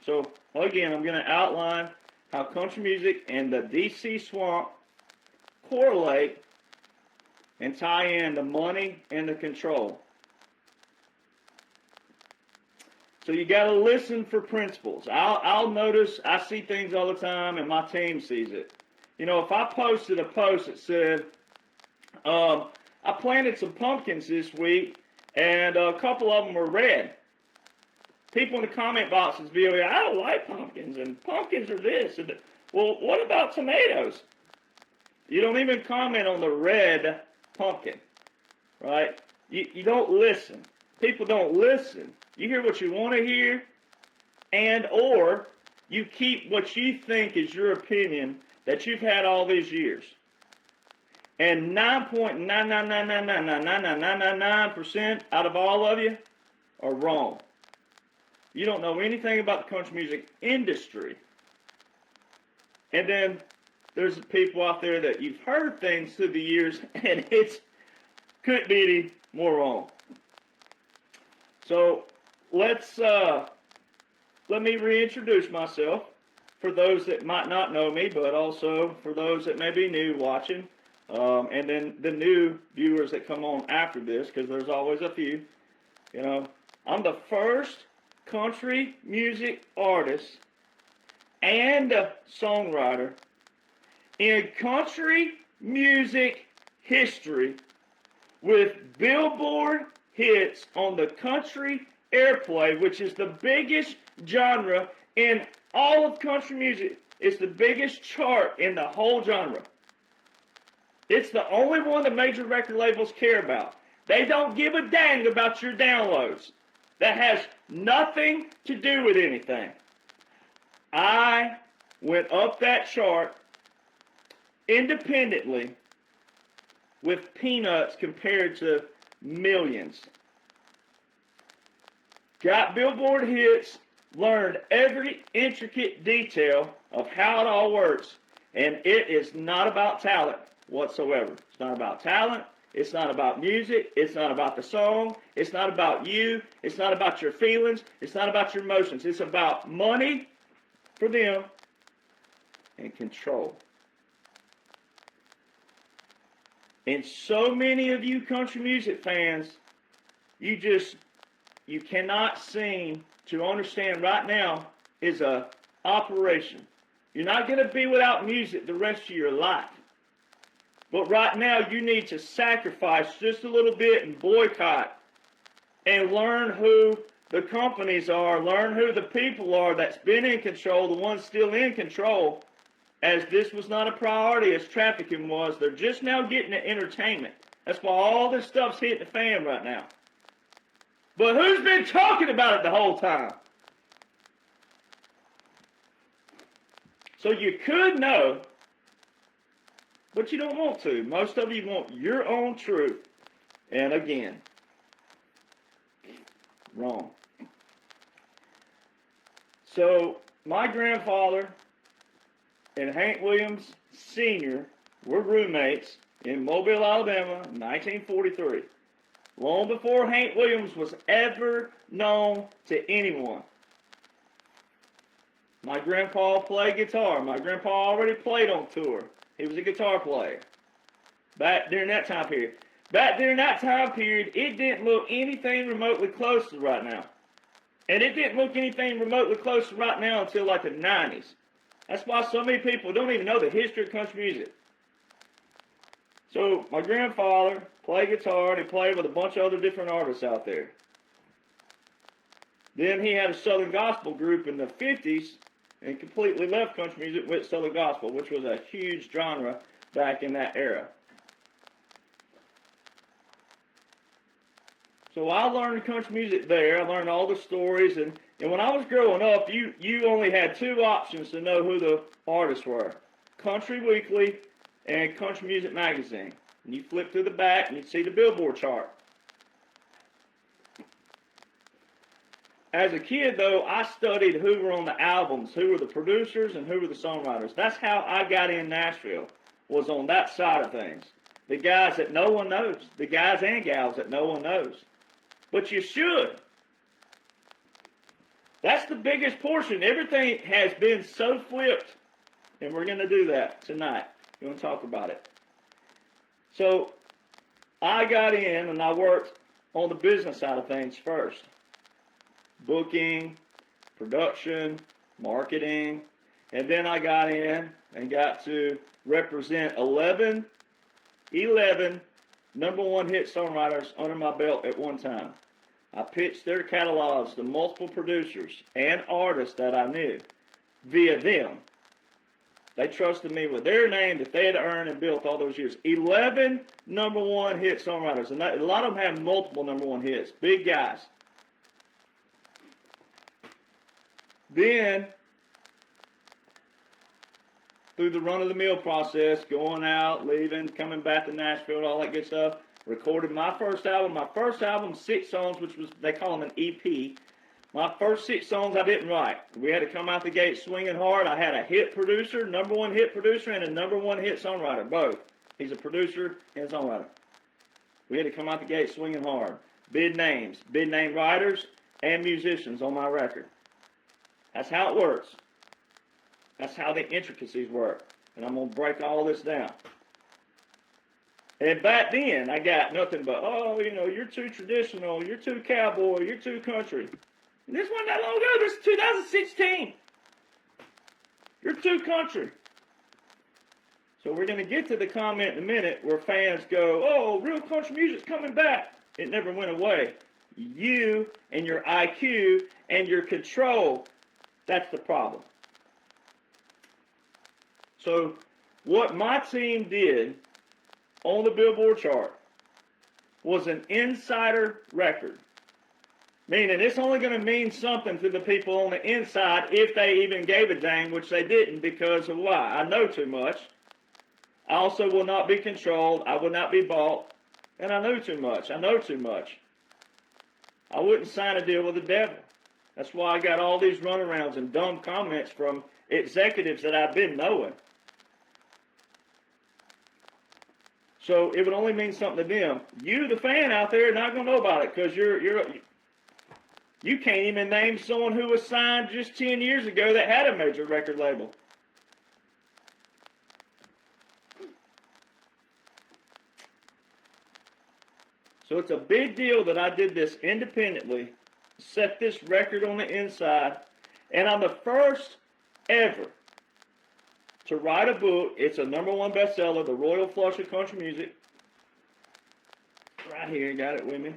So, again, I'm going to outline how country music and the DC swamp correlate and tie in the money and the control. So you got to listen for principles. I'll notice, I see things all the time, and my team sees it. You know, if I posted a post that said, I planted some pumpkins this week, and a couple of them were red. People in the comment boxes be like, I don't like pumpkins, and pumpkins are this. And well, what about tomatoes? You don't even comment on the red pumpkin, right? You don't listen. People don't listen. You hear what you want to hear, and or you keep what you think is your opinion that you've had all these years. And 9.999999999% out of all of you are wrong. You don't know anything about the country music industry. And then there's people out there that you've heard things through the years, and it couldn't be any more wrong. So let me reintroduce myself for those that might not know me, but also for those that may be new watching, and then the new viewers that come on after this, because there's always a few. You know, I'm the first country music artist and a songwriter in country music history with Billboard hits on the country airplay, which is the biggest genre in all of country music. It's the biggest chart in the whole genre. It's the only one the major record labels care about. They don't give a dang about your downloads. That has nothing to do with anything. I went up that chart independently with peanuts compared to millions. Got Billboard hits, learned every intricate detail of how it all works, and it is not about talent whatsoever. It's not about talent. It's not about music. It's not about the song. It's not about you. It's not about your feelings. It's not about your emotions. It's about money for them and control. And so many of you country music fans, you cannot seem to understand right now is a operation. You're not going to be without music the rest of your life. But right now you need to sacrifice just a little bit and boycott and learn who the companies are, learn who the people are that's been in control, the ones still in control, as this was not a priority as trafficking was. They're just now getting the entertainment. That's why all this stuff's hitting the fan right now. But who's been talking about it the whole time? So you could know, but you don't want to. Most of you want your own truth. And again, wrong. So my grandfather and Hank Williams Sr. were roommates in Mobile, Alabama, 1943. Long before Hank Williams was ever known to anyone. My grandpa played guitar. My grandpa already played on tour. He was a guitar player. Back during that time period. Back during that time period, it didn't look anything remotely close to right now. And it didn't look anything remotely close to right now until like the 90s. That's why so many people don't even know the history of country music. So my grandfather played guitar, and he played with a bunch of other different artists out there. Then he had a Southern Gospel group in the 50s and completely left country music with Southern Gospel, which was a huge genre back in that era. So I learned country music there. I learned all the stories, and when I was growing up, you only had two options to know who the artists were. Country Weekly and Country Music Magazine. And you flip through the back and you'd see the Billboard chart. As a kid, though, I studied who were on the albums, who were the producers, and who were the songwriters. That's how I got in Nashville, was on that side of things. The guys that no one knows. The guys and gals that no one knows. But you should. That's the biggest portion. Everything has been so flipped, and we're going to do that tonight. We're going to talk about it. So I got in and I worked on the business side of things first. Booking, production, marketing, and then I got in and got to represent 11 number one hit songwriters under my belt at one time. I pitched their catalogs to multiple producers and artists that I knew via them. They trusted me with their name that they had earned and built all those years. 11 number one hit songwriters, and a lot of them have multiple number one hits, big guys. Then, through the run-of-the-mill process, going out, leaving, coming back to Nashville, all that good stuff, recorded my first album. My first album, 6 songs, which was, they call them an EP. My first 6 songs I didn't write. We had to come out the gate swinging hard. I had a hit producer, number one hit producer, and a number one hit songwriter, both. He's a producer and a songwriter. We had to come out the gate swinging hard. Big names, big name writers and musicians on my record. That's how it works. That's how the intricacies work. And I'm going to break all this down. And back then, I got nothing but, oh, you know, you're too traditional, you're too cowboy, you're too country. And this wasn't that long ago. This is 2016. You're too country. So we're going to get to the comment in a minute where fans go, oh, real country music's coming back. It never went away. You and your IQ and your control, that's the problem. So what my team did on the Billboard chart was an insider record. Meaning it's only going to mean something to the people on the inside if they even gave a dang, which they didn't because of why? I know too much. I also will not be controlled. I will not be bought. And I know too much. I know too much. I wouldn't sign a deal with the devil. That's why I got all these runarounds and dumb comments from executives that I've been knowing. So it would only mean something to them. You, the fan out there, are not going to know about it because you can't even name someone who was signed just 10 years ago that had a major record label. So it's a big deal that I did this independently, set this record on the inside, and I'm the first ever to write a book. It's a number one bestseller, The Royal Flush of Country Music. Right here, got it with me.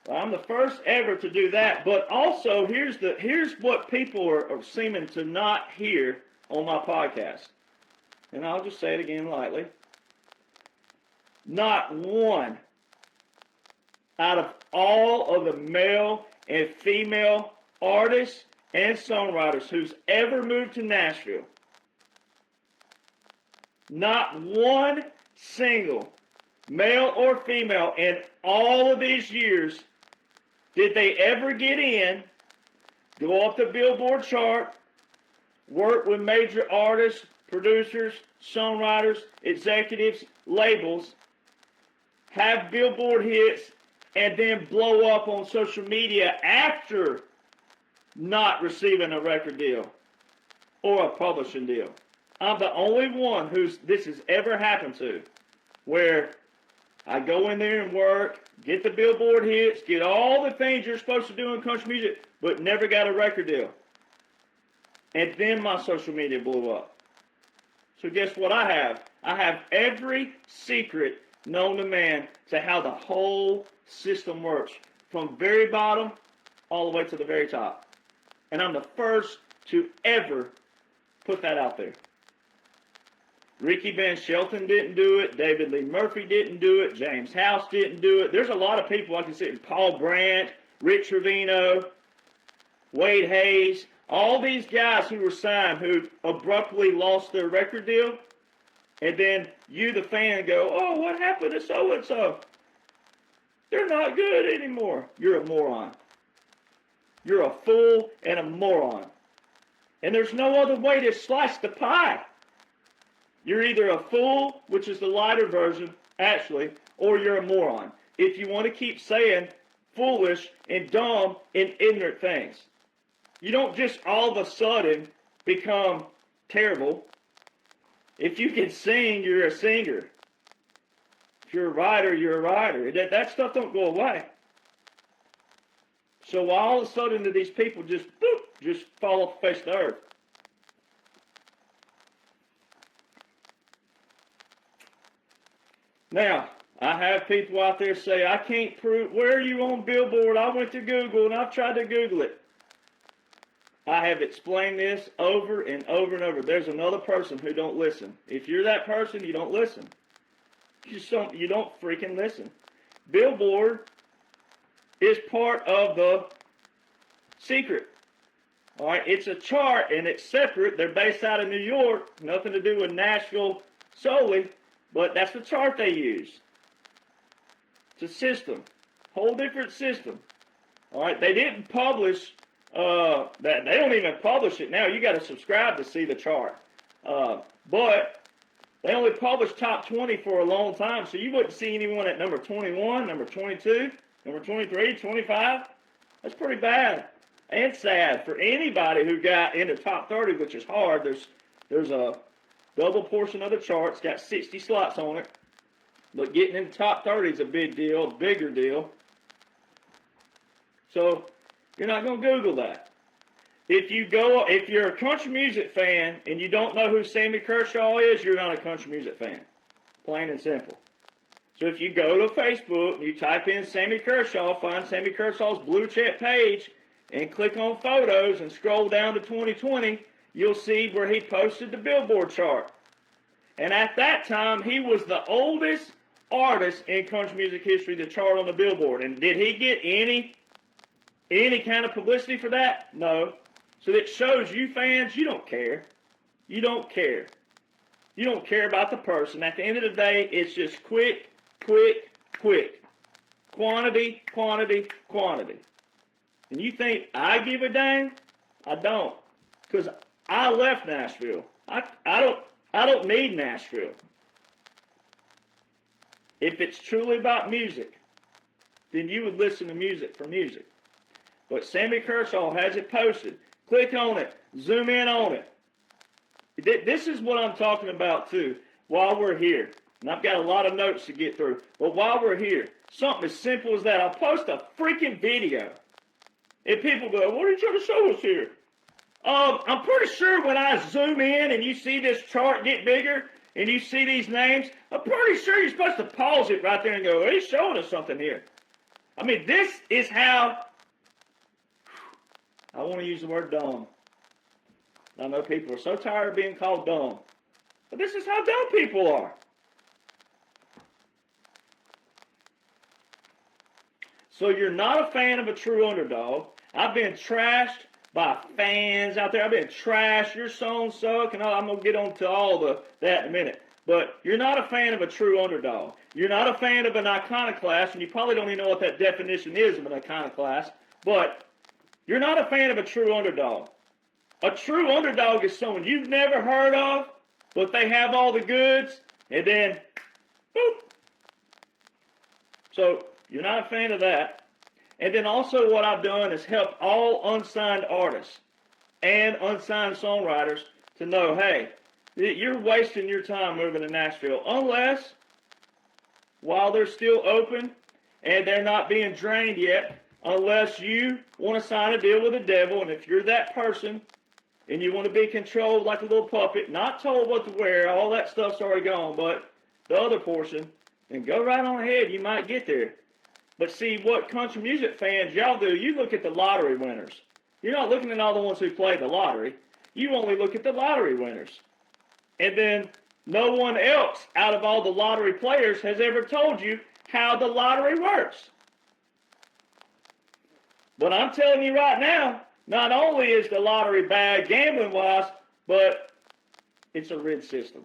Well, I'm the first ever to do that, but also here's what people are seeming to not hear on my podcast. And I'll just say it again lightly. Not one out of all of the male and female artists and songwriters who's ever moved to Nashville, not one single male or female in all of these years did they ever get in, go up the Billboard chart, work with major artists, producers, songwriters, executives, labels, have Billboard hits, and then blow up on social media after not receiving a record deal or a publishing deal. I'm the only one this has ever happened to, where I go in there and work, get the Billboard hits, get all the things you're supposed to do in country music, but never got a record deal. And then my social media blew up. So guess what I have? I have every secret known to man to how the whole system works, from very bottom all the way to the very top. And I'm the first to ever put that out there. Ricky Van Shelton didn't do it. David Lee Murphy didn't do it. James House didn't do it. There's a lot of people I can see. Paul Brandt, Rick Trevino, Wade Hayes, all these guys who were signed who abruptly lost their record deal. And then you, the fan, go, oh, what happened to so-and-so? They're not good anymore. You're a moron. You're a fool and a moron. And there's no other way to slice the pie. You're either a fool, which is the lighter version, actually, or you're a moron. If you want to keep saying foolish and dumb and ignorant things. You don't just all of a sudden become terrible. If you can sing, you're a singer. If you're a writer, you're a writer. That stuff don't go away. So why all of a sudden do these people just fall off the face of the earth? Now, I have people out there say, I can't prove, where are you on Billboard? I went to Google and I've tried to Google it. I have explained this over and over and over. There's another person who don't listen. If you're that person, you don't listen. You don't freaking listen. Billboard is part of the secret. All right, it's a chart and it's separate. They're based out of New York, nothing to do with Nashville solely, but that's the chart they use. It's a system, whole different system. All right, they didn't publish that. They don't even publish it now. You got to subscribe to see the chart. But they only published top 20 for a long time, so you wouldn't see anyone at number 21, number 22, number 23, 25. That's pretty bad and sad for anybody who got into top 30, which is hard. There's a double portion of the chart. It's got 60 slots on it. But getting in the top 30 is a big deal, a bigger deal. So you're not going to Google that. If you're a country music fan and you don't know who Sammy Kershaw is, you're not a country music fan. Plain and simple. So if you go to Facebook and you type in Sammy Kershaw, find Sammy Kershaw's Blue Check page, and click on photos and scroll down to 2020, you'll see where he posted the Billboard chart. And at that time, he was the oldest artist in country music history to chart on the Billboard. And did he get any kind of publicity for that? No. So that shows you fans, you don't care. You don't care. You don't care about the person. At the end of the day, it's just quick, quick, quick. Quantity, quantity, quantity. And you think I give a dang? I don't. Because I left Nashville. I don't need Nashville. If it's truly about music, then you would listen to music for music. But Sammy Kershaw has it posted. Click on it. Zoom in on it. This is what I'm talking about too while we're here. And I've got a lot of notes to get through. But while we're here, something as simple as that. I'll post a freaking video. And people go, what are you trying to show us here? I'm pretty sure when I zoom in and you see this chart get bigger and you see these names, I'm pretty sure you're supposed to pause it right there and go, he's showing us something here. I mean, this is how, I want to use the word dumb. I know people are so tired of being called dumb. But this is how dumb people are. So you're not a fan of a true underdog. I've been trashed by fans out there. I've been trashed. Your songs suck, and I'm going to get on to all that in a minute. But you're not a fan of a true underdog. You're not a fan of an iconoclast, and you probably don't even know what that definition is of an iconoclast. But you're not a fan of a true underdog. A true underdog is someone you've never heard of, but they have all the goods, and then, boop. So you're not a fan of that. And then also what I've done is help all unsigned artists and unsigned songwriters to know, hey, you're wasting your time moving to Nashville unless, while they're still open and they're not being drained yet, unless you want to sign a deal with the devil. And if you're that person and you want to be controlled like a little puppet, not told what to wear, all that stuff's already gone, but the other portion, then go right on ahead. You might get there. But see, what country music fans, y'all do, you look at the lottery winners. You're not looking at all the ones who play the lottery. You only look at the lottery winners. And then no one else out of all the lottery players has ever told you how the lottery works. But I'm telling you right now, not only is the lottery bad gambling-wise, but it's a rigged system.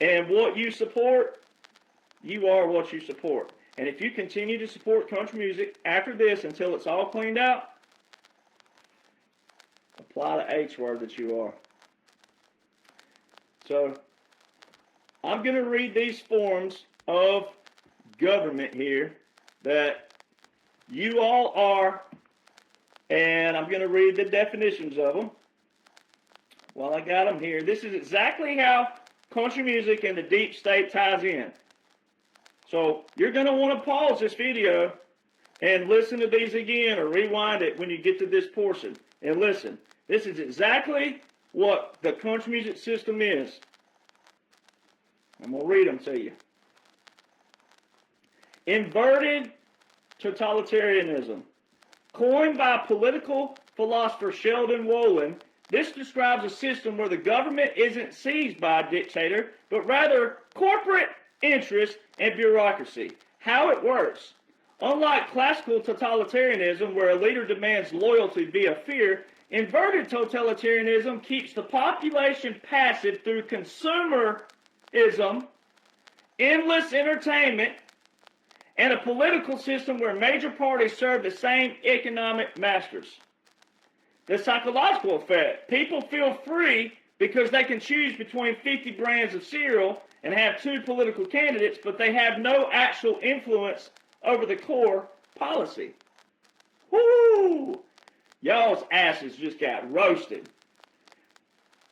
And what you support, you are what you support. And if you continue to support country music after this until it's all cleaned out, apply the H word that you are. So, I'm going to read these forms of government here that you all are And I'm going to read the definitions of them while I got them here. This is exactly how country music and the deep state ties in. So you're going to want to pause this video and listen to these again or rewind it when you get to this portion. And listen, this is exactly what the country music system is. I'm going to read them to you. Inverted totalitarianism. Coined by political philosopher Sheldon Wolin, this describes a system where the government isn't seized by a dictator, but rather corporate interest and bureaucracy. How it works. Unlike classical totalitarianism, where a leader demands loyalty via fear, inverted totalitarianism keeps the population passive through consumerism, endless entertainment, and a political system where major parties serve the same economic masters. The psychological effect. People feel free because they can choose between 50 brands of cereal and have 2 political candidates, but they have no actual influence over the core policy. Woo! Y'all's asses just got roasted.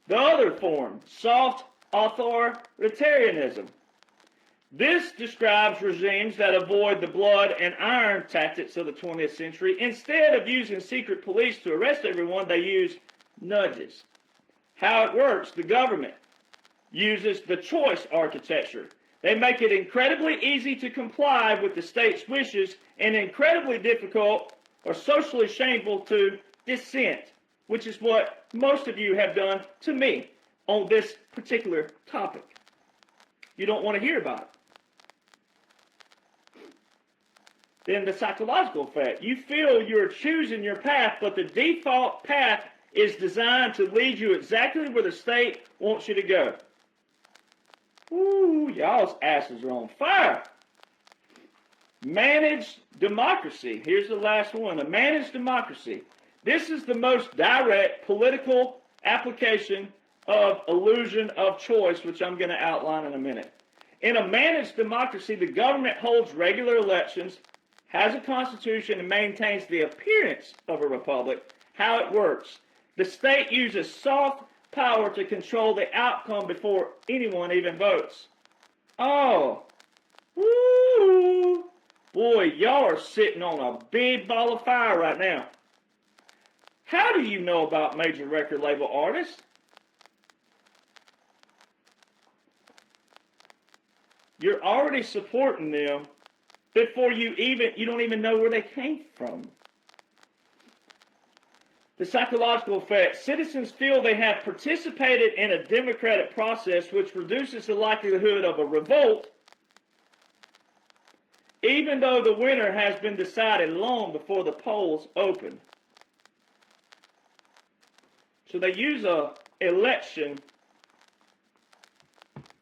The other form, soft authoritarianism. This describes regimes that avoid the blood and iron tactics of the 20th century. Instead of using secret police to arrest everyone, they use nudges. How it works, the government uses the choice architecture. They make it incredibly easy to comply with the state's wishes and incredibly difficult or socially shameful to dissent, which is what most of you have done to me on this particular topic. You don't want to hear about it. Then the psychological effect. You feel you're choosing your path, but the default path is designed to lead you exactly where the state wants you to go. Ooh, y'all's asses are on fire. Managed democracy. Here's the last one. A managed democracy. This is the most direct political application of illusion of choice, which I'm going to outline in a minute. In a managed democracy, the government holds regular elections, has a constitution, and maintains the appearance of a republic. How it works. The state uses soft power to control the outcome before anyone even votes. Oh. Woo. Boy, y'all are sitting on a big ball of fire right now. How do you know about major record label artists? You're already supporting them before you don't even know where they came from. The psychological effect. Citizens feel they have participated in a democratic process which reduces the likelihood of a revolt, even though the winner has been decided long before the polls open. So they use a election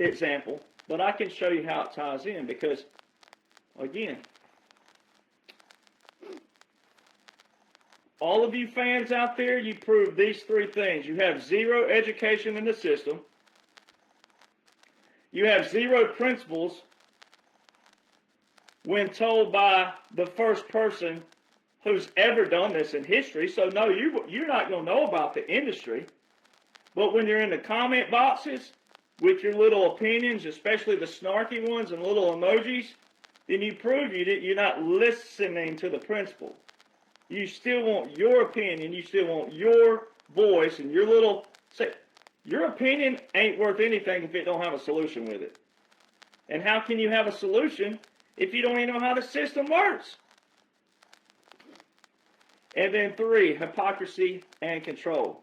example, but I can show you how it ties in because, again, all of you fans out there, you prove these 3 things. You have 0 education in the system. You have 0 principles when told by the first person who's ever done this in history. So no, you're not going to know about the industry. But when you're in the comment boxes with your little opinions, especially the snarky ones and little emojis, then you prove you're not listening to the principle. You still want your opinion. You still want your voice and your little... Your opinion ain't worth anything if it don't have a solution with it. And how can you have a solution if you don't even know how the system works? And then 3, hypocrisy and control.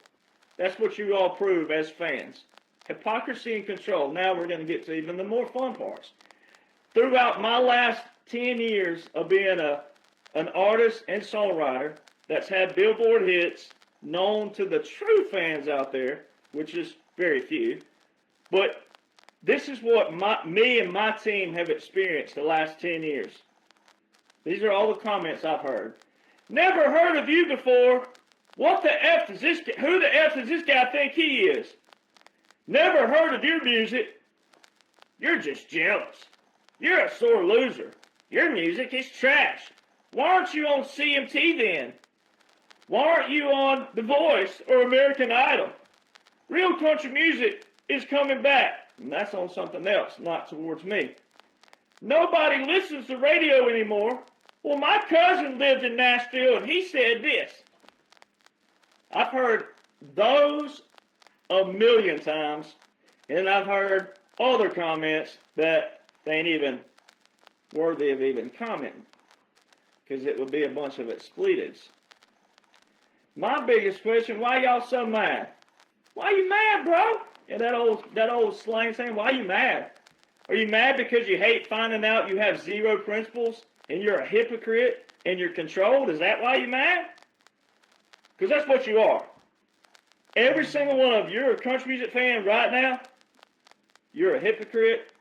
That's what you all prove as fans. Hypocrisy and control. Now we're going to get to even the more fun parts. Throughout my last 10 years of being an artist and songwriter that's had Billboard hits, known to the true fans out there, which is very few, but this is what me and my team have experienced the last 10 years. These are all the comments I've heard. Never heard of you before. What the F does this, who the F does this guy think he is? Never heard of your music. You're just jealous. You're a sore loser. Your music is trash. Why aren't you on CMT then? Why aren't you on The Voice or American Idol? Real country music is coming back. And that's on something else, not towards me. Nobody listens to radio anymore. Well, my cousin lived in Nashville and he said this. I've heard those a million times, and I've heard other comments that they ain't even worthy of even commenting, because it would be a bunch of expletives. My biggest question, why y'all so mad? Why you mad, bro? Yeah, that old slang saying, why you mad? Are you mad because you hate finding out you have zero principles and you're a hypocrite and you're controlled? Is that why you mad? Because that's what you are. Every single one of you, you're a country music fan right now, you're a hypocrite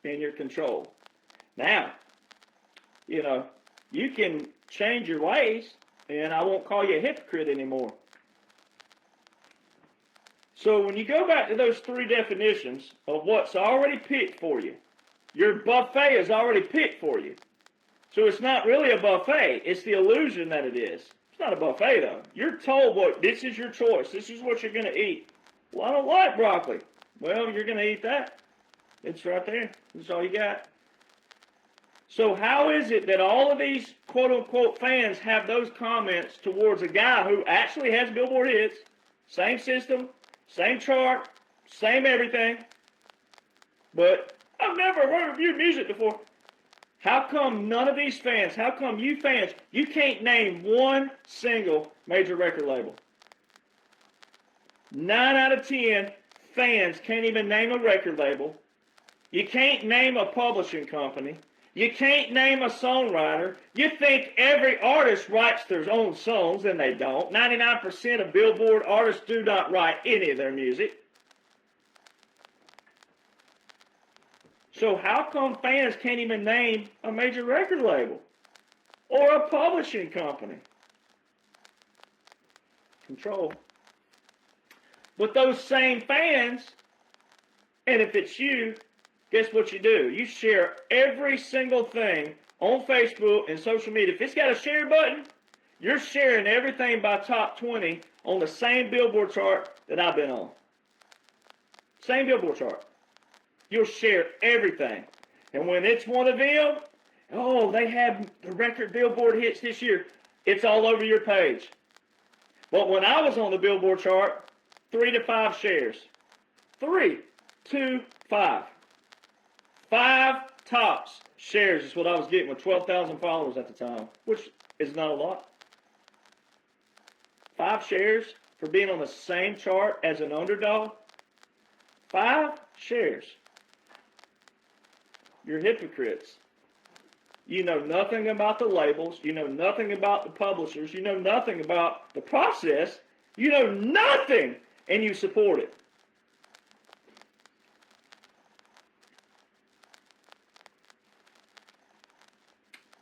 and you're controlled. Now, you can change your ways and I won't call you a hypocrite anymore. So when you go back to those three definitions of what's already picked for you, your buffet is already picked for you. So it's not really a buffet. It's the illusion that it is. It's not a buffet, though. You're told, this is your choice. This is what you're going to eat. Well, I don't like broccoli. Well, you're going to eat that. It's right there. That's all you got. So how is it that all of these quote-unquote fans have those comments towards a guy who actually has Billboard hits, same system, same chart, same everything, but I've never heard of your music before? How come none of these fans, how come you fans, you can't name one single major record label? 9 out of 10 fans can't even name a record label. You can't name a publishing company. You can't name a songwriter. You think every artist writes their own songs, and they don't. 99% of Billboard artists do not write any of their music. So how come fans can't even name a major record label or a publishing company? Control. But those same fans, and if it's you, guess what you do? You share every single thing on Facebook and social media. If it's got a share button, you're sharing everything by top 20 on the same Billboard chart that I've been on. Same Billboard chart. You'll share everything. And when it's one of them, they have the record Billboard hits this year. It's all over your page. But when I was on the Billboard chart, 3 to 5 shares. 3, 2, 5. 5 tops shares is what I was getting with 12,000 followers at the time, which is not a lot. 5 shares for being on the same chart as an underdog. 5 shares. You're hypocrites. You know nothing about the labels. You know nothing about the publishers. You know nothing about the process. You know nothing, and you support it.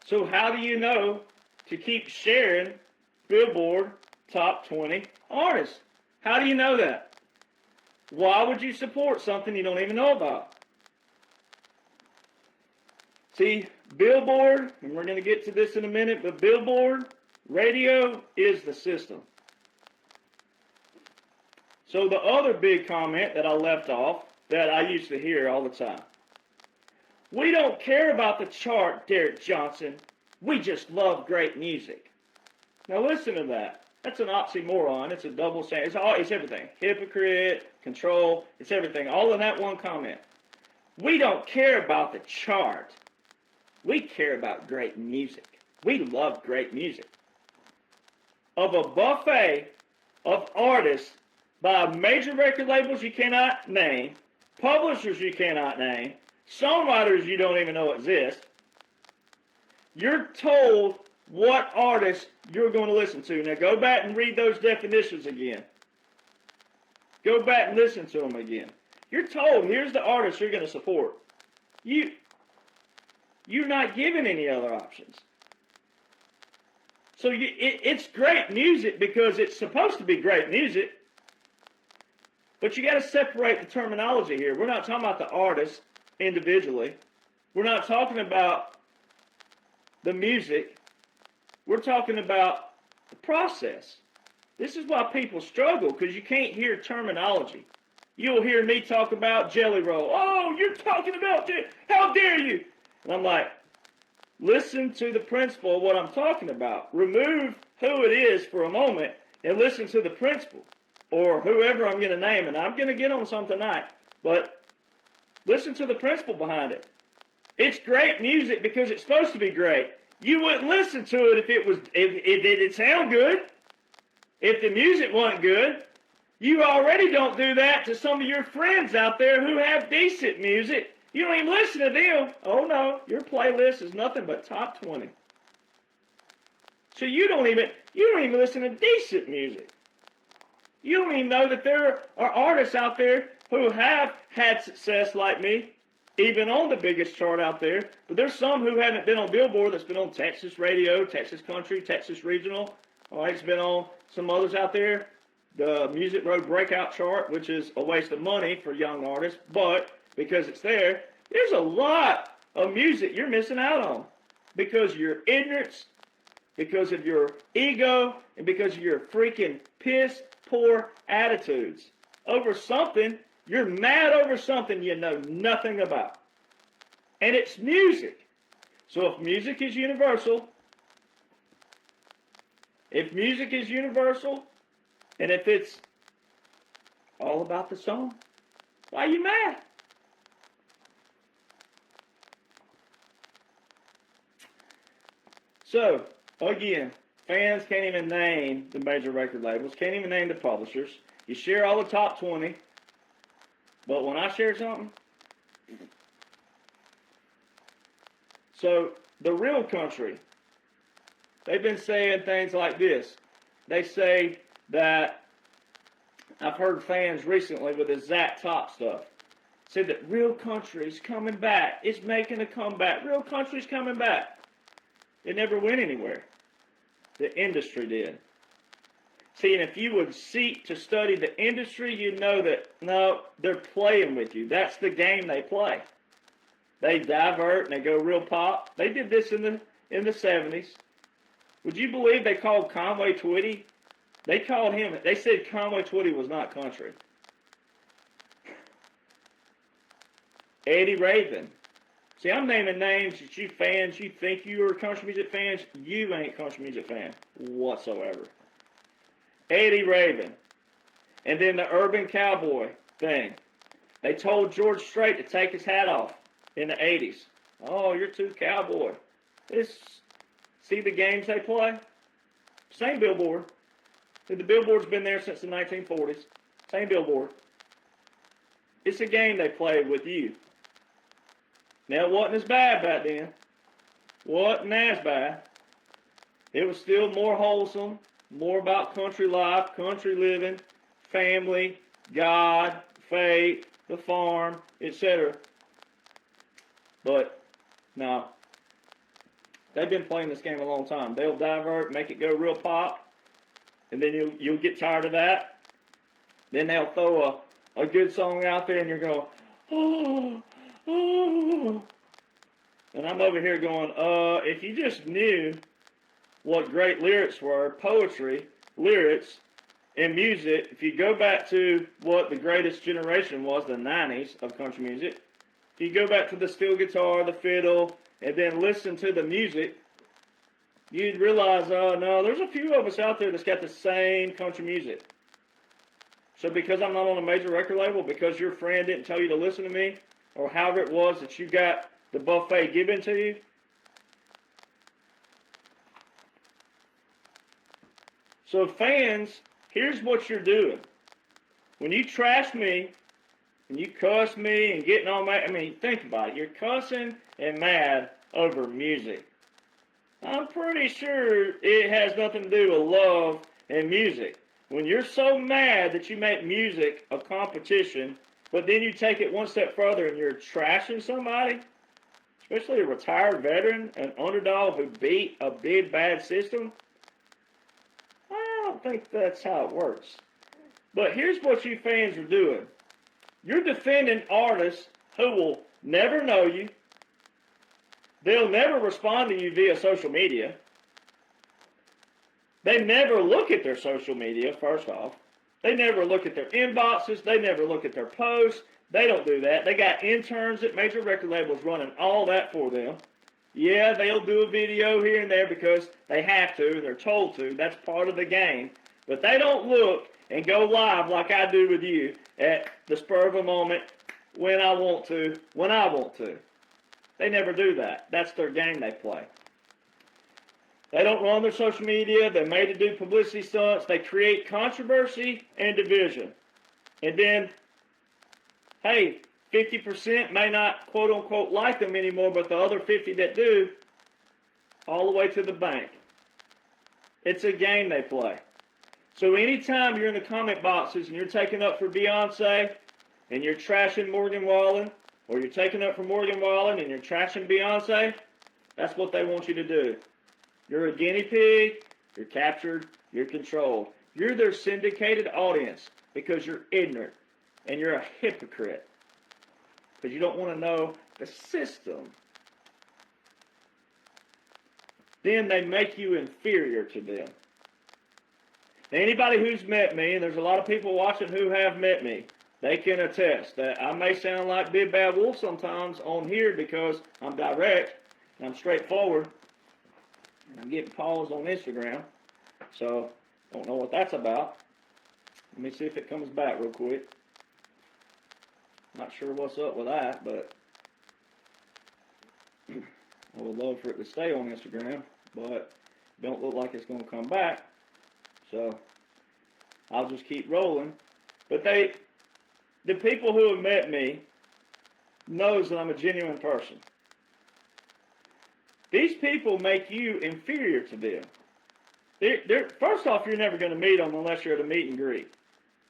So how do you know to keep sharing Billboard top 20 artists? How do you know that? Why would you support something you don't even know about? See, Billboard, and we're going to get to this in a minute, but Billboard radio is the system. So the other big comment that I left off that I used to hear all the time. We don't care about the chart, Derek Johnson. We just love great music. Now listen to that. That's an oxymoron. It's a double standard. It's everything. Hypocrite, control, it's everything. All in that one comment. We don't care about the chart. We care about great music. We love great music. Of a buffet of artists by major record labels you cannot name, publishers you cannot name, songwriters you don't even know exist, you're told what artists you're going to listen to. Now go back and read those definitions again. Go back and listen to them again. You're told, here's the artist you're going to support. You're not given any other options. So it's great music because it's supposed to be great music. But you got to separate the terminology here. We're not talking about the artist individually. We're not talking about the music. We're talking about The process. This is why people struggle, because you can't hear terminology. You'll hear me talk about Jelly Roll. Oh, you're talking about how dare you? And I'm like, listen to the principle of what I'm talking about. Remove who it is for a moment and listen to the principle, or whoever I'm going to name. And I'm going to get on some tonight, but listen to the principle behind it. It's great music because it's supposed to be great. You wouldn't listen to it if it didn't sound good. If the music wasn't good. You already don't do that to some of your friends out there who have decent music. You don't even listen to them. Oh no, your playlist is nothing but top 20. So you don't even listen to decent music. You don't even know that there are artists out there who have had success like me, even on the biggest chart out there. But there's some who haven't been on Billboard, that's been on Texas radio, Texas country, Texas regional. All right, it's been on some others out there. The Music Road Breakout chart, which is a waste of money for young artists, but because it's there, there's a lot of music you're missing out on because of your ignorance, because of your ego, and because of your freaking piss poor attitudes over something. You're mad over something you know nothing about. And it's music. So if music is universal, and if it's all about the song, why are you mad? So, again, fans can't even name the major record labels, can't even name the publishers. You share all the top 20, but when I share something, so the real country, they've been saying things like this. They say that, I've heard fans recently with the Zach Top stuff, said that real country's coming back. It's making a comeback. Real country's coming back. It never went anywhere. The industry did. See, and if you would seek to study the industry, you know that, no, they're playing with you. That's the game they play. They divert and they go real pop. They did this in the 70s. Would you believe they called Conway Twitty? They called him, they said Conway Twitty was not country. Eddie Raven. See, I'm naming names that you fans, you think you are country music fans. You ain't country music fan whatsoever. Eddie Raven. And then the Urban Cowboy thing. They told George Strait to take his hat off in the 80s. Oh, you're too cowboy. See the games they play? Same billboard. The billboard's been there since the 1940s. Same billboard. It's a game they play with you. Now, it wasn't as bad back then. Wasn't as bad. It was still more wholesome, more about country life, country living, family, God, faith, the farm, etc. But, no. They've been playing this game a long time. They'll divert, make it go real pop, and then you'll get tired of that. Then they'll throw a good song out there, and you're going, oh, oh. And I'm over here going, if you just knew what great lyrics were, poetry, lyrics, and music, if you go back to what the greatest generation was, the 90s of country music, if you go back to the steel guitar, the fiddle, and then listen to the music, you'd realize, no, there's a few of us out there that's got the same country music. So because I'm not on a major record label, because your friend didn't tell you to listen to me, or however it was that you got the buffet given to you, so fans, here's what you're doing. When you trash me, and you cuss me and getting all mad, think about it. You're cussing and mad over music. I'm pretty sure it has nothing to do with love and music. When you're so mad that you make music a competition, but then you take it one step further and you're trashing somebody, especially a retired veteran, an underdog who beat a big bad system, I don't think that's how it works. But here's what you fans are doing. You're defending artists who will never know you. They'll never respond to you via social media. They never look at their social media, first off. They never look at their inboxes. They never look at their posts. They don't do that. They got interns at major record labels running all that for them. Yeah, they'll do a video here and there because they have to and they're told to. That's part of the game. But they don't look and go live like I do with you at the spur of a moment when I want to, when I want to. They never do that. That's their game they play. They don't run their social media. They're made to do publicity stunts. They create controversy and division. And then, hey, 50% may not, quote unquote, like them anymore, but the other 50 that do, all the way to the bank. It's a game they play. So anytime you're in the comment boxes and you're taking up for Beyonce and you're trashing Morgan Wallen, or you're taking up for Morgan Wallen and you're trashing Beyonce, that's what they want you to do. You're a guinea pig, you're captured, you're controlled. You're their syndicated audience because you're ignorant and you're a hypocrite. Because you don't want to know the system. Then they make you inferior to them. Now, anybody who's met me, and there's a lot of people watching who have met me, they can attest that I may sound like Big Bad Wolf sometimes on here because I'm direct and I'm straightforward. And I'm getting paused on Instagram, so don't know what that's about. Let me see if it comes back real quick. Not sure what's up with that, but I would love for it to stay on Instagram, but it don't look like it's going to come back. So I'll just keep rolling. But the people who have met me knows that I'm a genuine person. These people make you inferior to them. First off, you're never going to meet them unless you're at a meet and greet.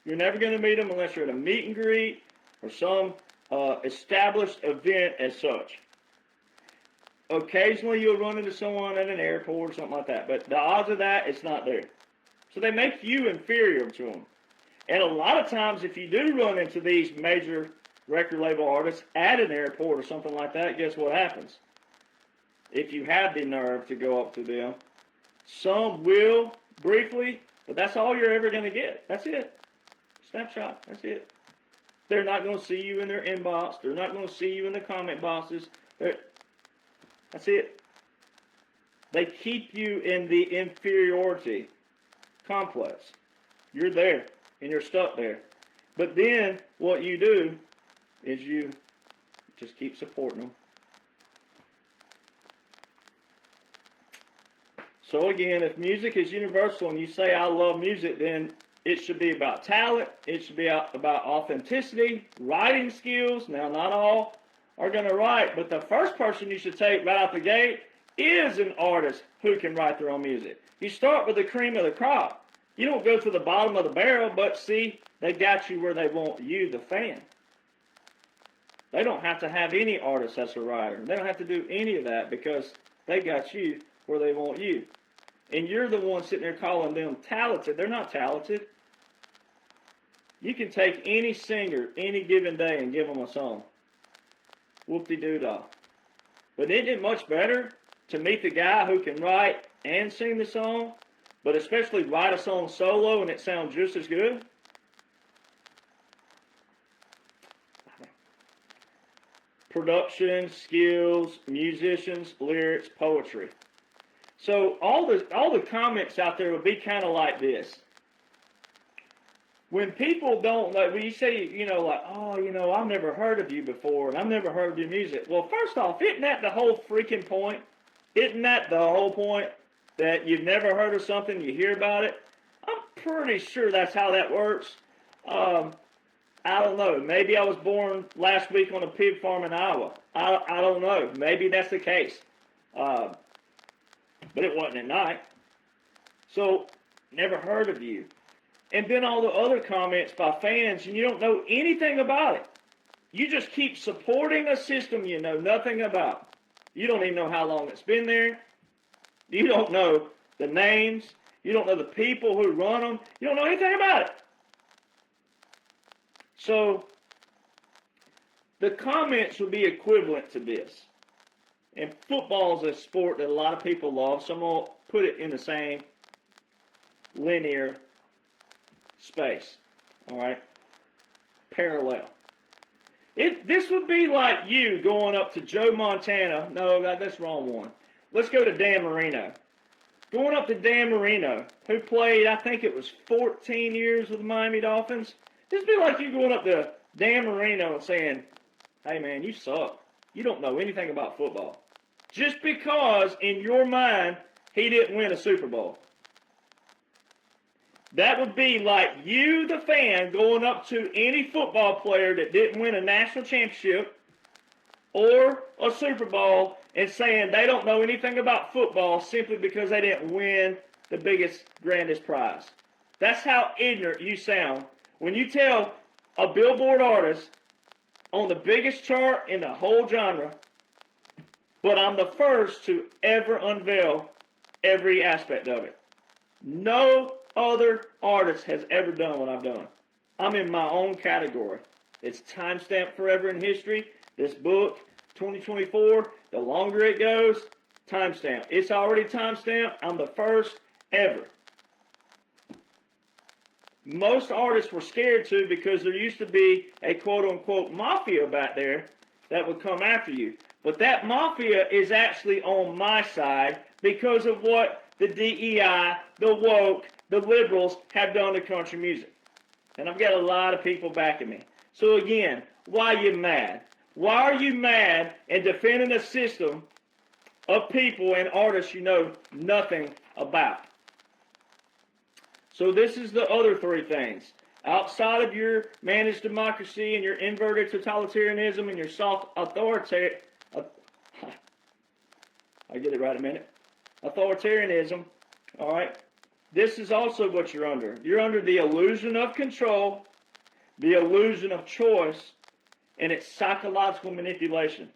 You're never going to meet them unless you're at a meet and greet or some established event as such. Occasionally you'll run into someone at an airport or something like that, but the odds of that, it's not there. So they make you inferior to them. And a lot of times if you do run into these major record label artists at an airport or something like that, guess what happens? If you have the nerve to go up to them, some will briefly, but that's all you're ever going to get. That's it. Snapshot. That's it. They're not going to see you in their inbox. They're not going to see you in the comment boxes. That's it. They keep you in the inferiority complex. You're there, and you're stuck there. But then what you do is you just keep supporting them. So again, if music is universal and you say I love music, then it should be about talent. It should be about authenticity, writing skills. Now, not all are going to write, but the first person you should take right out the gate is an artist who can write their own music. You start with the cream of the crop. You don't go to the bottom of the barrel, but see, they got you where they want you, the fan. They don't have to have any artist that's a writer. They don't have to do any of that because they got you where they want you. And you're the one sitting there calling them talented. They're not talented. You can take any singer any given day and give them a song. Whoop-de-doo-dah. But isn't it much better to meet the guy who can write and sing the song, but especially write a song solo and it sounds just as good? Production, skills, musicians, lyrics, poetry. So all the comments out there would be kind of like this. When people don't, like when you say, like, oh, I've never heard of you before and I've never heard of your music. Well, first off, isn't that the whole freaking point? Isn't that the whole point? That you've never heard of something, you hear about it? I'm pretty sure that's how that works. I don't know. Maybe I was born last week on a pig farm in Iowa. I don't know. Maybe that's the case. But it wasn't at night. So, never heard of you. And then all the other comments by fans, and you don't know anything about it. You just keep supporting a system you know nothing about. You don't even know how long it's been there. You don't know the names. You don't know the people who run them. You don't know anything about it. So, the comments would be equivalent to this. And football is a sport that a lot of people love, so I'm going to put it in the same linear space. All right? Parallel. This would be like you going up to Joe Montana. No, that's the wrong one. Let's go to Dan Marino. Going up to Dan Marino, who played, I think it was 14 years with the Miami Dolphins. This would be like you going up to Dan Marino and saying, hey, man, you suck. You don't know anything about football. Just because, in your mind, he didn't win a Super Bowl. That would be like you, the fan, going up to any football player that didn't win a national championship or a Super Bowl and saying they don't know anything about football simply because they didn't win the biggest, grandest prize. That's how ignorant you sound when you tell a Billboard artist on the biggest chart in the whole genre, but I'm the first to ever unveil every aspect of it. No other artist has ever done what I've done. I'm in my own category. It's timestamped forever in history. This book, 2024, the longer it goes, timestamp. It's already timestamped. I'm the first ever. Most artists were scared to because there used to be a quote-unquote mafia back there that would come after you. But that mafia is actually on my side because of what the DEI, the woke, the liberals have done to country music. And I've got a lot of people backing me. So again, why are you mad? Why are you mad and defending a system of people and artists you know nothing about? So this is the other three things. Outside of your managed democracy and your inverted totalitarianism and your soft authoritarianism, all right, this is also what you're under. You're under the illusion of control, the illusion of choice, and it's psychological manipulation.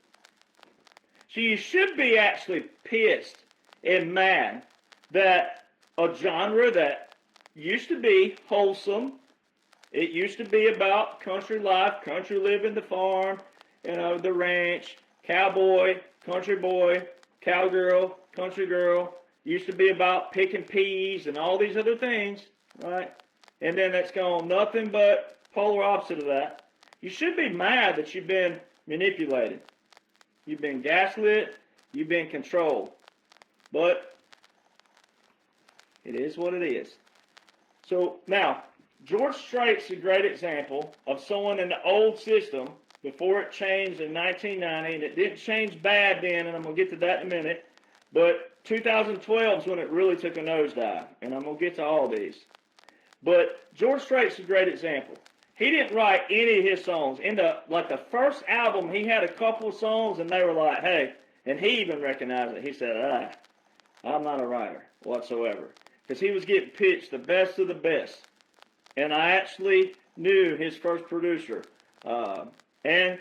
So you should be actually pissed and mad that a genre that used to be wholesome, it used to be about country life, country living, the farm, the ranch, cowboy, country boy, cowgirl, country girl, used to be about picking peas and all these other things, right? And then it's gone nothing but polar opposite of that. You should be mad that you've been manipulated. You've been gaslit. You've been controlled. But it is what it is. So now, George Strait's a great example of someone in the old system before it changed in 1990, and it didn't change bad then, and I'm going to get to that in a minute. But 2012 is when it really took a nosedive, and I'm going to get to all these. But George Strait's a great example. He didn't write any of his songs. In the first album, he had a couple of songs, and they were like, hey, and he even recognized it. He said, I'm not a writer whatsoever. Because he was getting pitched the best of the best. And I actually knew his first producer. And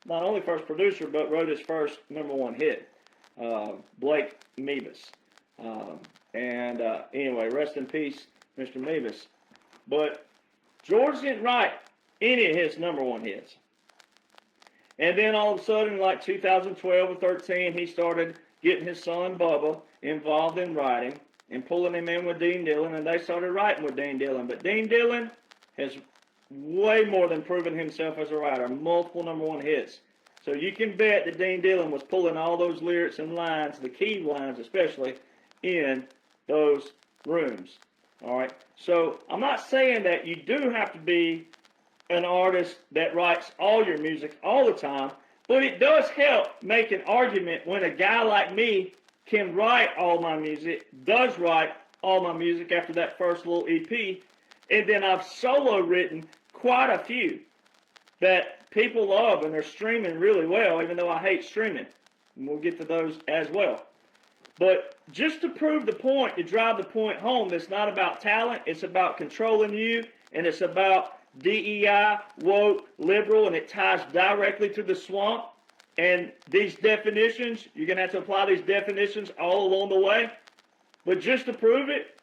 not only first producer, but wrote his first #1 hit, Blake Mevis. Anyway, rest in peace, Mr. Mevis. But George didn't write any of his #1 hits. And then all of a sudden, like 2012 or 13, he started getting his son Bubba involved in writing and pulling him in with Dean Dillon, and they started writing with Dean Dillon. But Dean Dillon has way more than proven himself as a writer, multiple #1 hits. So you can bet that Dean Dillon was pulling all those lyrics and lines, the key lines especially, in those rooms. All right. So I'm not saying that you do have to be an artist that writes all your music all the time, but it does help make an argument when a guy like me can write all my music, does write all my music after that first little EP, and then I've solo written quite a few that people love and they're streaming really well, even though I hate streaming. And we'll get to those as well. But just to prove the point, to drive the point home, it's not about talent, it's about controlling you, and it's about DEI, woke, liberal, and it ties directly to the swamp. And these definitions, you're going to have to apply these definitions all along the way. But just to prove it,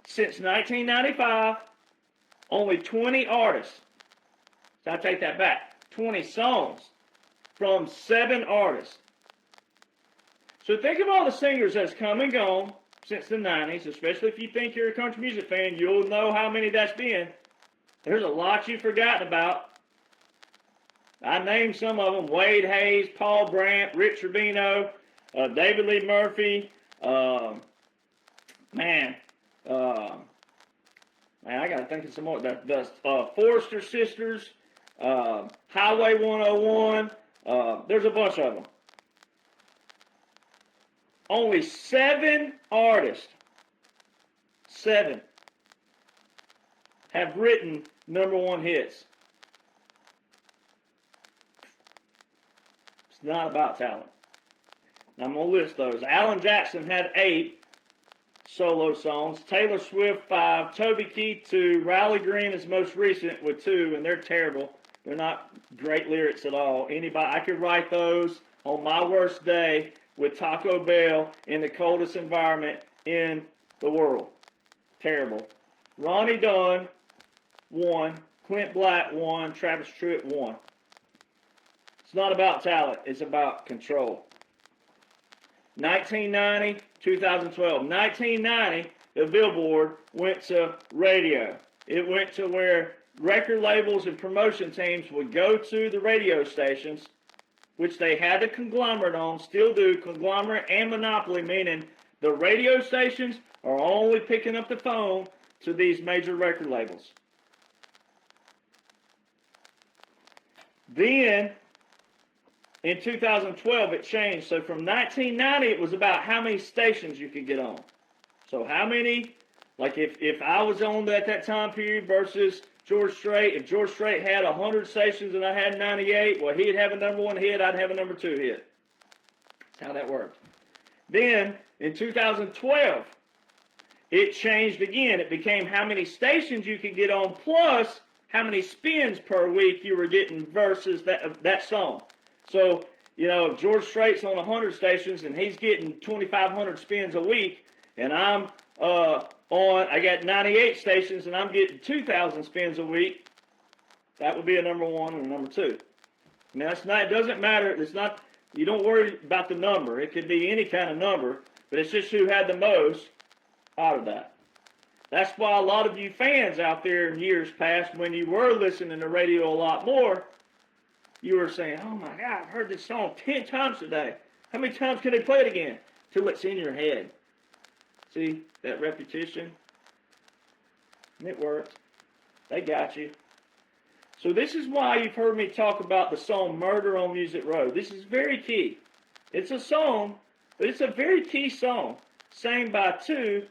since 1995, only 20 artists, so I take that back, 20 songs from 7 artists. So think of all the singers that's come and gone since the 90s, especially if you think you're a country music fan, you'll know how many that's been. There's a lot you've forgotten about. I named some of them: Wade Hayes, Paul Brandt, Rich Rubino, David Lee Murphy, man, I got to think of some more. The Forrester Sisters, Highway 101, there's a bunch of them. Only 7 artists, 7, have written #1 hits. It's not about talent. I'm going to list those. Alan Jackson had 8 solo songs. Taylor Swift 5. Toby Keith 2. Riley Green is most recent with 2, and they're terrible. They're not great lyrics at all. I could write those on my worst day with Taco Bell in the coldest environment in the world. Terrible. Ronnie Dunn 1. Clint Black 1. Travis Tritt 1. It's not about talent. It's about control. 1990, 2012. 1990, the Billboard went to radio. It went to where record labels and promotion teams would go to the radio stations, which they had a conglomerate on, still do, conglomerate and monopoly, meaning the radio stations are only picking up the phone to these major record labels. Then, in 2012, it changed. So from 1990, it was about how many stations you could get on. So how many, like if I was on at that time period versus George Strait, if George Strait had 100 stations and I had 98, well, he'd have a #1 hit, I'd have a #2 hit. That's how that worked. Then, in 2012, it changed again. It became how many stations you could get on plus how many spins per week you were getting versus that song. So, you know, if George Strait's on 100 stations and he's getting 2,500 spins a week, and I'm I got 98 stations and I'm getting 2,000 spins a week, that would be a #1 and a #2. Now, it doesn't matter. It's not, you don't worry about the number. It could be any kind of number, but it's just who had the most out of that. That's why a lot of you fans out there in years past, when you were listening to radio a lot more, you were saying, oh my God, I've heard this song 10 times today. How many times can they play it again? Till it's in your head. See, that repetition? It worked. They got you. So this is why you've heard me talk about the song Murder on Music Row. This is very key. It's a song, but it's a very key song, sang by 2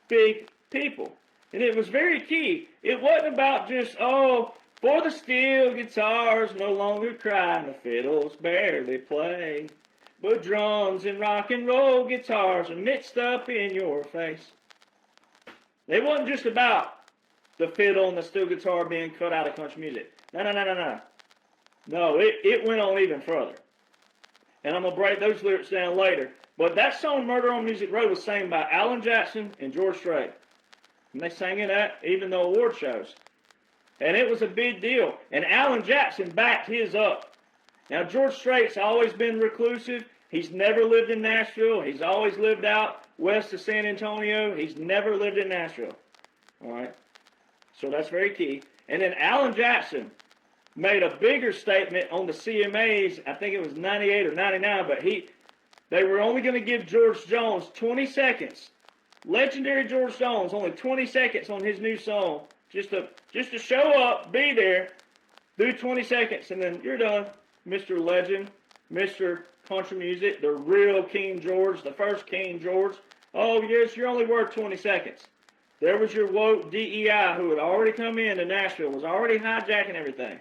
big people. And it was very key. It wasn't about just, for the steel guitars no longer cry and the fiddles barely play, but drums and rock and roll guitars are mixed up in your face. It wasn't just about the fiddle and the steel guitar being cut out of country music. No. No, it went on even further. And I'm going to break those lyrics down later. But that song, Murder on Music Row, was sang by Alan Jackson and George Strait. And they sang it at even the award shows. And it was a big deal. And Alan Jackson backed his up. Now, George Strait's always been reclusive. He's never lived in Nashville. He's always lived out west of San Antonio. He's never lived in Nashville. All right? So that's very key. And then Alan Jackson made a bigger statement on the CMAs. I think it was 98 or 99, but they were only going to give George Jones 20 seconds. Legendary George Jones, only 20 seconds on his new song. Just to show up, be there, do 20 seconds, and then you're done. Mr. Legend, Mr. Country Music, the real King George, the first King George. Oh, yes, you're only worth 20 seconds. There was your woke DEI who had already come into Nashville, was already hijacking everything.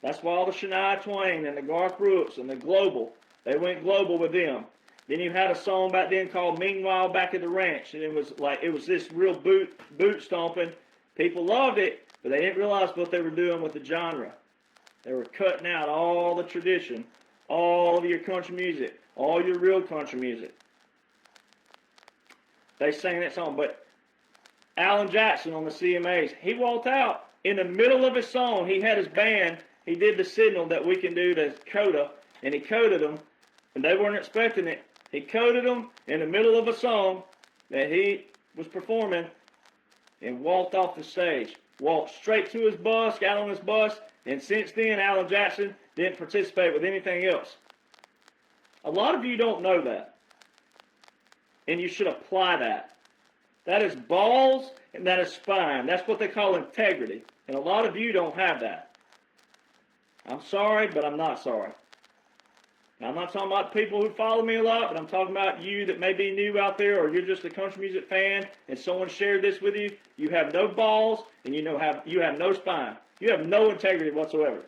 That's why all the Shania Twain and the Garth Brooks and the Global, they went global with them. Then you had a song back then called Meanwhile Back at the Ranch, and it was this real boot stomping. People loved it, but they didn't realize what they were doing with the genre. They were cutting out all the tradition, all of your country music, all your real country music. They sang that song, but Alan Jackson on the CMAs, he walked out in the middle of his song. He had his band. He did the signal that we can do to coda, and he coded them, and they weren't expecting it. He coded them in the middle of a song that he was performing and walked off the stage. Walked straight to his bus, got on his bus, and since then, Alan Jackson didn't participate with anything else. A lot of you don't know that. And you should apply that. That is balls and that is spine. That's what they call integrity. And a lot of you don't have that. I'm sorry, but I'm not sorry. Now, I'm not talking about people who follow me a lot, but I'm talking about you that may be new out there, or you're just a country music fan and someone shared this with you. You have no balls and you have no spine. You have no integrity whatsoever.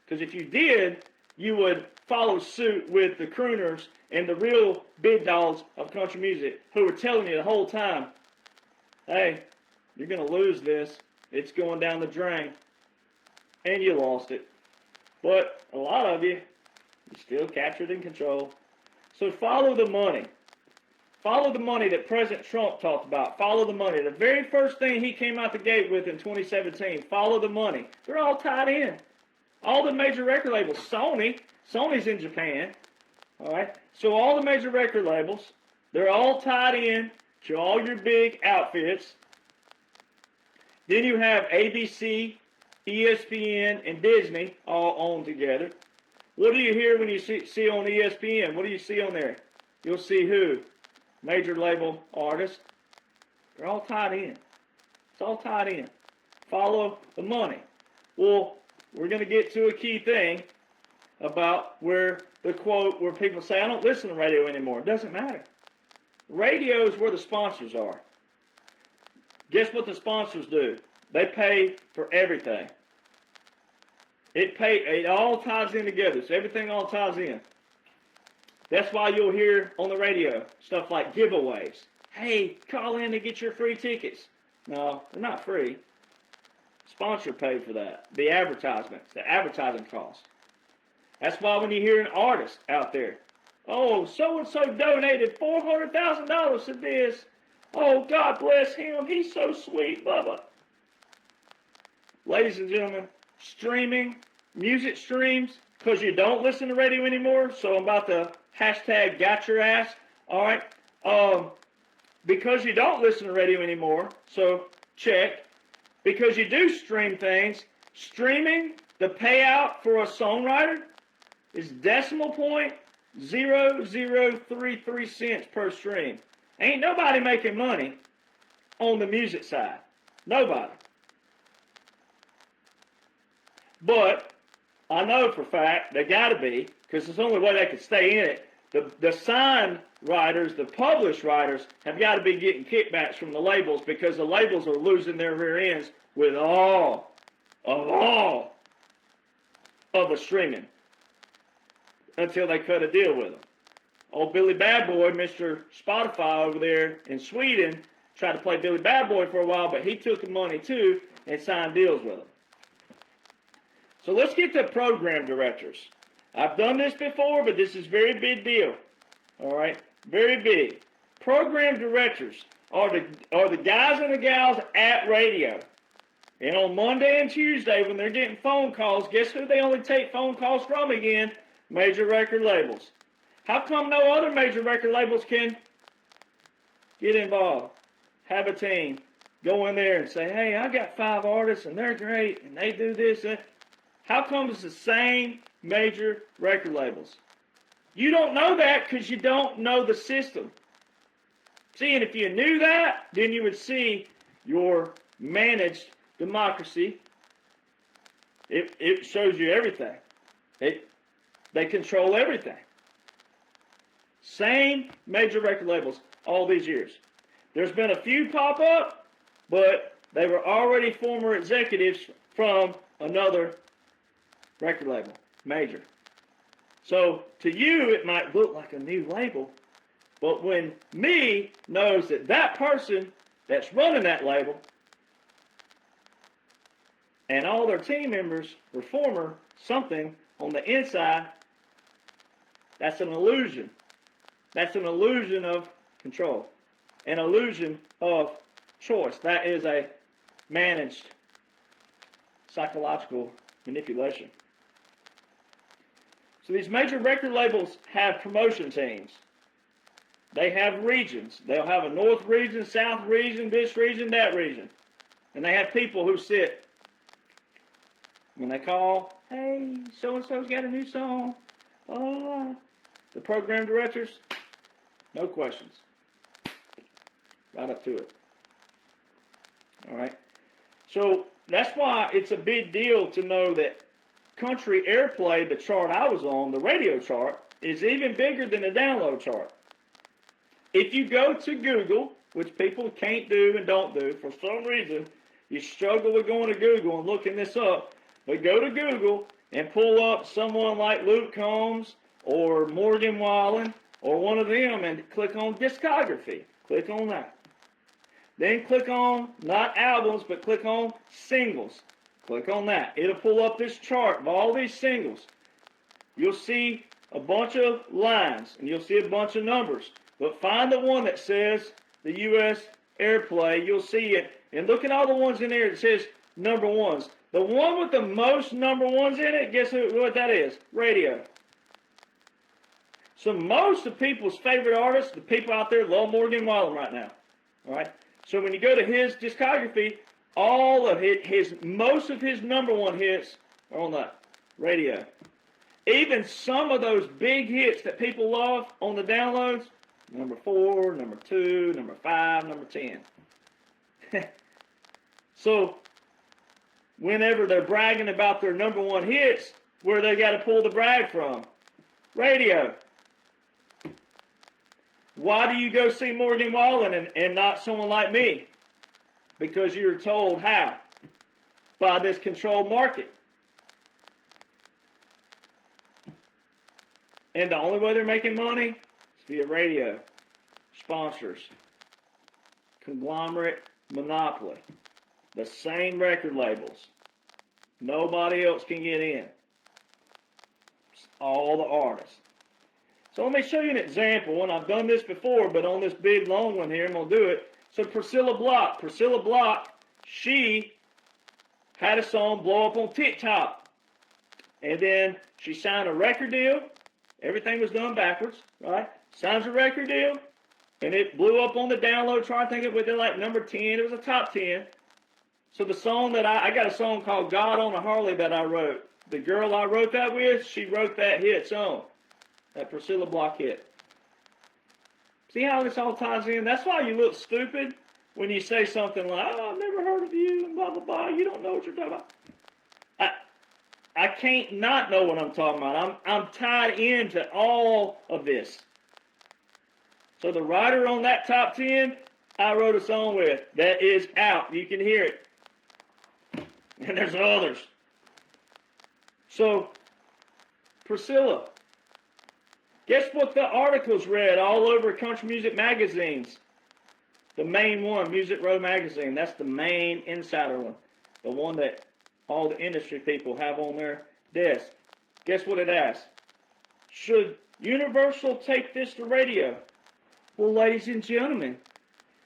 Because if you did, you would follow suit with the crooners and the real big dogs of country music who were telling you the whole time, hey, you're going to lose this. It's going down the drain. And you lost it. But a lot of you still captured and controlled. So follow the money. Follow the money that President Trump talked about. Follow the money. The very first thing he came out the gate with in 2017, follow the money. They're all tied in. All the major record labels. Sony's in Japan. All right. So all the major record labels, they're all tied in to all your big outfits. Then you have ABC, ESPN, and Disney all owned together. What do you hear when you see on ESPN? What do you see on there? You'll see who? Major label artists. They're all tied in. It's all tied in. Follow the money. Well, we're going to get to a key thing about where the quote where people say, I don't listen to radio anymore. It doesn't matter. Radio is where the sponsors are. Guess what the sponsors do? They pay for everything. It all ties in together. So everything all ties in. That's why you'll hear on the radio stuff like giveaways. Hey, call in to get your free tickets. No, they're not free. Sponsor paid for that. The advertisements, the advertising cost. That's why when you hear an artist out there, oh, so-and-so donated $400,000 to this. Oh, God bless him. He's so sweet, blah, blah. Ladies and gentlemen, streaming, music streams, because you don't listen to radio anymore, so I'm about to hashtag got your ass, all right? Because you don't listen to radio anymore, so check. Because you do stream things, streaming, the payout for a songwriter is decimal point 0.0033 cents per stream. Ain't nobody making money on the music side. Nobody. But I know for a fact they got to be, because it's the only way they can stay in it. The signed writers, the published writers, have got to be getting kickbacks from the labels because the labels are losing their rear ends with all of the streaming until they cut a deal with them. Old Billy Bad Boy, Mr. Spotify over there in Sweden, tried to play Billy Bad Boy for a while, but he took the money too and signed deals with them. So let's get to program directors. I've done this before, but this is a very big deal. All right? Very big. Program directors are the guys and the gals at radio. And on Monday and Tuesday, when they're getting phone calls, guess who they only take phone calls from again? Major record labels. How come no other major record labels can get involved? Have a team. Go in there and say, hey, I got 5 artists, and they're great, and they do this. How come it's the same major record labels? You don't know that because you don't know the system. See, and if you knew that, then you would see your managed democracy. It shows you everything. They control everything. Same major record labels all these years. There's been a few pop up, but they were already former executives from another record label, major. So to you, it might look like a new label, but when me knows that that person that's running that label and all their team members were former something on the inside, that's an illusion. That's an illusion of control, an illusion of choice. That is a managed psychological manipulation. So these major record labels have promotion teams. They have regions. They'll have a north region, south region, this region, that region. And they have people who sit. When they call, hey, so-and-so's got a new song. Oh, the program directors, no questions. Right up to it. All right. So that's why it's a big deal to know that country airplay, the chart I was on, the radio chart, is even bigger than the download chart. If you go to Google, which people can't do and don't do, for some reason, you struggle with going to Google and looking this up, but go to Google and pull up someone like Luke Combs or Morgan Wallen or one of them and click on discography. Click on that. Then click on, not albums, but click on singles. Click on that. It'll pull up this chart of all these singles. You'll see a bunch of lines and you'll see a bunch of numbers. But find the one that says the U.S. airplay. You'll see it. And look at all the ones in there that says number ones. The one with the most number ones in it, guess what that is? Radio. So most of people's favorite artists, the people out there love Morgan Wallen right now. All right? So when you go to his discography, all of most of his number one hits are on the radio. Even some of those big hits that people love on the downloads, number 4, number 2, number 5, number 10. So whenever they're bragging about their number one hits, where they got to pull the brag from? Radio. Why do you go see Morgan Wallen and not someone like me? Because you're told how? By this controlled market. And the only way they're making money is via radio. Sponsors. Conglomerate monopoly. The same record labels. Nobody else can get in. It's all the artists. So let me show you an example, and I've done this before, but on this big long one here, I'm going to do it. So Priscilla Block, she had a song blow up on TikTok. And then she signed a record deal. Everything was done backwards, right? Signs a record deal, and it blew up on the download chart. I think it was like number 10. It was a top 10. So the song that I got a song called God on a Harley that I wrote. The girl I wrote that with, she wrote that hit song. That Priscilla Block hit. See how this all ties in? That's why you look stupid when you say something like, oh, I've never heard of you, and blah, blah, blah. You don't know what you're talking about. I can't not know what I'm talking about. I'm tied into all of this. So the writer on that top 10, I wrote a song with. That is out. You can hear it. And there's others. So, Priscilla. Guess what the articles read all over country music magazines? The main one, Music Row magazine. That's the main insider one. The one that all the industry people have on their desk. Guess what it asks? Should Universal take this to radio? Well, ladies and gentlemen,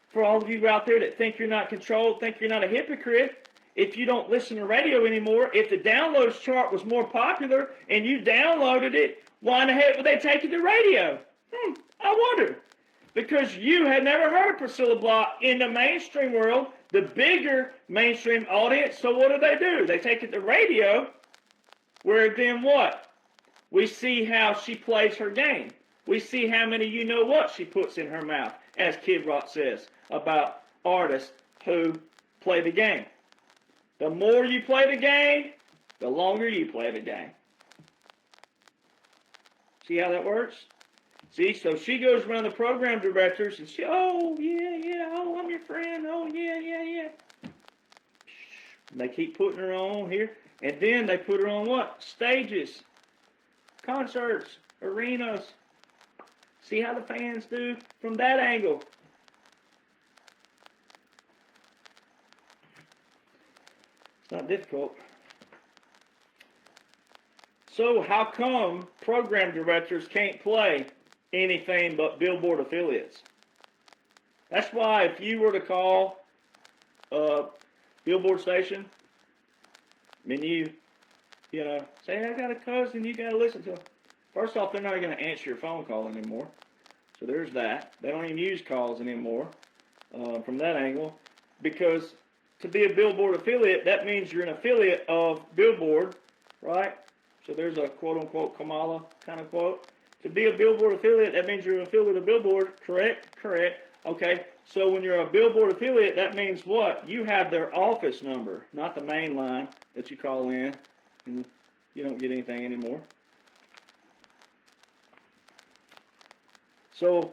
for all of you out there that think you're not controlled, think you're not a hypocrite, if you don't listen to radio anymore, if the downloads chart was more popular and you downloaded it, why in the heck would they take it to radio? I wonder. Because you had never heard of Priscilla Block in the mainstream world, the bigger mainstream audience. So what do? They take it to radio, where then what? We see how she plays her game. We see how many you know what she puts in her mouth, as Kid Rock says, about artists who play the game. The more you play the game, the longer you play the game. See how that works? See, so she goes around the program directors and she, oh, yeah, oh, I'm your friend, oh, yeah. And they keep putting her on here. And then they put her on what? Stages, concerts, arenas. See how the fans do from that angle. It's not difficult. So how come program directors can't play anything but Billboard affiliates? That's why if you were to call a Billboard station and you say, I got a cousin, you got to listen to him. First off, they're not going to answer your phone call anymore. So there's that. They don't even use calls anymore from that angle. Because to be a Billboard affiliate, that means you're an affiliate of Billboard, right? So there's a quote-unquote Kamala kind of quote. To be a Billboard affiliate, that means you're an affiliate of Billboard, correct? Correct. Okay, so when you're a Billboard affiliate, that means what? You have their office number, not the main line that you call in, and you don't get anything anymore. So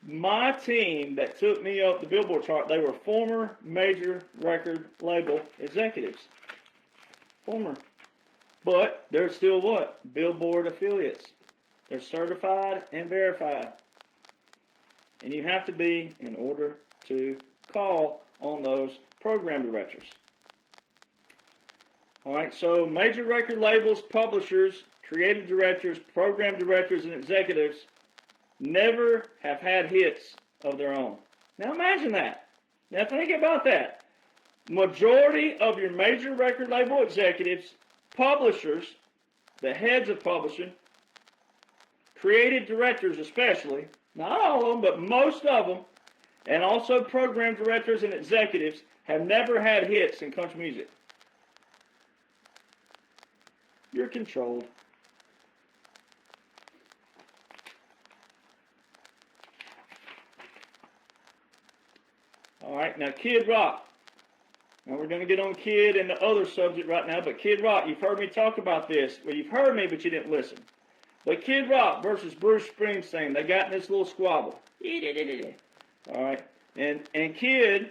my team that took me up the Billboard chart, they were former major record label executives. Former. But they're still what? Billboard affiliates. They're certified and verified. And you have to be in order to call on those program directors. All right, so major record labels, publishers, creative directors, program directors, and executives never have had hits of their own. Now imagine that. Now think about that. Majority of your major record label executives, publishers, the heads of publishing, creative directors especially, not all of them, but most of them, and also program directors and executives have never had hits in country music. You're controlled. All right, now Kid Rock. Now we're going to get on Kid and the other subject right now, but Kid Rock, you've heard me talk about this. Well, you've heard me, but you didn't listen. But Kid Rock versus Bruce Springsteen, they got in this little squabble. All right, and Kid,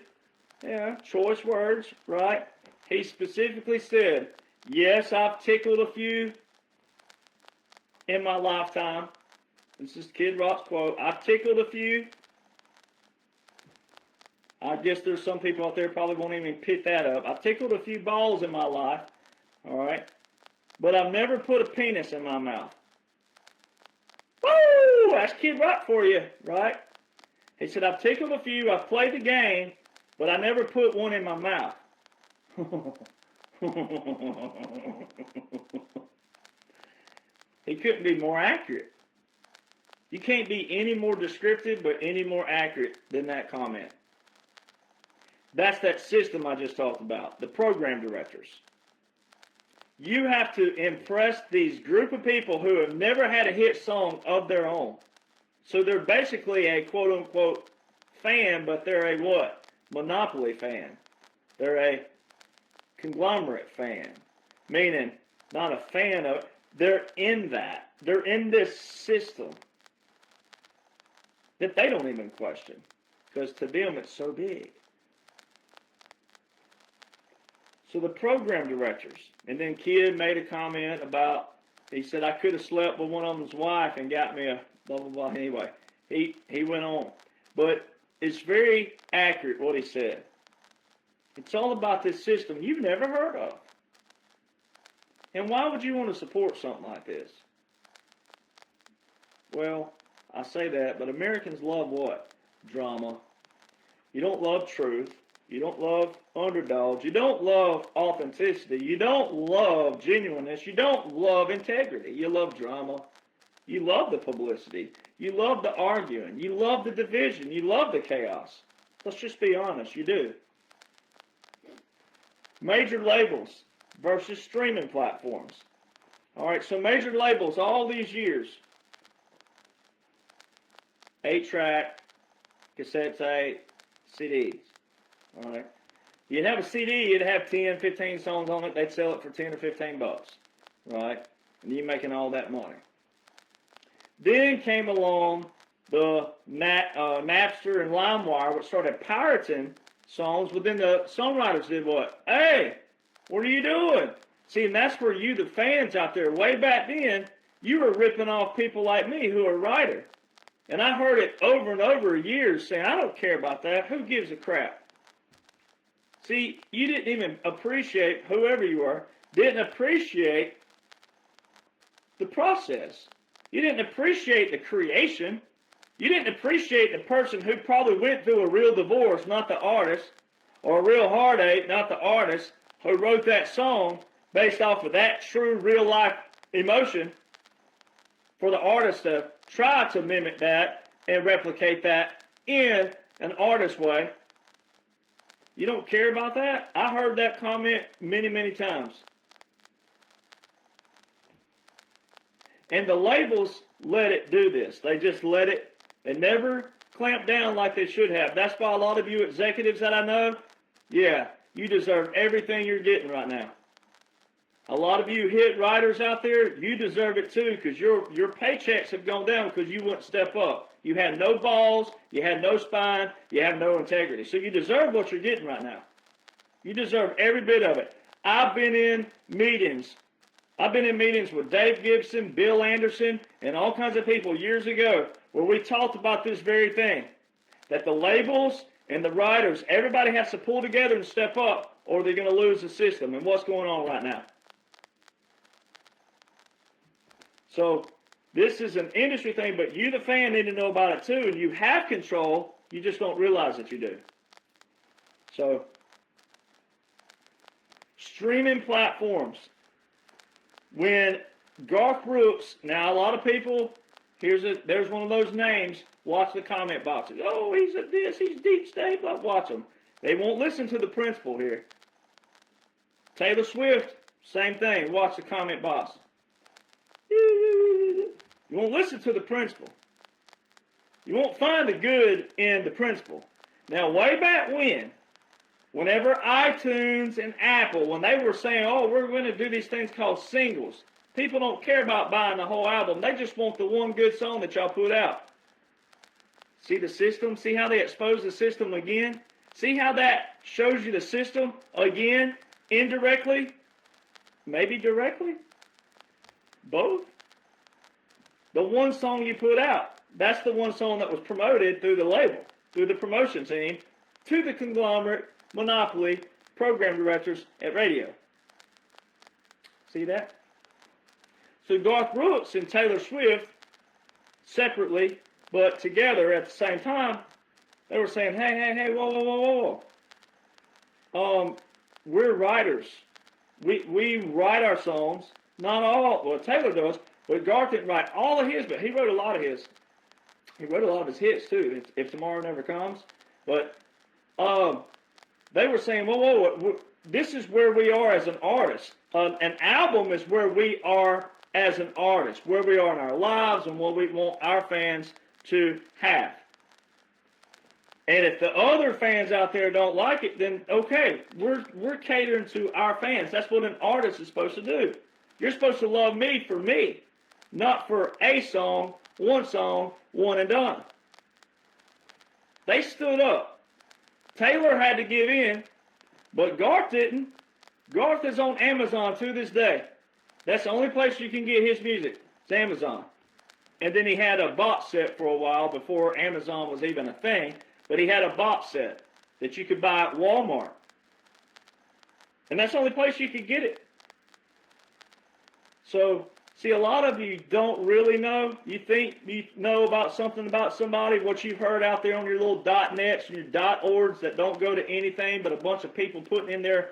yeah, choice words, right? He specifically said, yes, I've tickled a few in my lifetime. This is Kid Rock's quote. I've tickled a few. I guess there's some people out there probably won't even pick that up. I've tickled a few balls in my life, all right? But I've never put a penis in my mouth. Woo! That's Kid Rock for you, right? He said, I've tickled a few, I've played the game, but I never put one in my mouth. He couldn't be more accurate. You can't be any more descriptive, but any more accurate than that comment. That's that system I just talked about, the program directors. You have to impress these group of people who have never had a hit song of their own. So they're basically a quote-unquote fan, but they're a what? Monopoly fan. They're a conglomerate fan, meaning not a fan of, they're in that. They're in this system that they don't even question because to them it's so big. So the program directors, and then Kid made a comment about, he said, I could have slept with one of them's wife and got me a blah, blah, blah. Anyway, he went on. But it's very accurate what he said. It's all about this system you've never heard of. And why would you want to support something like this? Well, I say that, but Americans love what? Drama. You don't love truth. You don't love underdogs. You don't love authenticity. You don't love genuineness. You don't love integrity. You love drama. You love the publicity. You love the arguing. You love the division. You love the chaos. Let's just be honest. You do. Major labels versus streaming platforms. All right, so major labels all these years. 8-track, cassette tape, CDs. All right. You'd have a CD, you'd have 10, 15 songs on it, they'd sell it for 10 or 15 bucks. Right? And you're making all that money. Then came along the Napster and LimeWire, which started pirating songs, but then the songwriters did what? Hey, what are you doing? See, and that's where you, the fans out there, way back then, you were ripping off people like me who are writers. And I heard it over and over years saying, I don't care about that. Who gives a crap? See, you didn't even appreciate, whoever you are, didn't appreciate the process. You didn't appreciate the creation. You didn't appreciate the person who probably went through a real divorce, not the artist, or a real heartache, not the artist, who wrote that song based off of that true real life emotion. for the artist to try to mimic that and replicate that in an artist way. You don't care about that? I heard that comment many, many times. And the labels let it do this. They just let it, they never clamp down like they should have. That's why a lot of you executives that I know, yeah, you deserve everything you're getting right now. A lot of you hit writers out there, you deserve it too, because your paychecks have gone down because you wouldn't step up. You had no balls, you had no spine, you have no integrity. So you deserve what you're getting right now. You deserve every bit of it. I've been in meetings with Dave Gibson, Bill Anderson, and all kinds of people years ago where we talked about this very thing, that the labels and the writers, everybody has to pull together and step up or they're going to lose the system. And what's going on right now? So this is an industry thing, but you, the fan, need to know about it too. And you have control. You just don't realize that you do. So streaming platforms. When Garth Brooks, now a lot of people, there's one of those names, watch the comment boxes. Oh, he's a this, he's deep state, but watch them. They won't listen to the principle here. Taylor Swift, same thing, watch the comment box. You won't listen to the principle. You won't find the good in the principle. Now, way back whenever iTunes and Apple, when they were saying, oh, we're going to do these things called singles, people don't care about buying the whole album. They just want the one good song that y'all put out. See the system? See how they expose the system again? See how that shows you the system again, indirectly, maybe directly? Both. The one song you put out, that's the one song that was promoted through the label, through the promotion team, to the conglomerate, monopoly, program directors at radio. See that? So Garth Brooks and Taylor Swift, separately, but together at the same time, they were saying, hey, whoa. We're writers. We write our songs. Not all, well, Taylor does, but Garth didn't write all of his, but he wrote a lot of his. He wrote a lot of his hits, too, if Tomorrow Never Comes. But they were saying, whoa, this is where we are as an artist. An album is where we are as an artist, where we are in our lives and what we want our fans to have. And if the other fans out there don't like it, then okay, we're catering to our fans. That's what an artist is supposed to do. You're supposed to love me for me, not for a song, one and done. They stood up. Taylor had to give in, but Garth didn't. Garth is on Amazon to this day. That's the only place you can get his music. It's Amazon. And then he had a box set for a while before Amazon was even a thing. But he had a box set that you could buy at Walmart. And that's the only place you could get it. So, see, a lot of you don't really know. You think you know about something about somebody, what you've heard out there on your little .nets and your .orgs that don't go to anything but a bunch of people putting in their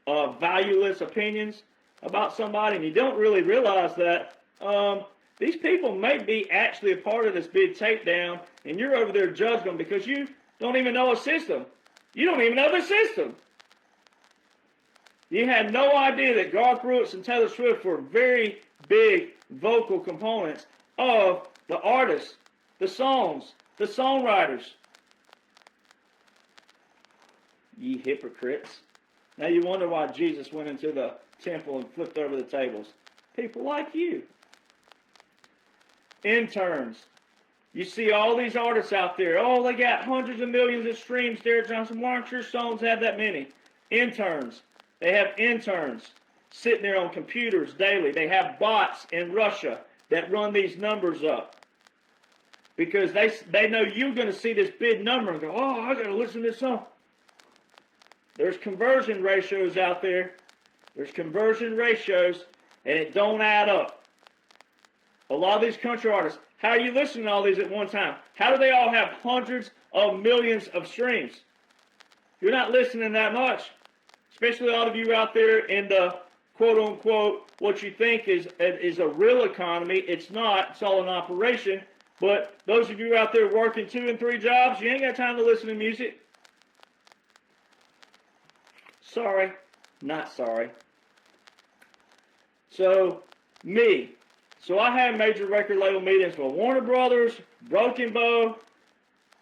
valueless opinions about somebody. And you don't really realize that these people may be actually a part of this big takedown, and you're over there judging them because you don't even know a system. You don't even know the system. You had no idea that Garth Brooks and Taylor Swift were very big vocal components of the artists, the songs, the songwriters. Ye hypocrites. Now you wonder why Jesus went into the temple and flipped over the tables. People like you. Interns. You see all these artists out there. Oh, they got hundreds of millions of streams. Derek Johnson, why aren't your songs have that many? Interns. They have interns sitting there on computers daily. They have bots in Russia that run these numbers up. Because they know you're going to see this big number and go, oh, I got to listen to this song. There's conversion ratios out there. There's conversion ratios, and it don't add up. A lot of these country artists, how are you listening to all these at one time? How do they all have hundreds of millions of streams? You're not listening that much. Especially a lot of you out there in the quote unquote, what you think is a real economy. It's not. It's all an operation. But those of you out there working 2 and 3 jobs, you ain't got time to listen to music. Sorry. Not sorry. So, me. So I had major record label meetings with Warner Brothers, Broken Bow,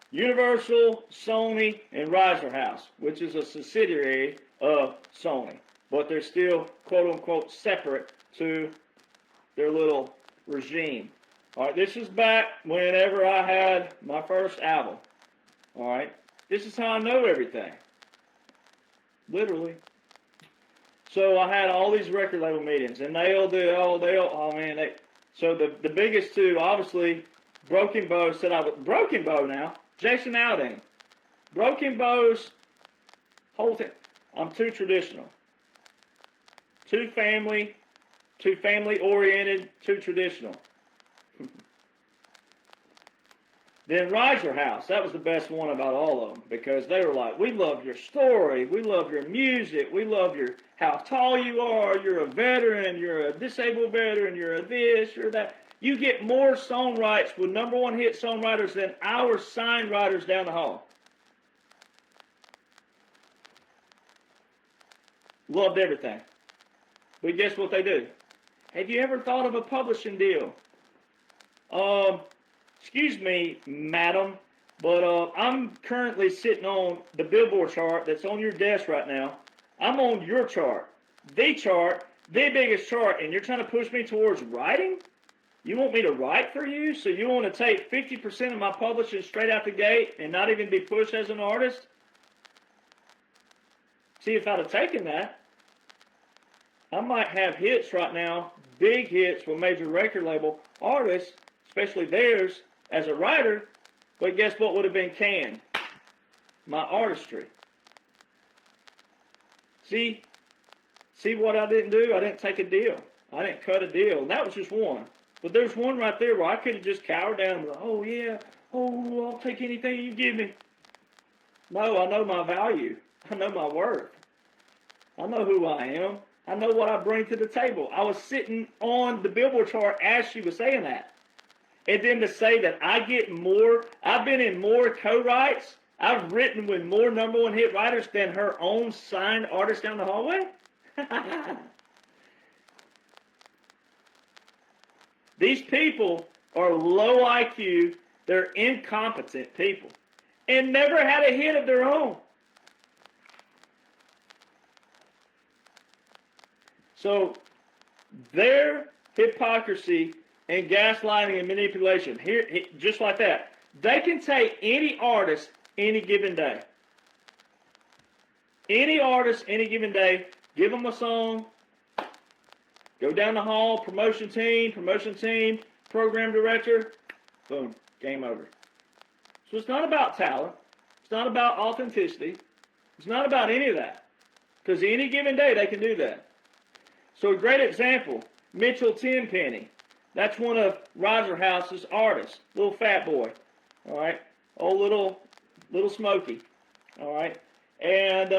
Universal, Sony, and Riser House, which is a subsidiary of Sony. But they're still, quote unquote, separate to their little regime. All right, this is back whenever I had my first album. All right, this is how I know everything. Literally. So I had all these record label meetings, and so the biggest two, obviously, Broken Bow said I was, Broken Bow now, Jason Aldean. Broken Bow's whole thing, I'm too traditional. Too family oriented, too traditional. Then Riser House, that was the best one about all of them, because they were like, we love your story, we love your music, we love your how tall you are, you're a veteran, you're a disabled veteran, you're a this, you're that. You get more song rights with #1 hit songwriters than our signed writers down the hall. Loved everything. But guess what they do? Have you ever thought of a publishing deal? Excuse me, madam, but I'm currently sitting on the Billboard chart that's on your desk right now. I'm on your chart, the biggest chart, and you're trying to push me towards writing? You want me to write for you? So you want to take 50% of my publishing straight out the gate and not even be pushed as an artist? See, if I'd have taken that, I might have hits right now, big hits with major record label artists, especially theirs, as a writer, but guess what would have been canned? My artistry. See what I didn't do? I didn't take a deal. I didn't cut a deal. And that was just one. But there's one right there where I could have just cowered down and be like, oh yeah, oh, I'll take anything you give me. No, I know my value. I know my worth. I know who I am. I know what I bring to the table. I was sitting on the Billboard chart as she was saying that. And then to say that I get more, I've been in more co-writes, I've written with more #1 hit writers than her own signed artist down the hallway? These people are low IQ, they're incompetent people, and never had a hit of their own. So, their hypocrisy and gaslighting and manipulation, here, just like that, they can take any artist any given day. Any artist any given day, give them a song, go down the hall, promotion team, program director, boom, game over. So it's not about talent. It's not about authenticity. It's not about any of that. Because any given day they can do that. So a great example, Mitchell Tenpenny. That's one of Riser House's artists, little fat boy, all right, old little Smokey, all right, and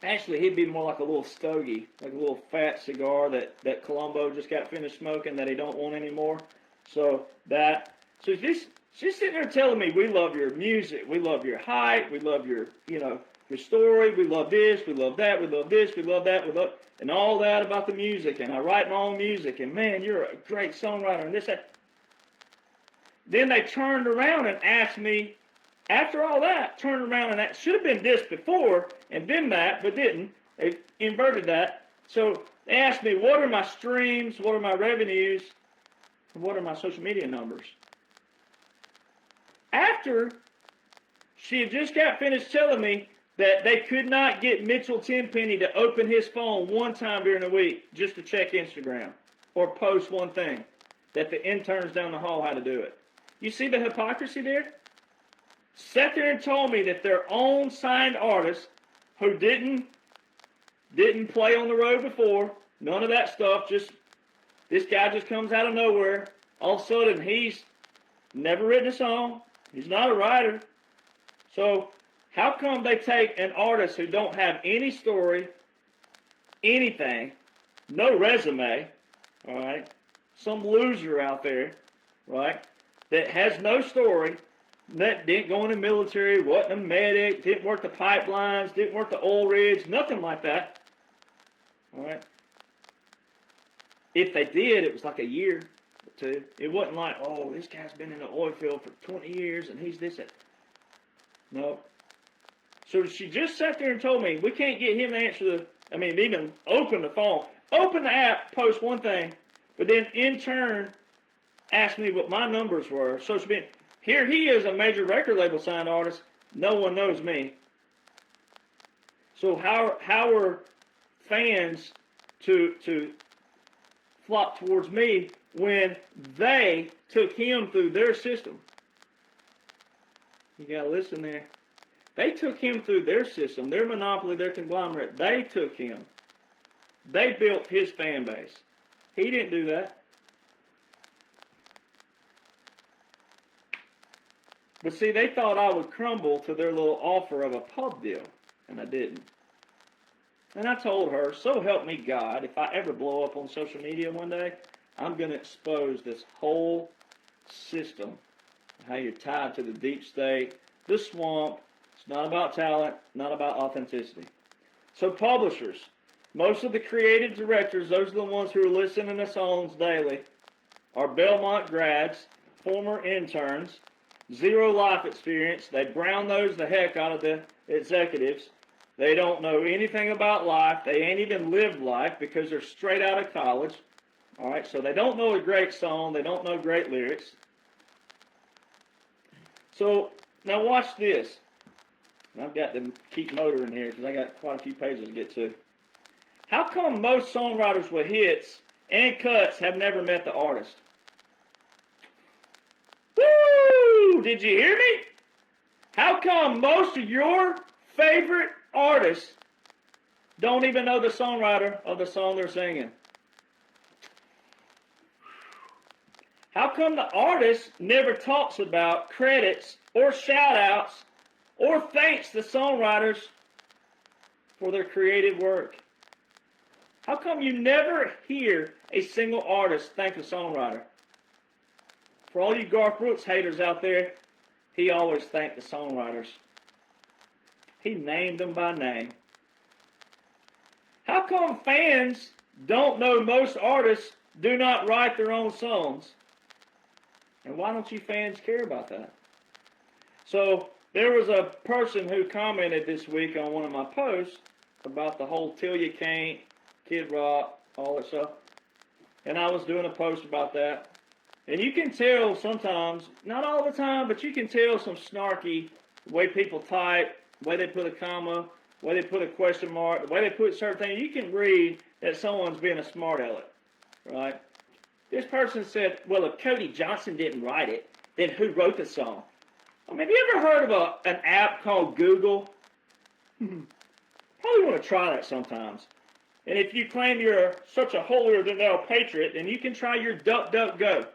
actually he'd be more like a little stogie, like a little fat cigar that Columbo just got finished smoking that he don't want anymore. So she's sitting there telling me, we love your music, we love your height, we love your story, we love this, we love that, we love this, we love that, and all that about the music, and I write my own music, and man, you're a great songwriter, and this, that. Then they turned around and asked me, after all that, turned around and that should have been this before, and then that, but didn't. They inverted that. So they asked me, what are my streams, what are my revenues, and what are my social media numbers? After she had just got finished telling me that they could not get Mitchell Tenpenny to open his phone one time during the week just to check Instagram or post one thing, that the interns down the hall had to do it. You see the hypocrisy there? Sat there and told me that their own signed artists who didn't play on the road before, none of that stuff, just this guy just comes out of nowhere. All of a sudden, he's never written a song. He's not a writer. So how come they take an artist who don't have any story, anything, no resume, all right? Some loser out there, right, that has no story, that didn't go in the military, wasn't a medic, didn't work the pipelines, didn't work the oil rigs, nothing like that, all right? If they did, it was like a year or two. It wasn't like, oh, this guy's been in the oil field for 20 years and he's this. No. So she just sat there and told me, we can't get him to answer even open the phone. Open the app, post one thing, but then in turn, ask me what my numbers were. So here he is, a major record label signed artist. No one knows me. So how are fans to flock towards me when they took him through their system? You gotta listen there. They took him through their system, their monopoly, their conglomerate. They took him. They built his fan base. He didn't do that. But see, they thought I would crumble to their little offer of a pub deal, and I didn't. And I told her, so help me God, if I ever blow up on social media one day, I'm going to expose this whole system, how you're tied to the deep state, the swamp. It's not about talent, not about authenticity. So publishers, most of the creative directors, those are the ones who are listening to songs daily, are Belmont grads, former interns, zero life experience. They brown nose the heck out of the executives. They don't know anything about life. They ain't even lived life because they're straight out of college. All right, so they don't know a great song. They don't know great lyrics. So now watch this. I've got to keep motoring here because I got quite a few pages to get to. How come most songwriters with hits and cuts have never met the artist? Woo! Did you hear me? How come most of your favorite artists don't even know the songwriter of the song they're singing? How come the artist never talks about credits or shout-outs or thanks the songwriters for their creative work? How come you never hear a single artist thank a songwriter? For all you Garth Brooks haters out there, he always thanked the songwriters. He named them by name. How come fans don't know most artists do not write their own songs? And why don't you fans care about that? So there was a person who commented this week on one of my posts about the whole Till You Can't, Kid Rock, all that stuff. And I was doing a post about that. And you can tell sometimes, not all the time, but you can tell some snarky, the way people type, the way they put a comma, the way they put a question mark, the way they put certain things. You can read that someone's being a smart aleck, right? This person said, well, if Cody Johnson didn't write it, then who wrote the song? Have you ever heard of an app called Google? Probably want to try that sometimes. And if you claim you're such a holier-than-thou patriot, then you can try your DuckDuckGo.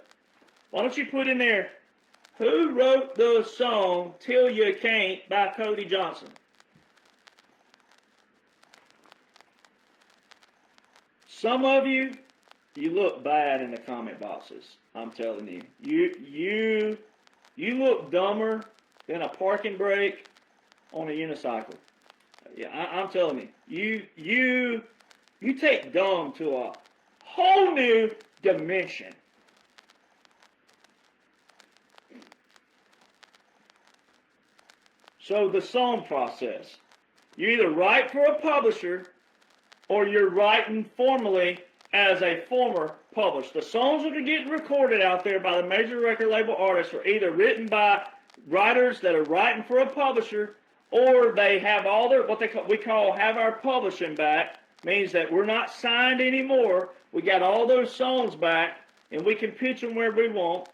Why don't you put in there, who wrote the song Till You Can't by Cody Johnson? Some of you look bad in the comment boxes. I'm telling you. You look dumber than a parking brake on a unicycle. Yeah, I'm telling you. You take dumb to a whole new dimension. So the song process. You either write for a publisher or you're writing formally as a former publisher. The songs that are getting recorded out there by the major record label artists are either written by writers that are writing for a publisher, or they have all their, we call have our publishing back, means that we're not signed anymore. We got all those songs back, and we can pitch them wherever we want.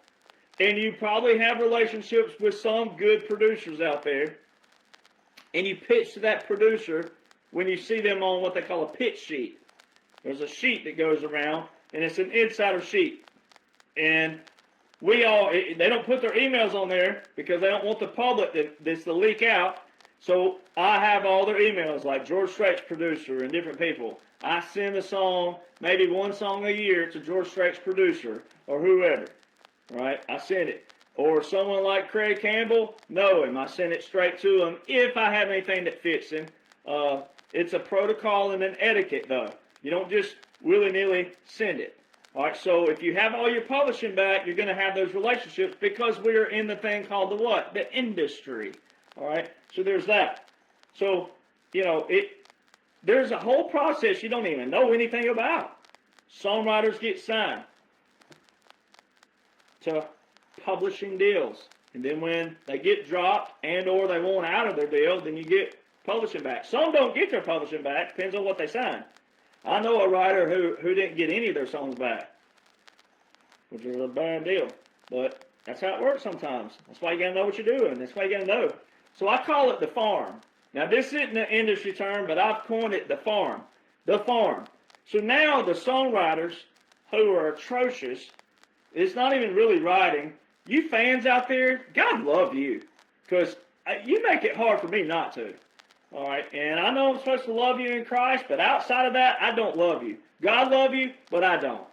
And you probably have relationships with some good producers out there, and you pitch to that producer when you see them on what they call a pitch sheet. There's a sheet that goes around, and it's an insider sheet. And they don't put their emails on there because they don't want the public to leak out. So I have all their emails, like George Strait's producer and different people. I send a song, maybe one song a year to George Strait's producer or whoever, right? I send it. Or someone like Craig Campbell, know him. I send it straight to him if I have anything that fits him. It's a protocol and an etiquette, though. You don't just willy-nilly send it. All right, so if you have all your publishing back, you're going to have those relationships because we're in the thing called the what? The industry. All right, so there's that. So, you know, there's a whole process you don't even know anything about. Songwriters get signed to publishing deals. And then when they get dropped and or they want out of their deal, then you get publishing back. Some don't get their publishing back, depends on what they sign. I know a writer who didn't get any of their songs back, which is a bad deal. But that's how it works sometimes. That's why you got to know what you're doing. That's why you got to know. So I call it the farm. Now, this isn't an industry term, but I've coined it the farm. The farm. So now the songwriters who are atrocious, it's not even really writing. You fans out there, God love you. Because you make it hard for me not to. All right, and I know I'm supposed to love you in Christ, but outside of that, I don't love you. God love you, but I don't.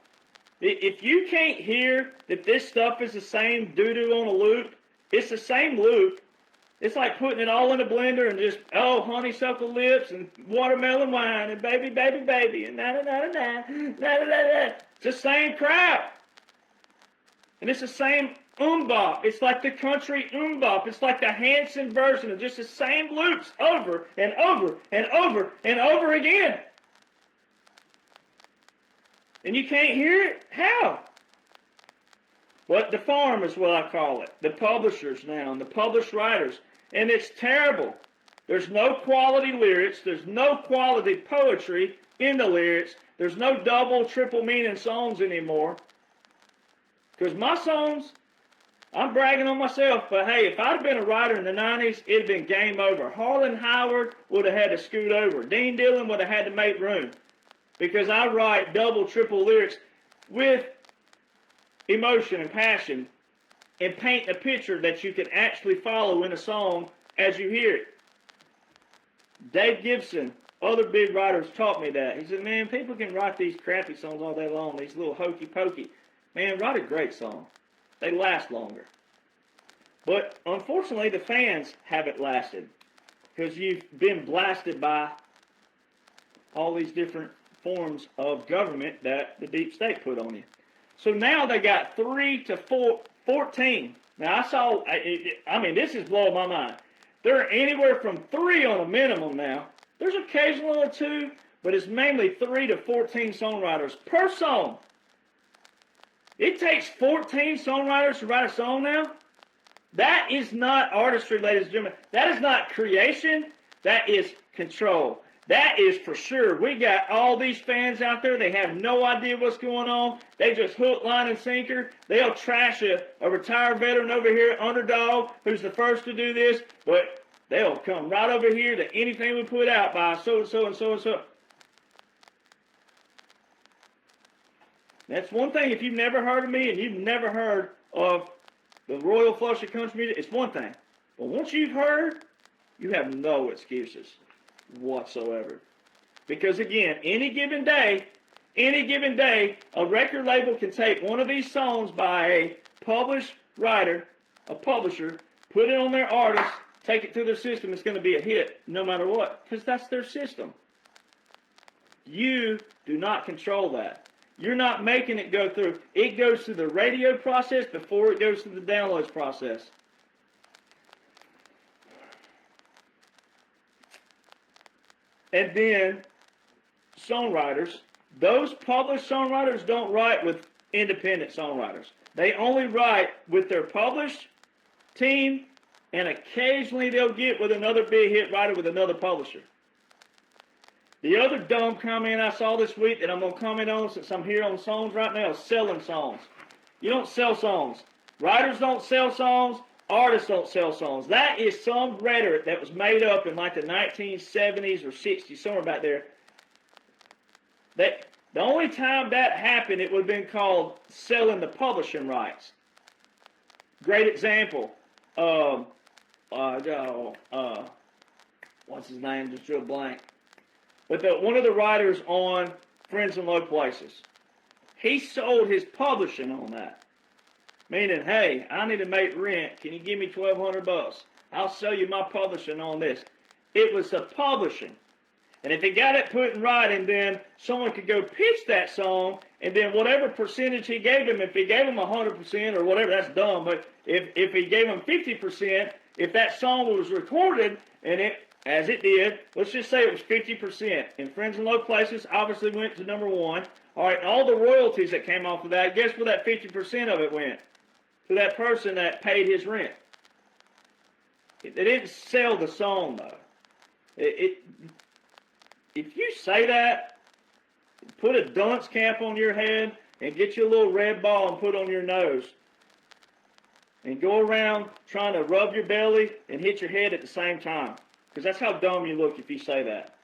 If you can't hear that this stuff is the same doo-doo on a loop, it's the same loop. It's like putting it all in a blender and just, oh, honeysuckle lips and watermelon wine and baby, baby, baby and na-na-na-na-na, na-na-na-na. It's the same crap. And it's the same bop. It's like the country bop. It's like the Hanson version of just the same loops over and over and over and over again. And you can't hear it? How? What the farm is what I call it. The publishers now and the published writers. And it's terrible. There's no quality lyrics. There's no quality poetry in the lyrics. There's no double, triple meaning songs anymore. Because my songs, I'm bragging on myself, but hey, if I'd have been a writer in the 90s, it'd have been game over. Harlan Howard would have had to scoot over. Dean Dillon would have had to make room. Because I write double, triple lyrics with emotion and passion and paint a picture that you can actually follow in a song as you hear it. Dave Gibson, other big writers taught me that. He said, man, people can write these crappy songs all day long, these little hokey pokey. Man, write a great song. They last longer. But unfortunately, the fans haven't lasted because you've been blasted by all these different forms of government that the deep state put on you. So now they got 3 to 14. Now I mean, this is blowing my mind. They're anywhere from 3 on a minimum now. There's occasionally 2, but it's mainly 3 to 14 songwriters per song. It takes 14 songwriters to write a song now. That is not artistry, ladies and gentlemen. That is not creation. That is control. That is for sure. We got all these fans out there. They have no idea what's going on. They just hook, line, and sinker. They'll trash a retired veteran over here, underdog, who's the first to do this. But they'll come right over here to anything we put out by so-and-so and so-and-so. That's one thing. If you've never heard of me and you've never heard of the Royal Flush of Country Music, it's one thing. But once you've heard, you have no excuses whatsoever. Because again, any given day, a record label can take one of these songs by a published writer, a publisher, put it on their artist, take it through their system, it's going to be a hit no matter what. Because that's their system. You do not control that. You're not making it go through. It goes through the radio process before it goes through the downloads process. And then songwriters, those published songwriters don't write with independent songwriters. They only write with their published team, and occasionally they'll get with another big hit writer with another publisher. The other dumb comment I saw this week that I'm going to comment on since I'm here on songs right now is selling songs. You don't sell songs. Writers don't sell songs. Artists don't sell songs. That is some rhetoric that was made up in like the 1970s or 60s, somewhere back there. That the only time that happened, it would have been called selling the publishing rights. Great example. what's his name? Just drew a blank. But one of the writers on Friends in Low Places, he sold his publishing on that. Meaning, hey, I need to make rent. Can you give me $1,200? I'll sell you my publishing on this. It was the publishing. And if he got it put in writing, then someone could go pitch that song, and then whatever percentage he gave him, if he gave him 100% or whatever, that's dumb, but if he gave him 50%, if that song was recorded, and as it did, let's just say it was 50%, and Friends in Low Places obviously went to #1. All right, and all the royalties that came off of that, guess where that 50% of it went? To that person that paid his rent. They didn't sell the song, though. If you say that, put a dunce cap on your head and get you a little red ball and put on your nose. And go around trying to rub your belly and hit your head at the same time. Because that's how dumb you look if you say that.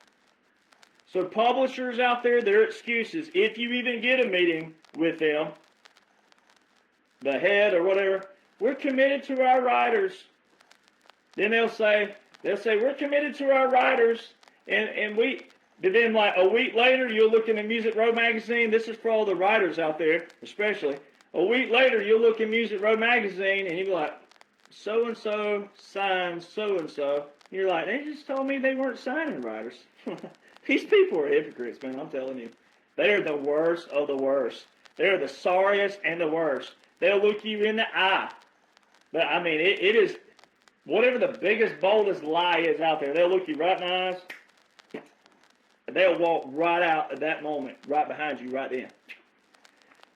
So publishers out there, their excuses, if you even get a meeting with them, the head or whatever, we're committed to our writers. Then they'll say, we're committed to our writers, and then like a week later, you'll look in the Music Row magazine. This is for all the writers out there, especially. A week later, you'll look in Music Row magazine, and you'll be like, so-and-so signed so-and-so. You're like, they just told me they weren't signing writers. These people are hypocrites, man, I'm telling you. They are the worst of the worst. They are the sorriest and the worst. They'll look you in the eye. But, I mean, it is, whatever the biggest, boldest lie is out there, they'll look you right in the eyes. They'll walk right out at that moment, right behind you, right then.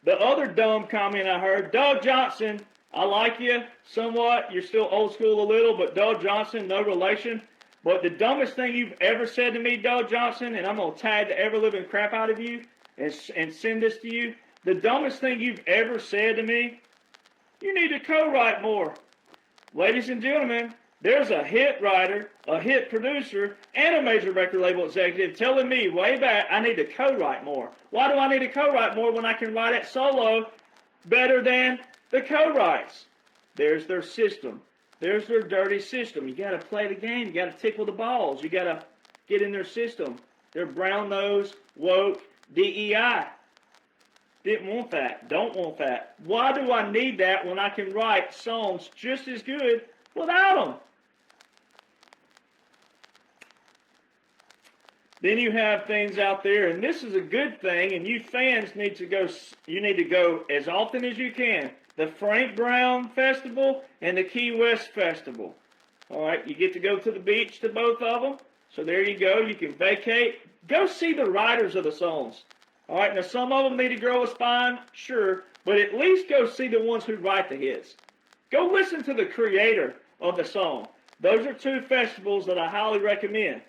The other dumb comment I heard, Doug Johnson, I like you somewhat. You're still old school a little, but Doug Johnson, no relation. But the dumbest thing you've ever said to me, Doug Johnson, and I'm going to tag the ever-living crap out of you and send this to you. The dumbest thing you've ever said to me, you need to co-write more. Ladies and gentlemen, there's a hit writer, a hit producer, and a major record label executive telling me way back I need to co-write more. Why do I need to co-write more when I can write it solo better than the co-writes? There's their system. There's their dirty system. You got to play the game. You got to tickle the balls. You got to get in their system. They're brown-nosed, woke, DEI. Didn't want that. Don't want that. Why do I need that when I can write songs just as good without them? Then you have things out there, and this is a good thing, and you fans need to go, you need to go as often as you can. The Frank Brown Festival and the Key West Festival. All right, you get to go to the beach to both of them. So there you go. You can vacate. Go see the writers of the songs. All right, now some of them need to grow a spine, sure, but at least go see the ones who write the hits. Go listen to the creator of the song. Those are two festivals that I highly recommend.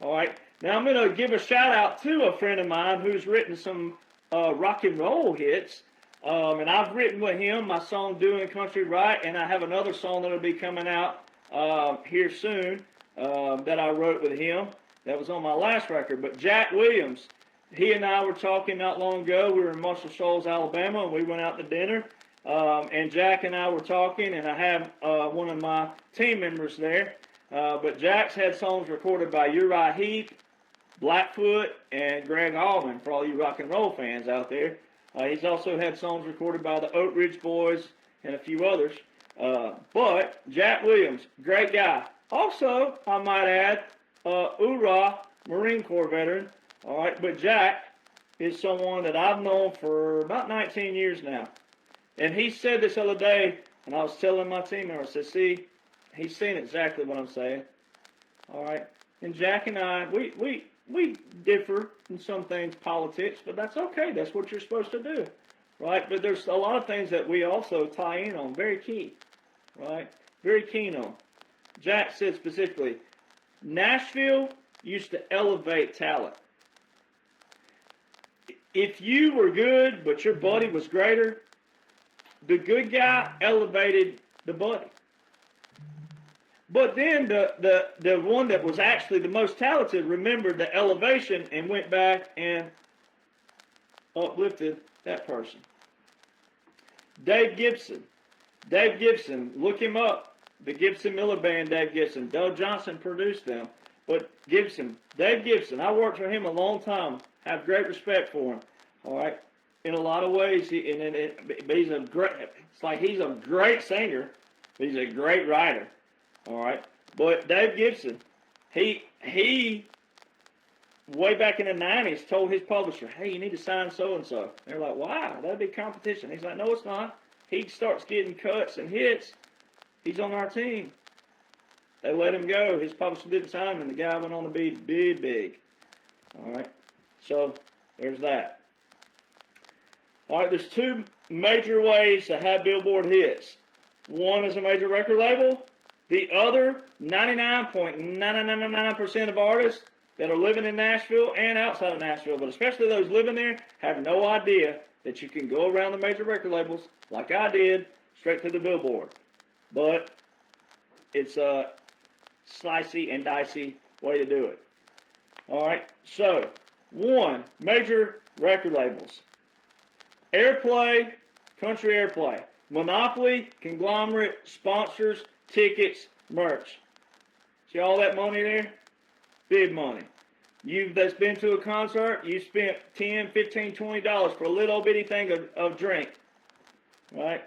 All right, now I'm going to give a shout out to a friend of mine who's written some rock and roll hits. And I've written with him my song Doing Country Right, and I have another song that will be coming out here soon that I wrote with him. That was on my last record. But Jack Williams, he and I were talking not long ago. We were in Marshall Shoals, Alabama, and we went out to dinner. And Jack and I were talking, and I have one of my team members there. But Jack's had songs recorded by Uriah Heep, Blackfoot, and Greg Allman, for all you rock and roll fans out there. He's also had songs recorded by the Oak Ridge Boys and a few others. But Jack Williams, great guy. Also, I might add, Ura, Marine Corps veteran. All right, but Jack is someone that I've known for about 19 years now. And he said this other day, and I was telling my team member, I said, see, he's saying exactly what I'm saying. All right, and Jack and I, we differ in some things, politics, but that's okay. That's what you're supposed to do, right? But there's a lot of things that we also tie in on, very key, right? Very keen on. Jack said specifically, Nashville used to elevate talent. If you were good, but your buddy was greater, the good guy elevated the buddy. But then the one that was actually the most talented remembered the elevation and went back and uplifted that person. Dave Gibson, look him up. The Gibson Miller Band, Dave Gibson. Doug Johnson produced them. But Gibson, Dave Gibson, I worked for him a long time. Have great respect for him. All right. In a lot of ways, he's a great. It's like he's a great singer. He's a great writer. All right. But Dave Gibson, he way back in the 90s told his publisher, hey, you need to sign so-and-so. They're like, wow, that'd be competition. He's like, no, it's not. He starts getting cuts and hits. He's on our team. They let him go. His publisher didn't sign him, and the guy went on to be big. All right. So there's that. All right, there's two major ways to have Billboard hits. One is a major record label. The other, 99.9999% of artists that are living in Nashville and outside of Nashville, but especially those living there, have no idea that you can go around the major record labels like I did, straight to the Billboard. But it's a slicey and dicey way to do it. All right, so one, major record labels. Airplay, country airplay. Monopoly, conglomerate, sponsors, tickets, merch. See all that money there? Big money. That's been to a concert, you spent $10, $15, $20 for a little bitty thing of drink. Right?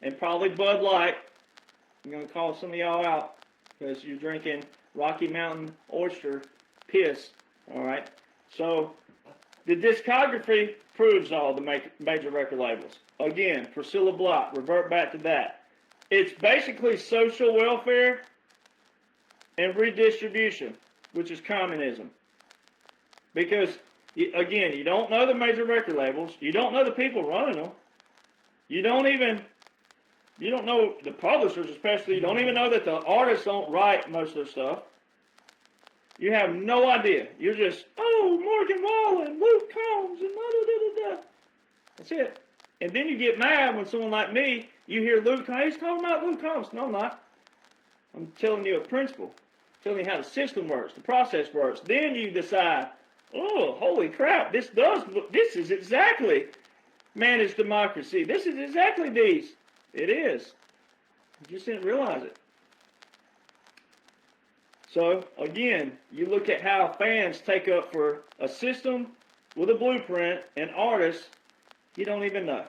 And probably Bud Light. I'm going to call some of y'all out because you're drinking Rocky Mountain Oyster piss. All right? So the discography proves all the major record labels. Again, Priscilla Block, revert back to that. It's basically social welfare and redistribution, which is communism. Because, again, you don't know the major record labels. You don't know the people running them. You don't know the publishers, especially. You don't even know that the artists don't write most of their stuff. You have no idea. You're just, oh, Morgan Wallen, Luke Combs, and da-da-da-da-da. That's it. And then you get mad when someone like me, you hear Luke Combs, he's talking about Luke Combs. No, I'm not. I'm telling you a principle. I'm telling you how the system works, the process works. Then you decide, oh, holy crap, this is exactly managed democracy. This is exactly these. It is. You just didn't realize it. So, again, you look at how fans take up for a system with a blueprint and artists you don't even know.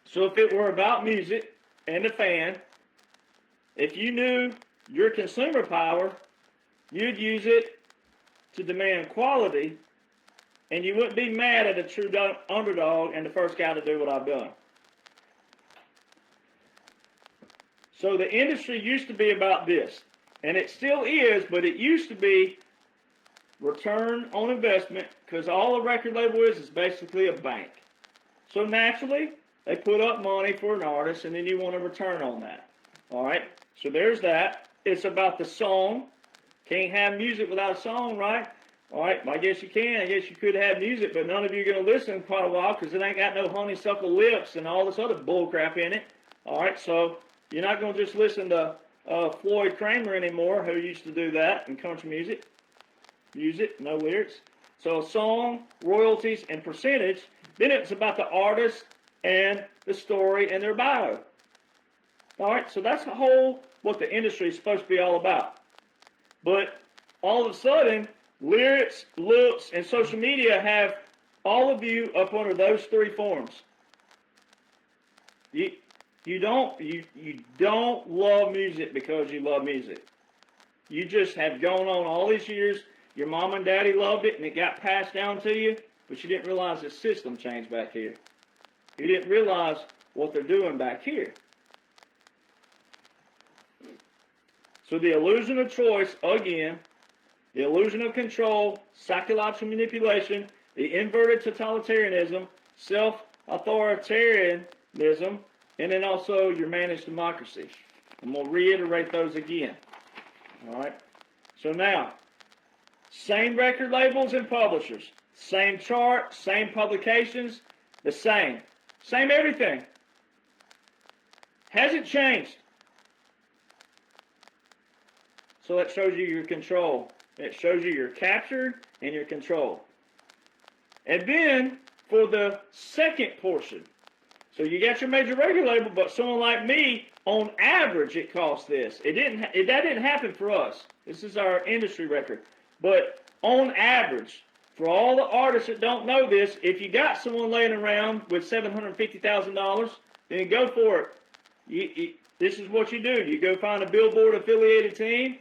So if it were about music and the fan, if you knew your consumer power, you'd use it to demand quality, and you wouldn't be mad at a true underdog and the first guy to do what I've done. So the industry used to be about this, and it still is, but it used to be return on investment, because all a record label is basically a bank. So naturally, they put up money for an artist, and then you want a return on that. All right? So there's that. It's about the song. Can't have music without a song, right? All right, I guess you can. I guess you could have music, but none of you are going to listen quite a while because it ain't got no honeysuckle lips and all this other bull crap in it. All right, so you're not going to just listen to Floyd Kramer anymore, who used to do that in country music. Music, no lyrics. So song, royalties, and percentage. Then it's about the artist and the story and their bio. All right, so that's the whole what the industry is supposed to be all about. But all of a sudden, lyrics, looks, and social media have all of you up under those three forms. You don't love music because you love music. You just have gone on all these years. Your mom and daddy loved it, and it got passed down to you, but you didn't realize the system changed back here. You didn't realize what they're doing back here. So the illusion of choice, again, the illusion of control, psychological manipulation, the inverted totalitarianism, self-authoritarianism, and then also your managed democracy. I'm going to reiterate those again. All right? So now, same record labels and publishers, same chart, same publications, the same. Same everything. Hasn't changed. So that shows you your control. It shows you you're captured and you're controlled. And then for the second portion, so you got your major record label, but someone like me, on average, it costs this. That didn't happen for us. This is our industry record. But on average, for all the artists that don't know this, if you got someone laying around with $750,000, then go for it. This is what you do. You go find a Billboard affiliated team.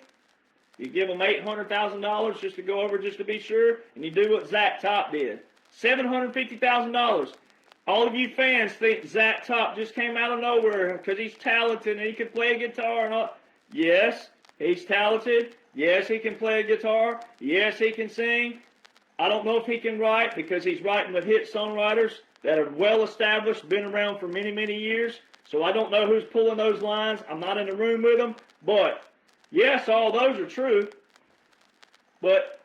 You give them $800,000 just to go over, just to be sure, and you do what Zach Top did. $750,000. All of you fans think Zach Top just came out of nowhere because he's talented and he can play a guitar and all. Yes, he's talented. Yes, he can play a guitar. Yes, he can sing. I don't know if he can write because he's writing with hit songwriters that are well established, been around for many, many years. So I don't know who's pulling those lines. I'm not in the room with them. But, yes, all those are true. But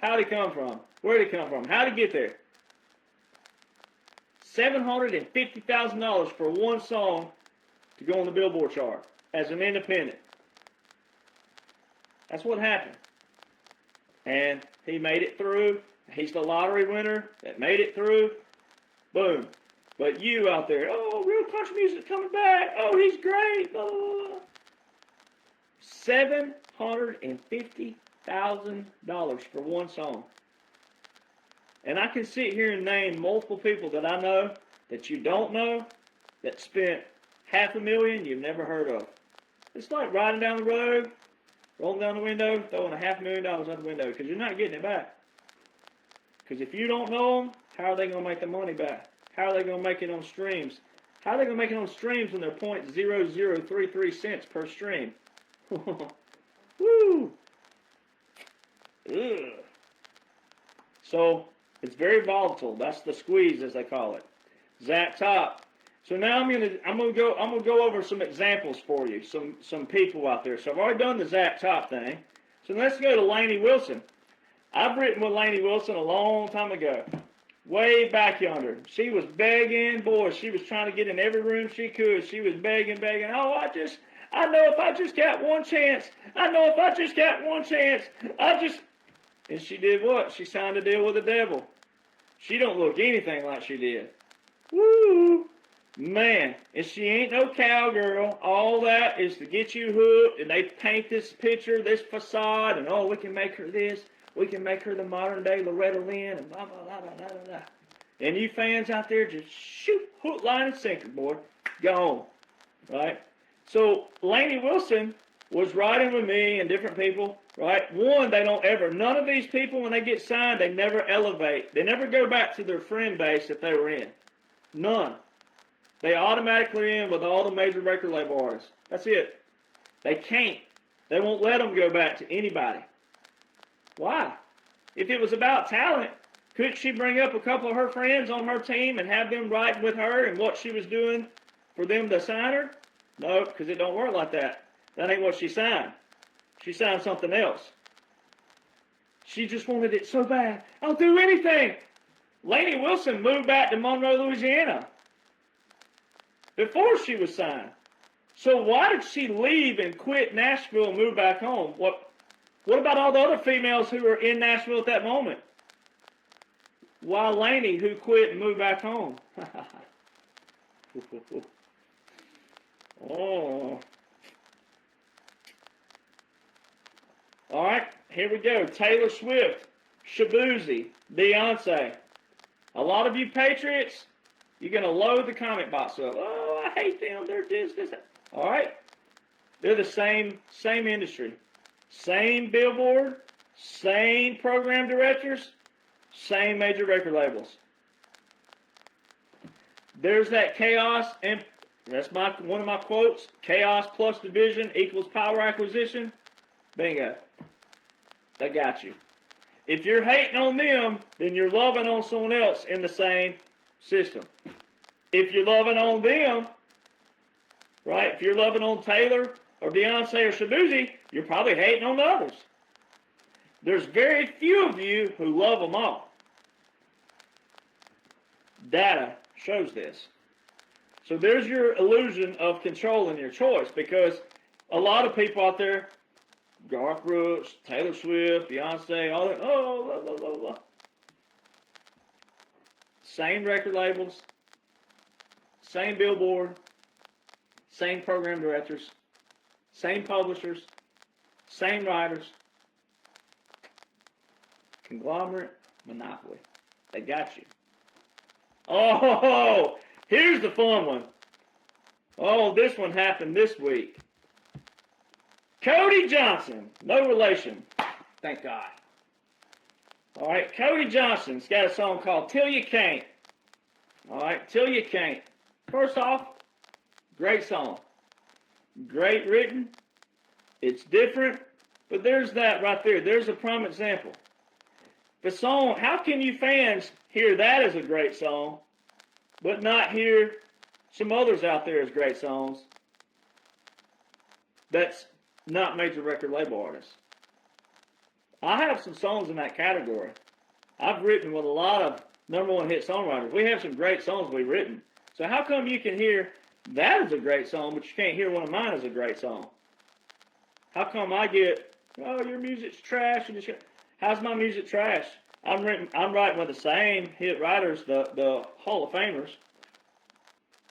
how'd he come from? Where'd he come from? How'd he get there? $750,000 for one song to go on the Billboard chart as an independent. That's what happened. And he made it through. He's the lottery winner that made it through. Boom. But you out there, oh, real country music's coming back. Oh, he's great. Blah, blah, blah. $750,000 for one song. And I can sit here and name multiple people that I know that you don't know that spent $500,000 you've never heard of. It's like riding down the road, rolling down the window, throwing $500,000 out the window because you're not getting it back. Because if you don't know them, how are they going to make the money back? How are they going to make it on streams? How are they going to make it on streams when they're 0.0033 cents per stream? Woo! Ugh. So it's very volatile. That's the squeeze, as they call it. Zach Top. So now I'm gonna go over some examples for you. Some people out there. So I've already done the Zach Top thing. So let's go to Lainey Wilson. I've written with Lainey Wilson a long time ago. Way back yonder. She was begging, boy, she was trying to get in every room she could. She was begging. Oh, I know if I just got one chance. I know if I just got one chance. And she did what? She signed a deal with the devil. She don't look anything like she did. Woo! Man, and she ain't no cowgirl. All that is to get you hooked, and they paint this picture, this facade, and oh, we can make her this. We can make her the modern day Loretta Lynn, and blah, blah, blah, blah, blah, blah. And you fans out there, just shoot, hook, line, and sinker, boy. Go on. Right? So, Lainey Wilson was riding with me and different people, right? One, none of these people, when they get signed, they never elevate. They never go back to their friend base that they were in. None. They automatically in with all the major record label artists. That's it. They can't. They won't let them go back to anybody. Why? If it was about talent, couldn't she bring up a couple of her friends on her team and have them write with her and what she was doing for them to sign her? No, because it don't work like that. That ain't what she signed. She signed something else. She just wanted it so bad. I'll do anything. Lainey Wilson moved back to Monroe, Louisiana before she was signed. So why did she leave and quit Nashville and move back home? What about all the other females who were in Nashville at that moment? Why Lainey, who quit and moved back home? Oh. All right, here we go. Taylor Swift, Shaboozey, Beyonce. A lot of you Patriots, you're going to load the comment box up. Oh, I hate them. They're this. All right. They're the same industry. Same Billboard, same program directors, same major record labels. There's that chaos, and that's one of my quotes. Chaos plus division equals power acquisition. Bingo. They got you. If you're hating on them, then you're loving on someone else in the same system. If you're loving on them, right? If you're loving on Taylor or Beyonce or Shaboozey, you're probably hating on the others. There's very few of you who love them all. Data shows this. So there's your illusion of controlling your choice, because a lot of people out there, Garth Brooks, Taylor Swift, Beyonce, all that, oh, blah, blah, blah, blah. Same record labels, same Billboard, same program directors, same publishers, Same writers. Conglomerate, monopoly. They got you. Oh, here's the fun one. Oh, this one happened this week. Cody Johnson, no relation. Thank God. All right, Cody Johnson's got a song called Till You Can't. All right, Till You Can't. First off, great song. Great written. It's different, but there's that right there. There's a prime example. The song, how can you fans hear that as a great song, but not hear some others out there as great songs that's not major record label artists? I have some songs in that category. I've written with a lot of number one hit songwriters. We have some great songs we've written. So how come you can hear that as a great song, but you can't hear one of mine as a great song? How come I get, oh, your music's trash? How's my music trash? I'm writing with the same hit writers, the Hall of Famers.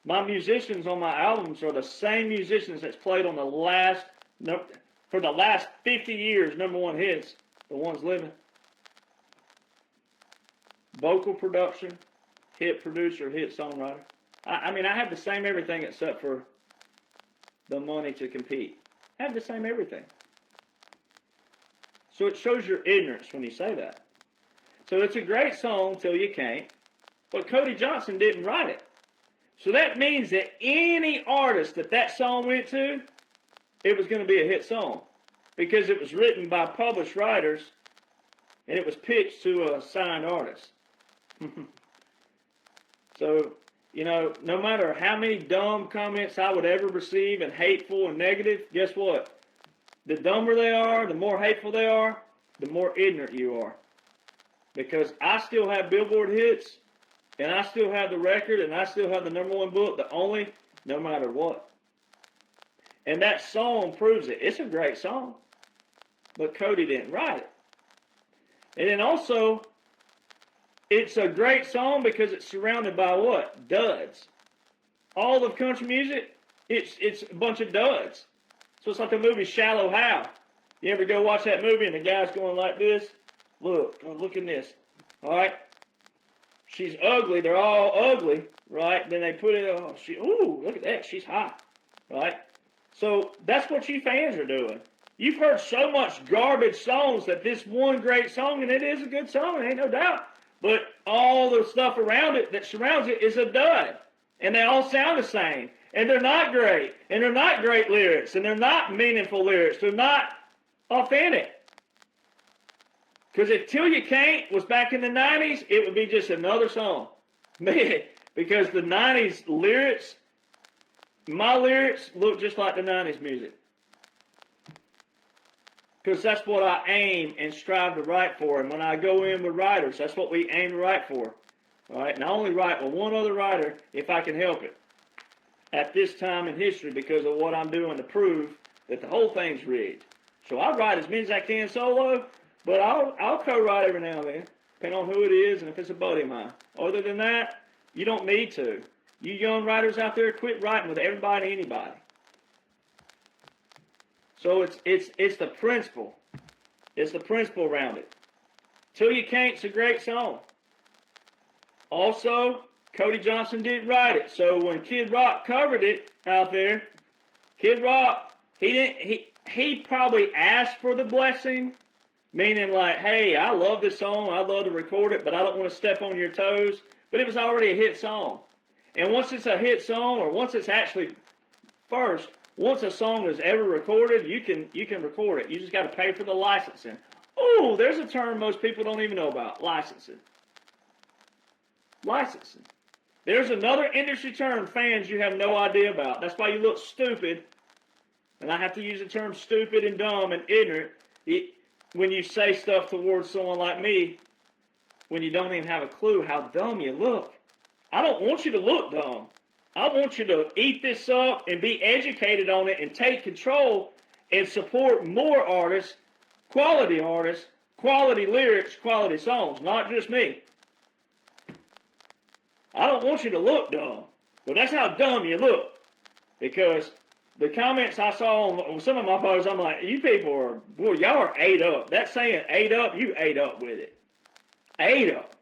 My musicians on my albums are the same musicians that's played on for the last 50 years, number one hits, the ones living. Vocal production, hit producer, hit songwriter. I mean, I have the same everything except for the money to compete. I have the same everything. So it shows your ignorance when you say that. So it's a great song till you can't, but Cody Johnson didn't write it. So that means that any artist that song went to, it was going to be a hit song because it was written by published writers and it was pitched to a signed artist. So, you know, no matter how many dumb comments I would ever receive and hateful and negative, guess what? The dumber they are, the more hateful they are, the more ignorant you are. Because I still have Billboard hits, and I still have the record, and I still have the number one book, no matter what. And that song proves it. It's a great song, but Cody didn't write it. And then also, it's a great song because it's surrounded by what? Duds. All of country music, it's a bunch of duds. So it's like the movie Shallow Hal. You ever go watch that movie and the guy's going like this? Look at this. All right? She's ugly. They're all ugly, right? Then they put it, look at that. She's hot, right? So that's what you fans are doing. You've heard so much garbage songs that this one great song, and it is a good song, ain't no doubt. But all the stuff around it that surrounds it is a dud. And they all sound the same. And they're not great. And they're not great lyrics. And they're not meaningful lyrics. They're not authentic. Because if Till You Can't was back in the 90s, it would be just another song. Because the 90s lyrics, my lyrics look just like the 90s music. Because that's what I aim and strive to write for. And when I go in with writers, that's what we aim to write for. All right? And I only write with one other writer if I can help it at this time in history because of what I'm doing to prove that the whole thing's rigged. So I write as many as I can solo, but I'll co-write every now and then, depending on who it is and if it's a buddy of mine. Other than that, you don't need to. You young writers out there, quit writing with everybody and anybody. So it's the principle. It's the principle around it. Till You Can't's a great song. Also, Cody Johnson didn't write it. So when Kid Rock covered it out there, Kid Rock, he probably asked for the blessing, meaning like, hey, I love this song, I'd love to record it, but I don't want to step on your toes. But it was already a hit song. And once it's a hit song, or once it's actually once a song is ever recorded, you can record it. You just got to pay for the licensing. Oh, there's a term most people don't even know about, licensing. Licensing. There's another industry term, fans, you have no idea about. That's why you look stupid, and I have to use the term stupid and dumb and ignorant when you say stuff towards someone like me when you don't even have a clue how dumb you look. I don't want you to look dumb. I want you to eat this up and be educated on it and take control and support more artists, quality lyrics, quality songs, not just me. I don't want you to look dumb. Well, that's how dumb you look. Because the comments I saw on some of my posts, I'm like, you people are, boy, y'all are ate up. That saying, ate up, you ate up with it. Ate up.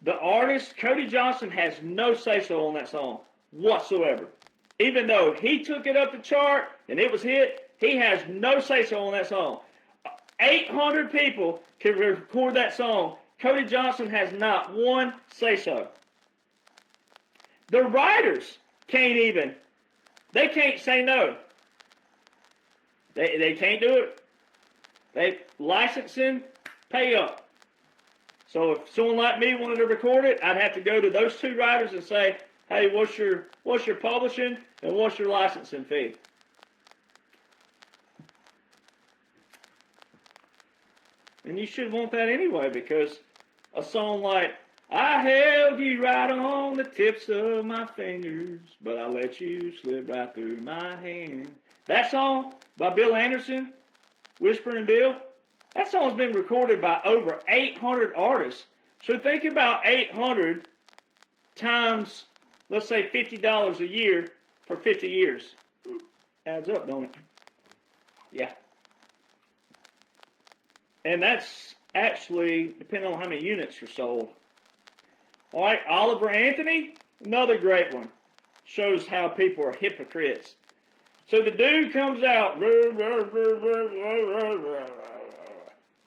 The artist, Cody Johnson, has no say-so on that song whatsoever. Even though he took it up the chart and it was hit, he has no say-so on that song. 800 people can record that song. Cody Johnson has not one say-so. The writers they can't say no. They can't do it. They licensing, pay up. So if someone like me wanted to record it, I'd have to go to those two writers and say, hey, what's your publishing and what's your licensing fee? And you should want that anyway, because a song like, I held you right on the tips of my fingers, but I let you slip right through my hand. That song by Bill Anderson, Whispering Bill, that song's been recorded by over 800 artists. So think about 800 times, let's say $50 a year for 50 years. Adds up, don't it? Yeah. And that's actually depending on how many units are sold. All right, Oliver Anthony, another great one. Shows how people are hypocrites. So the dude comes out,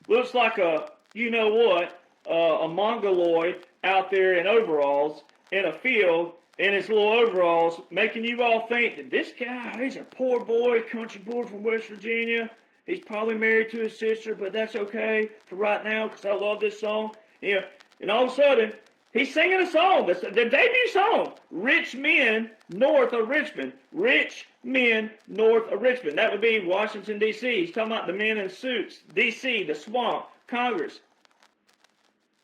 looks like a, you know what, a mongoloid out there in overalls in a field in his little overalls, making you all think that this guy, he's a poor boy, country boy from West Virginia. He's probably married to his sister, but that's okay for right now because I love this song. You know, and all of a sudden, he's singing a song, the debut song, Rich Men North of Richmond. Rich Men North of Richmond. That would be Washington, D.C. He's talking about the men in suits, D.C., the swamp, Congress.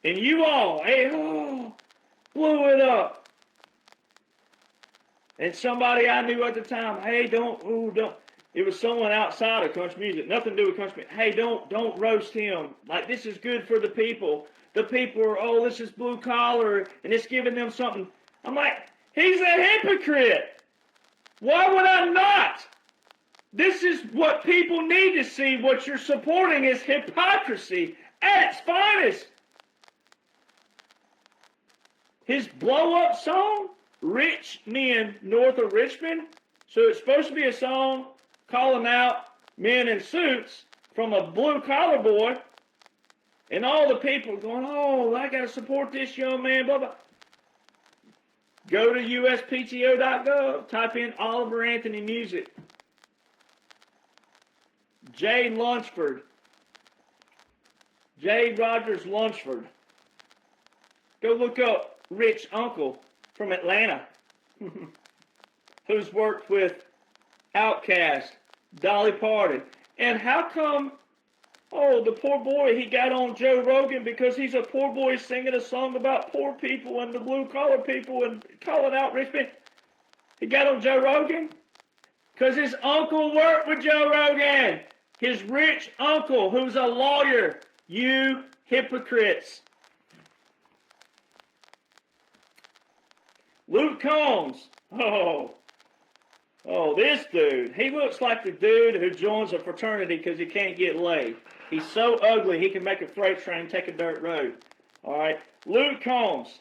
And you all, hey, blew it up. And somebody I knew at the time, hey, don't. It was someone outside of country music, nothing to do with country music. Hey, don't roast him. Like, this is good for the people. The people are, this is blue collar, and it's giving them something. I'm like, he's a hypocrite. Why would I not? This is what people need to see. What you're supporting is hypocrisy at its finest. His blow-up song, Rich Men North of Richmond. So it's supposed to be a song calling out men in suits from a blue-collar boy. And all the people going, I got to support this young man, blah, blah. Go to uspto.gov, type in Oliver Anthony music. Jay Rogers Lunsford. Go look up Rich Uncle from Atlanta, who's worked with Outkast, Dolly Parton. And how come, the poor boy, he got on Joe Rogan because he's a poor boy singing a song about poor people and the blue-collar people and calling out rich men. He got on Joe Rogan because his uncle worked with Joe Rogan. His rich uncle, who's a lawyer. You hypocrites. Luke Combs. This dude. He looks like the dude who joins a fraternity because he can't get laid. He's so ugly he can make a freight train take a dirt road. All right. Luke Combs.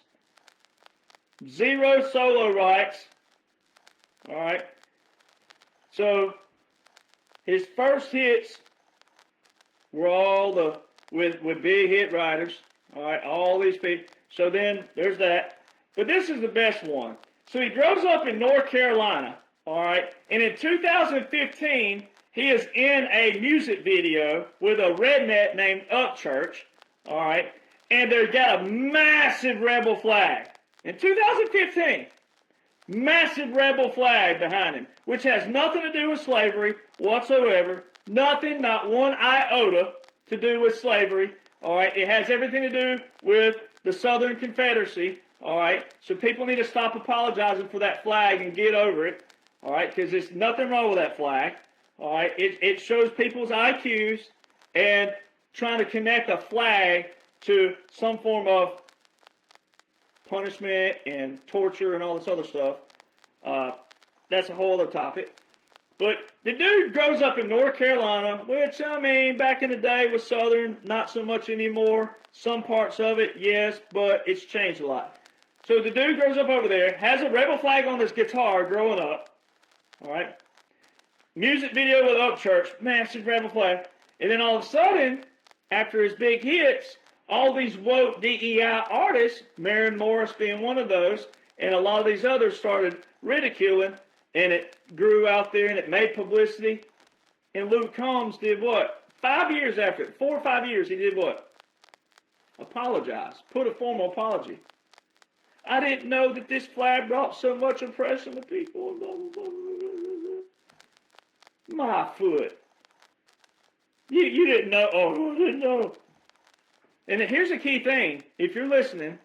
0 solo rights. All right. So his first hits were all with big hit writers. All right. All these people. So then there's that. But this is the best one. So he grows up in North Carolina. All right. And in 2015, he is in a music video with a redneck named Upchurch. All right. And they've got a massive rebel flag. In 2015, massive rebel flag behind him, which has nothing to do with slavery whatsoever. Nothing, not one iota to do with slavery. All right. It has everything to do with the Southern Confederacy. All right. So people need to stop apologizing for that flag and get over it. All right. Because there's nothing wrong with that flag. All right. It shows people's IQs and trying to connect a flag to some form of punishment and torture and all this other stuff. That's a whole other topic. But the dude grows up in North Carolina, which, I mean, back in the day was Southern, not so much anymore. Some parts of it, yes, but it's changed a lot. So the dude grows up over there, has a rebel flag on his guitar growing up, all right? Music video with Upchurch, massive rebel flag. And then all of a sudden, after his big hits, all these woke DEI artists, Maren Morris being one of those, and a lot of these others started ridiculing, and it grew out there and it made publicity. And Luke Combs did what? 5 years after it, 4 or 5 years, he did what? Apologize. Put a formal apology. I didn't know that this flag brought so much oppression to people. My foot. You didn't know. Oh, I didn't know. And here's the key thing. If you're listening,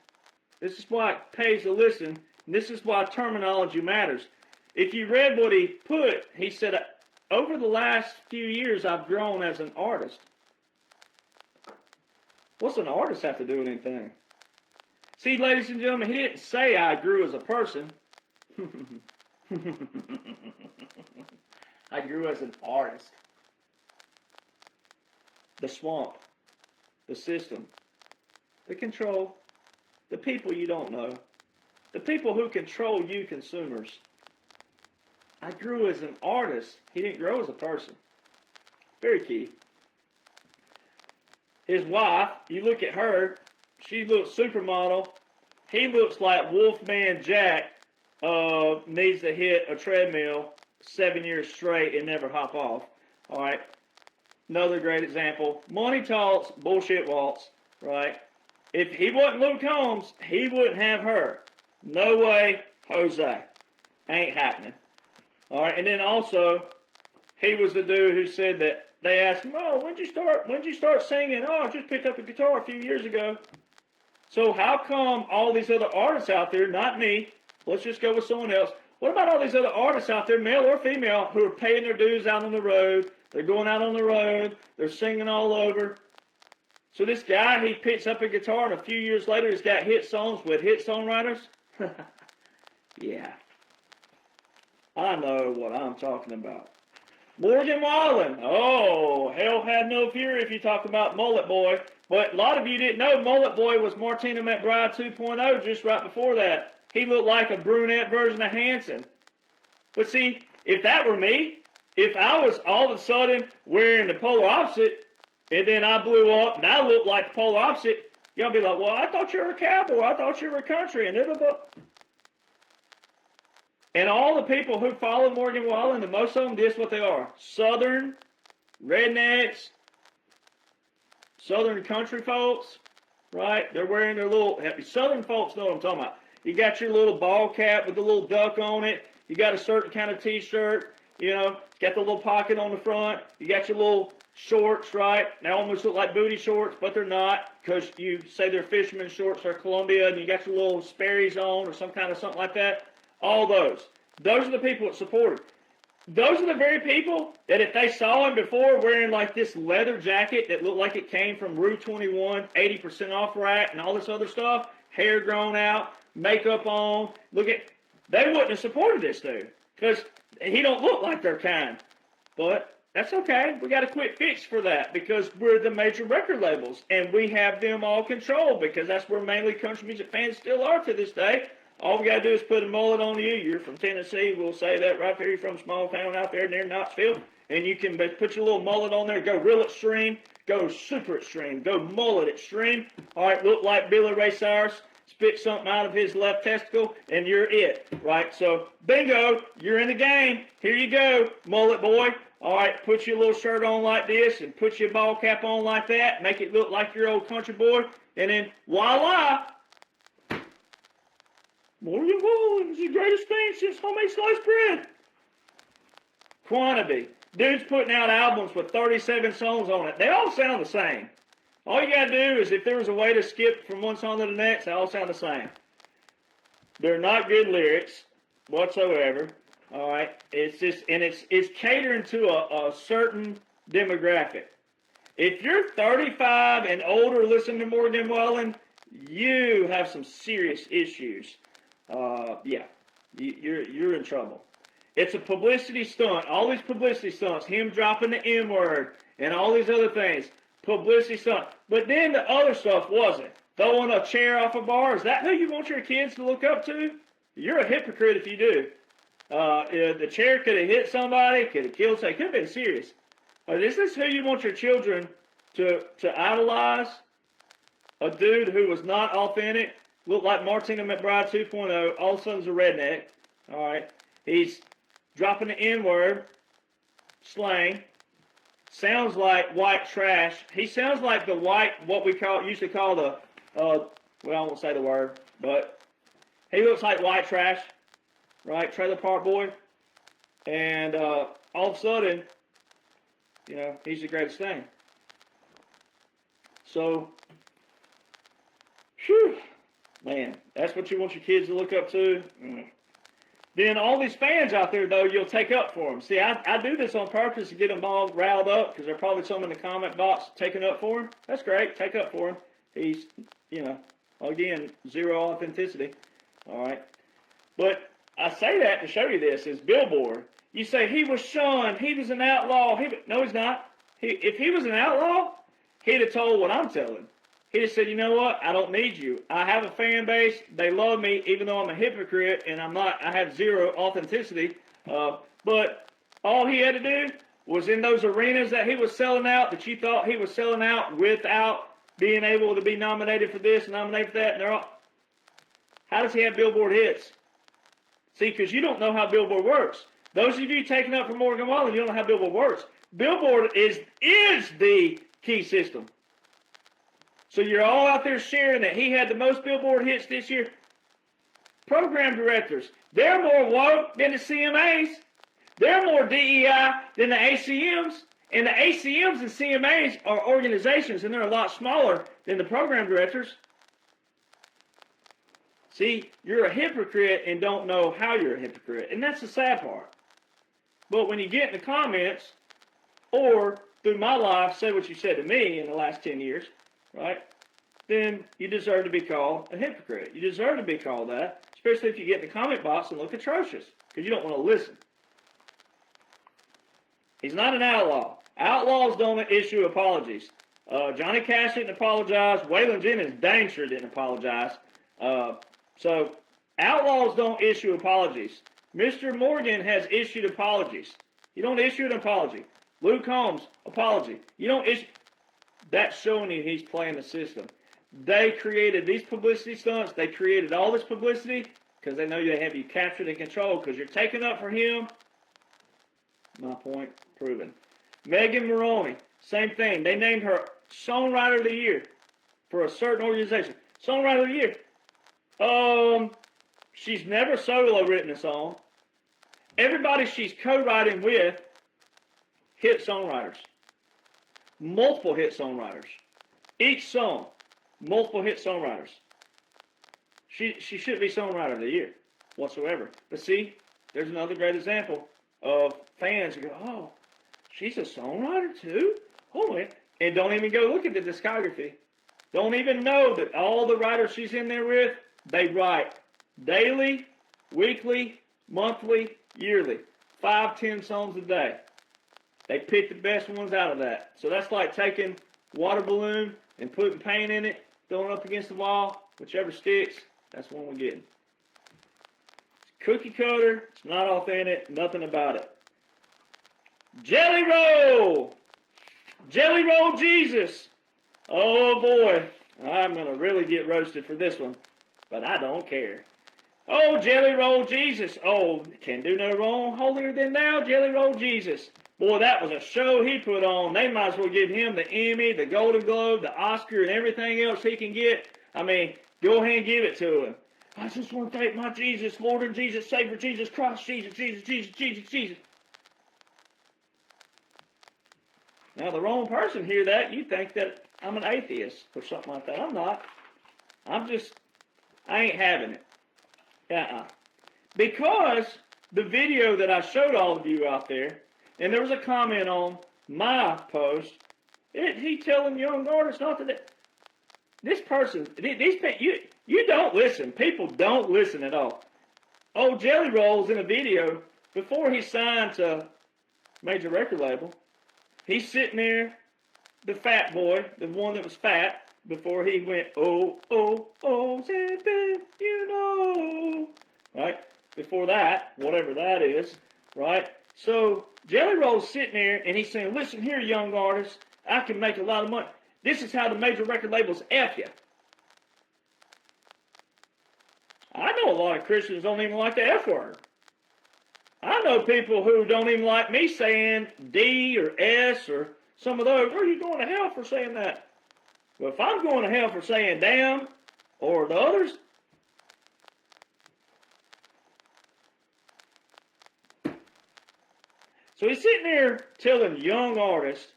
this is why it pays to listen. And this is why terminology matters. If you read what he put, he said, over the last few years, I've grown as an artist. What's an artist have to do with anything? See, ladies and gentlemen, he didn't say I grew as a person. I grew as an artist. The swamp, the system, the control, the people you don't know, the people who control you consumers. I grew as an artist. He didn't grow as a person. Very key. His wife, you look at her, she looks supermodel. He looks like Wolfman Jack needs to hit a treadmill 7 years straight and never hop off. All right. Another great example. Money talks, bullshit waltz. Right. If he wasn't Luke Combs, he wouldn't have her. No way, Jose. Ain't happening. All right. And then also, he was the dude who said that they asked him, "Oh, when'd you start singing?" "Oh, I just picked up a guitar a few years ago." So how come all these other artists out there, not me, let's just go with someone else. What about all these other artists out there, male or female, who are paying their dues out on the road? They're going out on the road. They're singing all over. So this guy, he picks up a guitar, and a few years later, he's got hit songs with hit songwriters. Yeah. I know what I'm talking about. Morgan Wallen. Oh, hell had no fury if you talk about Mullet Boy. But a lot of you didn't know Mullet Boy was Martina McBride 2.0 just right before that. He looked like a brunette version of Hanson. But see, if that were me, if I was all of a sudden wearing the polar opposite, and then I blew up and I looked like the polar opposite, y'all be like, "Well, I thought you were a cowboy. I thought you were a country." And all the people who follow Morgan Wallen, the most of them, this is what they are. Southern rednecks, Southern country folks, right? They're wearing their little, Southern folks know what I'm talking about. You got your little ball cap with the little duck on it. You got a certain kind of t-shirt, you know, got the little pocket on the front. You got your little shorts, right? They almost look like booty shorts, but they're not, because you say they're fisherman shorts or Columbia, and you got your little Sperry's on or some kind of something like that. All those. Those are the people that supported. Those are the very people that if they saw him before wearing like this leather jacket that looked like it came from Rue 21, 80% off rack, and all this other stuff, hair grown out, makeup on, they wouldn't have supported this dude because he don't look like their kind. But that's okay. We got a quick fix for that because we're the major record labels and we have them all controlled because that's where mainly country music fans still are to this day. All we got to do is put a mullet on you. You're from Tennessee. We'll say that right there. You're from a small town out there near Knoxville. And you can put your little mullet on there. Go real extreme. Go super extreme. Go mullet extreme. All right, look like Billy Ray Cyrus. Spit something out of his left testicle, and you're it. Right? So, bingo. You're in the game. Here you go, mullet boy. All right, put your little shirt on like this and put your ball cap on like that. Make it look like your old country boy. And then, voila. Morgan Wallen is the greatest thing since homemade sliced bread. Quantity. Dude's putting out albums with 37 songs on it. They all sound the same. All you got to do is if there was a way to skip from one song to the next, they all sound the same. They're not good lyrics whatsoever. All right. It's just, and it's catering to a certain demographic. If you're 35 and older listening to Morgan Wallen, you have some serious issues. Yeah, you're in trouble. It's a publicity stunt. All these publicity stunts, him dropping the N word and all these other things, publicity stunt. But then the other stuff wasn't. Throwing a chair off a bar, is that who you want your kids to look up to? You're a hypocrite if you do. The chair could have hit somebody, could have killed somebody, could have been serious. Is this who you want your children to idolize? A dude who was not authentic, looked like Martina McBride 2.0, all of a sudden's a redneck. All right, he's dropping the N-word, slang. Sounds like white trash. He sounds like the white, what we usually call the, well, I won't say the word, but he looks like white trash, right? Trailer Park Boy. And all of a sudden, you know, he's the greatest thing. So, whew, man, that's what you want your kids to look up to? Then all these fans out there, though, you'll take up for them. See, I do this on purpose to get them all riled up because there's probably some in the comment box taking up for him. That's great. Take up for him. He's, you know, again, zero authenticity. All right. But I say that to show you this is Billboard. You say he was shunned. He was an outlaw. No, he's not. If he was an outlaw, he'd have told what I'm telling. He just said, you know what? I don't need you. I have a fan base. They love me, even though I'm a hypocrite and I'm not. I have zero authenticity. But all he had to do was in those arenas that he was selling out, that you thought he was selling out without being able to be nominated for this and nominated for that. And they're all, how does he have Billboard hits? See, because you don't know how Billboard works. Those of you taking up for Morgan Wallen, you don't know how Billboard works. Billboard is the key system. So you're all out there sharing that he had the most Billboard hits this year. Program directors, they're more woke than the CMAs. They're more DEI than the ACMs. And the ACMs and CMAs are organizations, and they're a lot smaller than the program directors. See, you're a hypocrite and don't know how you're a hypocrite. And that's the sad part. But when you get in the comments, or through my life, say what you said to me in the last 10 years, right? Then you deserve to be called a hypocrite. You deserve to be called that, especially if you get in the comment box and look atrocious, because you don't want to listen. He's not an outlaw. Outlaws don't issue apologies. Johnny Cash didn't apologize. Waylon Jennings dang sure didn't apologize. So outlaws don't issue apologies. Mr. Morgan has issued apologies. You don't issue an apology. Luke Combs, apology. You don't issue. That's showing you he's playing the system. They created these publicity stunts. They created all this publicity because they know they have you captured and controlled because you're taking up for him. My point proven. Megan Moroney, same thing. They named her Songwriter of the Year for a certain organization. Songwriter of the Year. She's never solo written a song. Everybody she's co-writing with, hit songwriters. Multiple hit songwriters. Each song, multiple hit songwriters. She shouldn't be Songwriter of the Year whatsoever. But see, there's another great example of fans who go, oh, she's a songwriter too? Oh, man. And don't even go look at the discography. Don't even know that all the writers she's in there with, they write daily, weekly, monthly, yearly. 5-10 songs a day. They pick the best ones out of that. So that's like taking water balloon and putting paint in it, throwing it up against the wall, whichever sticks, that's one we're getting. It's cookie cutter, it's not authentic, nothing about it. Jelly Roll! Jelly Roll Jesus! Oh boy, I'm going to really get roasted for this one, but I don't care. Oh, Jelly Roll Jesus! Oh, can do no wrong, holier than thou, Jelly Roll Jesus. Boy, that was a show he put on. They might as well give him the Emmy, the Golden Globe, the Oscar, and everything else he can get. I mean, go ahead and give it to him. I just want to thank my Jesus, Lord and Jesus, Savior, Jesus Christ, Jesus, Jesus, Jesus, Jesus, Jesus. Now, the wrong person hear that, you think that I'm an atheist or something like that. I'm not. I ain't having it. Because the video that I showed all of you out there, and there was a comment on my post, he telling young artists not to. this person, these you don't listen. People don't listen at all. Old Jelly Roll's in a video before he signed to major record label. He's sitting there, the fat boy, the one that was fat, before he went, oh, oh, oh, baby, you know. Right? Before that, whatever that is, right? So Jelly Roll's sitting there and he's saying, listen here, young artist, I can make a lot of money. This is how the major record labels F you. I know a lot of Christians don't even like the F word. I know people who don't even like me saying D or S or some of those. Are you going to hell for saying that? Well, if I'm going to hell for saying damn or the others, so he's sitting there telling young artists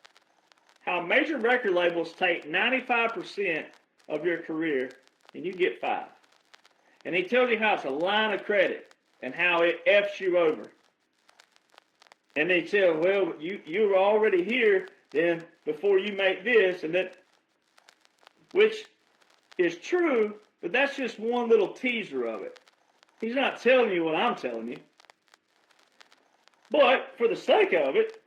how major record labels take 95% of your career and you get 5%. And he tells you how it's a line of credit and how it F's you over. And they tell, well, you were already here then before you make this, and that, which is true, but that's just one little teaser of it. He's not telling you what I'm telling you. But for the sake of it,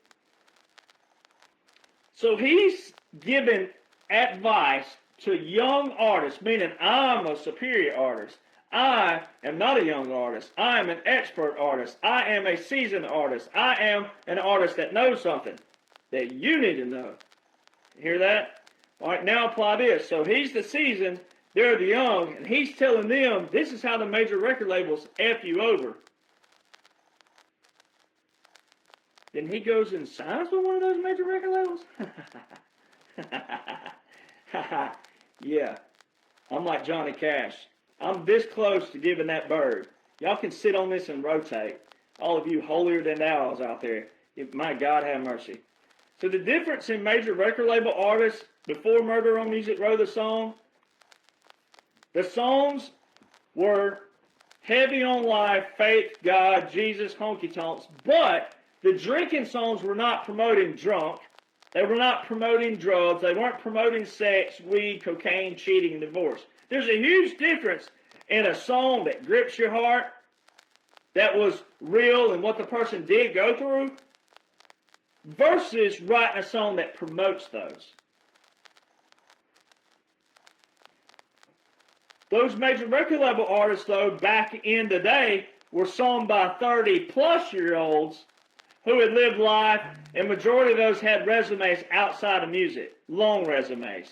so he's giving advice to young artists, meaning I'm a superior artist. I am not a young artist. I am an expert artist. I am a seasoned artist. I am an artist that knows something that you need to know. Hear that? All right, now apply this. So he's the seasoned, they're the young, and he's telling them this is how the major record labels F you over. Then he goes and signs with one of those major record labels? Yeah, I'm like Johnny Cash. I'm this close to giving that bird. Y'all can sit on this and rotate. All of you holier than thou's out there. My God have mercy. So the difference in major record label artists before Murder on Music Row the songs were heavy on life, faith, God, Jesus, honky tonks, but the drinking songs were not promoting drunk. They were not promoting drugs. They weren't promoting sex, weed, cocaine, cheating, and divorce. There's a huge difference in a song that grips your heart, that was real and what the person did go through, versus writing a song that promotes those. Those major record label artists, though, back in the day, were sung by 30-plus-year-olds who had lived life, and majority of those had resumes outside of music, long resumes.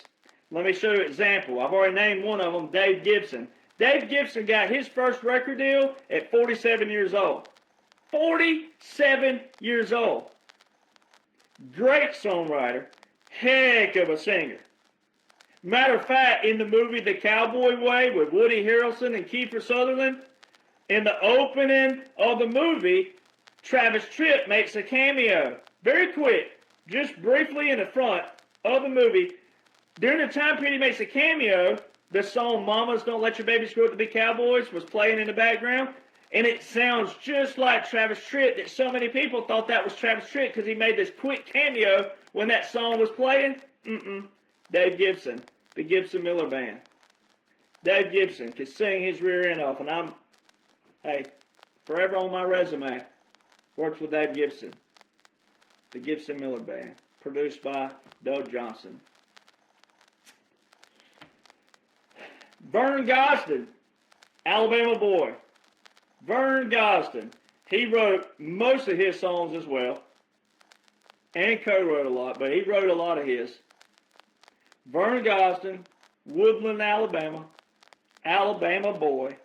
Let me show you an example. I've already named one of them, Dave Gibson. Dave Gibson got his first record deal at 47 years old. 47 years old. Great songwriter. Heck of a singer. Matter of fact, in the movie The Cowboy Way with Woody Harrelson and Kiefer Sutherland, in the opening of the movie, Travis Tritt makes a cameo. Very quick, just briefly in the front of the movie. During the time period he makes a cameo, the song Mamas Don't Let Your Babies Grow Up to Be Cowboys was playing in the background. And it sounds just like Travis Tritt, that so many people thought that was Travis Tritt because he made this quick cameo when that song was playing. Dave Gibson, the Gibson Miller Band. Dave Gibson could sing his rear end off, and I'm, hey, forever on my resume, works with Dave Gibson. The Gibson Miller Band, produced by Doug Johnson. Vern Gosdin, Alabama boy. Vern Gosdin, he wrote most of his songs as well, and co-wrote a lot, but he wrote a lot of his. Vern Gosdin, Woodland, Alabama, Alabama boy.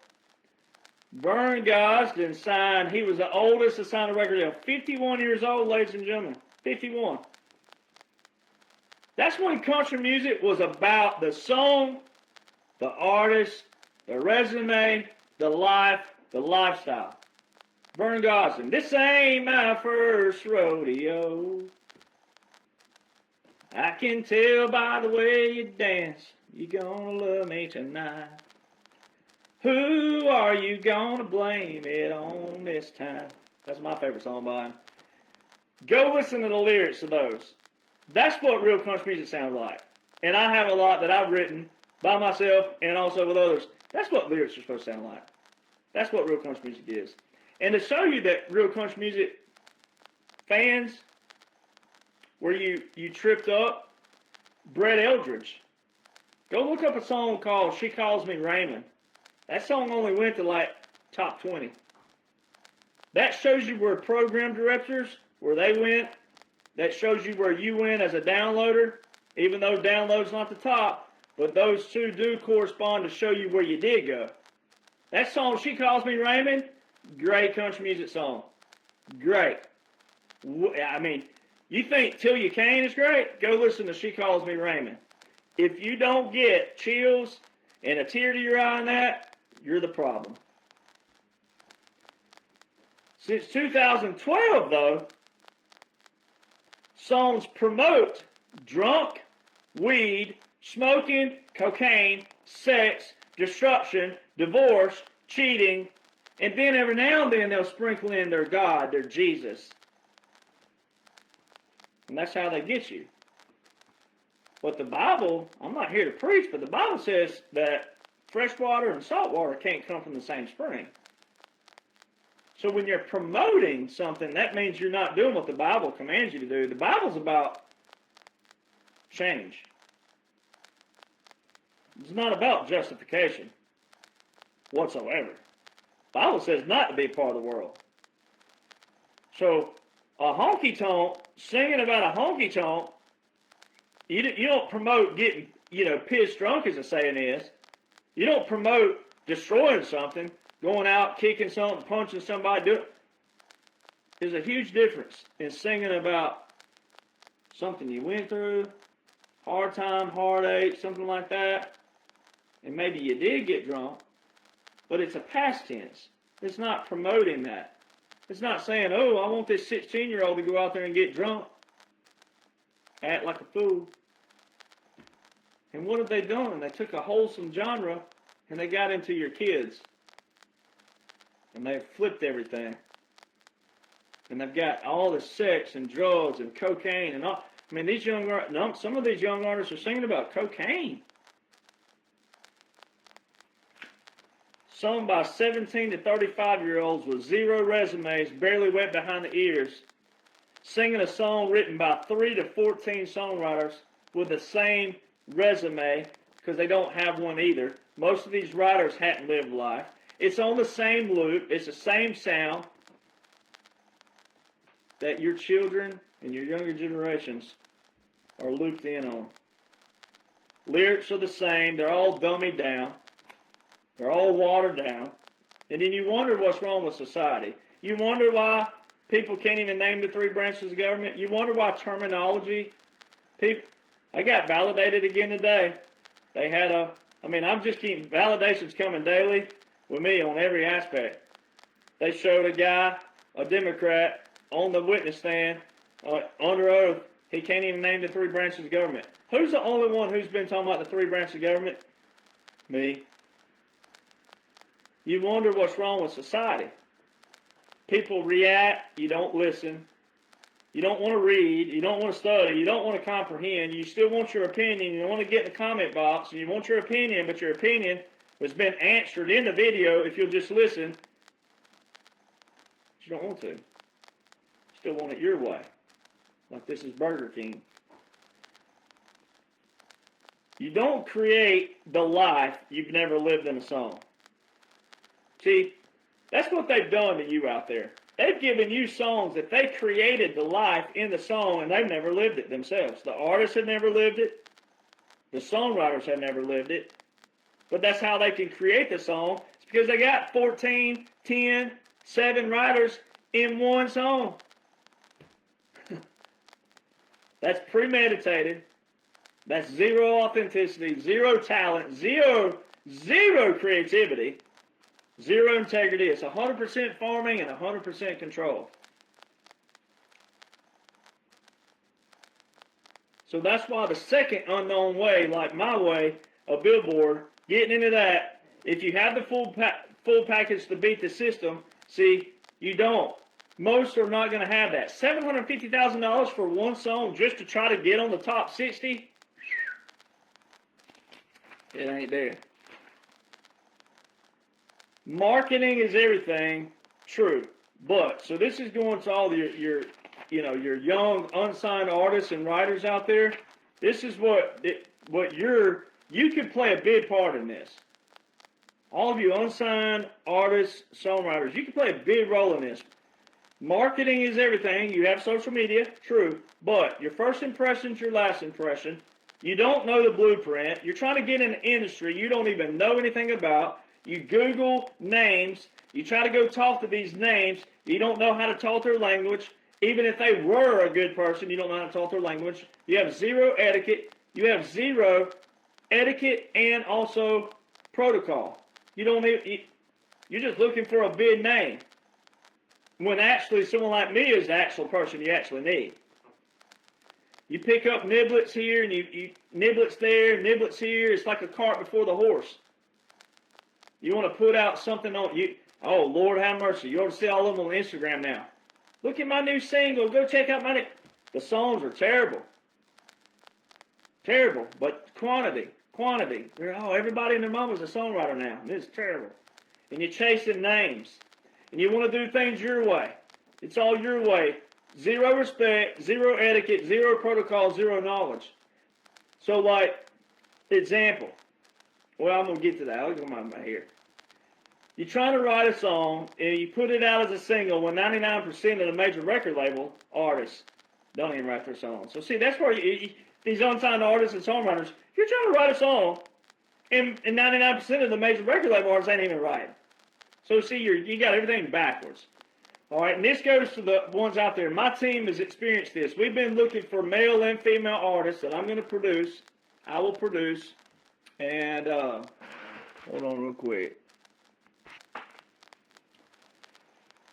Vern Gosdin signed, he was the oldest to sign a record deal, 51 years old, ladies and gentlemen, 51. That's when country music was about the song, the artist, the resume, the life, the lifestyle. Vern Gosdin, this ain't my first rodeo. I can tell by the way you dance, you gonna love me tonight. Who are you gonna blame it on this time? That's my favorite song by him. Go listen to the lyrics of those. That's what real country music sounds like. And I have a lot that I've written by myself and also with others. That's what lyrics are supposed to sound like. That's what real country music is. And to show you that real country music fans, where you tripped up, Brett Eldridge. Go look up a song called She Calls Me Raymond. That song only went to like top 20. That shows you where program directors, where they went. That shows you where you went as a downloader, even though download's not the top, but those two do correspond to show you where you did go. That song, She Calls Me Raymond, great country music song. Great. I mean, you think Till You Cane is great? Go listen to She Calls Me Raymond. If you don't get chills and a tear to your eye on that, you're the problem. Since 2012, though, songs promote drunk, weed, smoking, cocaine, sex, destruction, divorce, cheating, and then every now and then they'll sprinkle in their God, their Jesus. And that's how they get you. But the Bible, I'm not here to preach, but the Bible says that fresh water and salt water can't come from the same spring. So when you're promoting something, that means you're not doing what the Bible commands you to do. The Bible's about change. It's not about justification whatsoever. The Bible says not to be part of the world. So a honky-tonk, singing about a honky-tonk, you don't promote getting, pissed drunk, as the saying is. You don't promote destroying something, going out, kicking something, punching somebody. There's a huge difference in singing about something you went through, hard time, heartache, something like that, and maybe you did get drunk, but it's a past tense. It's not promoting that. It's not saying, oh, I want this 16-year-old to go out there and get drunk, act like a fool. And what have they done? They took a wholesome genre and they got into your kids. And they've flipped everything. And they've got all the sex and drugs and cocaine and all. I mean, some of these young artists are singing about cocaine. Sung by 17 to 35-year-olds with zero resumes, barely wet behind the ears, singing a song written by 3 to 14 songwriters with the same resume, because they don't have one either. Most of these writers hadn't lived life. It's on the same loop. It's the same sound that your children and your younger generations are looped in on. Lyrics are the same. They're all dummied down. They're all watered down. And then you wonder what's wrong with society. You wonder why people can't even name the 3 branches of government. You wonder why terminology, I got validated again today. They had I'm just keeping validations coming daily with me on every aspect. They showed a guy, a Democrat, on the witness stand, under oath. He can't even name the 3 branches of government. Who's the only one who's been talking about the 3 branches of government? Me. You wonder what's wrong with society. People react, you don't listen. You don't want to read, you don't want to study, you don't want to comprehend, you still want your opinion, you want to get in the comment box, and you want your opinion, but your opinion has been answered in the video if you'll just listen. But you don't want to. You still want it your way. Like this is Burger King. You don't create the life you've never lived in a song. See, that's what they've done to you out there. They've given you songs that they created the life in the song, and they've never lived it themselves. The artists have never lived it. The songwriters have never lived it. But that's how they can create the song. It's because they got 14, 10, 7 writers in one song. That's premeditated. That's zero authenticity, zero talent, zero creativity. Zero integrity. It's 100% farming and 100% control. So that's why the second unknown way, like my way, a billboard, getting into that, if you have the full package to beat the system, see, you don't. Most are not going to have that. $750,000 for one song just to try to get on the top 60? It ain't there. Marketing is everything, true. But, so this is going to all your young unsigned artists and writers out there. This is you can play a big part in this. All of you unsigned artists, songwriters, you can play a big role in this. Marketing is everything. You have social media, true. But your first impression's your last impression. You don't know the blueprint. You're trying to get in an industry you don't even know anything about. You Google names. You try to go talk to these names. You don't know how to talk their language. Even if they were a good person, you don't know how to talk their language. You have zero etiquette. You have zero etiquette and also protocol. You're just looking for a big name. When actually someone like me is the actual person you actually need. You pick up niblets here and you niblets there, niblets here. It's like a cart before the horse. You want to put out something on you. Oh, Lord have mercy. You ought to see all of them on Instagram now. Look at my new single. Go check out my The songs are terrible. Terrible. But quantity. Everybody and their mama's a songwriter now. This is terrible. And you're chasing names. And you want to do things your way. It's all your way. Zero respect, zero etiquette, zero protocol, zero knowledge. So, like, example. Well, I'm going to get to that. I'll go my here. You're trying to write a song, and you put it out as a single when 99% of the major record label artists don't even write their songs. So, see, that's where these unsigned artists and songwriters, you're trying to write a song, and 99% of the major record label artists ain't even writing. So, see, you got everything backwards. All right, and this goes to the ones out there. My team has experienced this. We've been looking for male and female artists that I'm going to produce. I will produce. And, hold on real quick.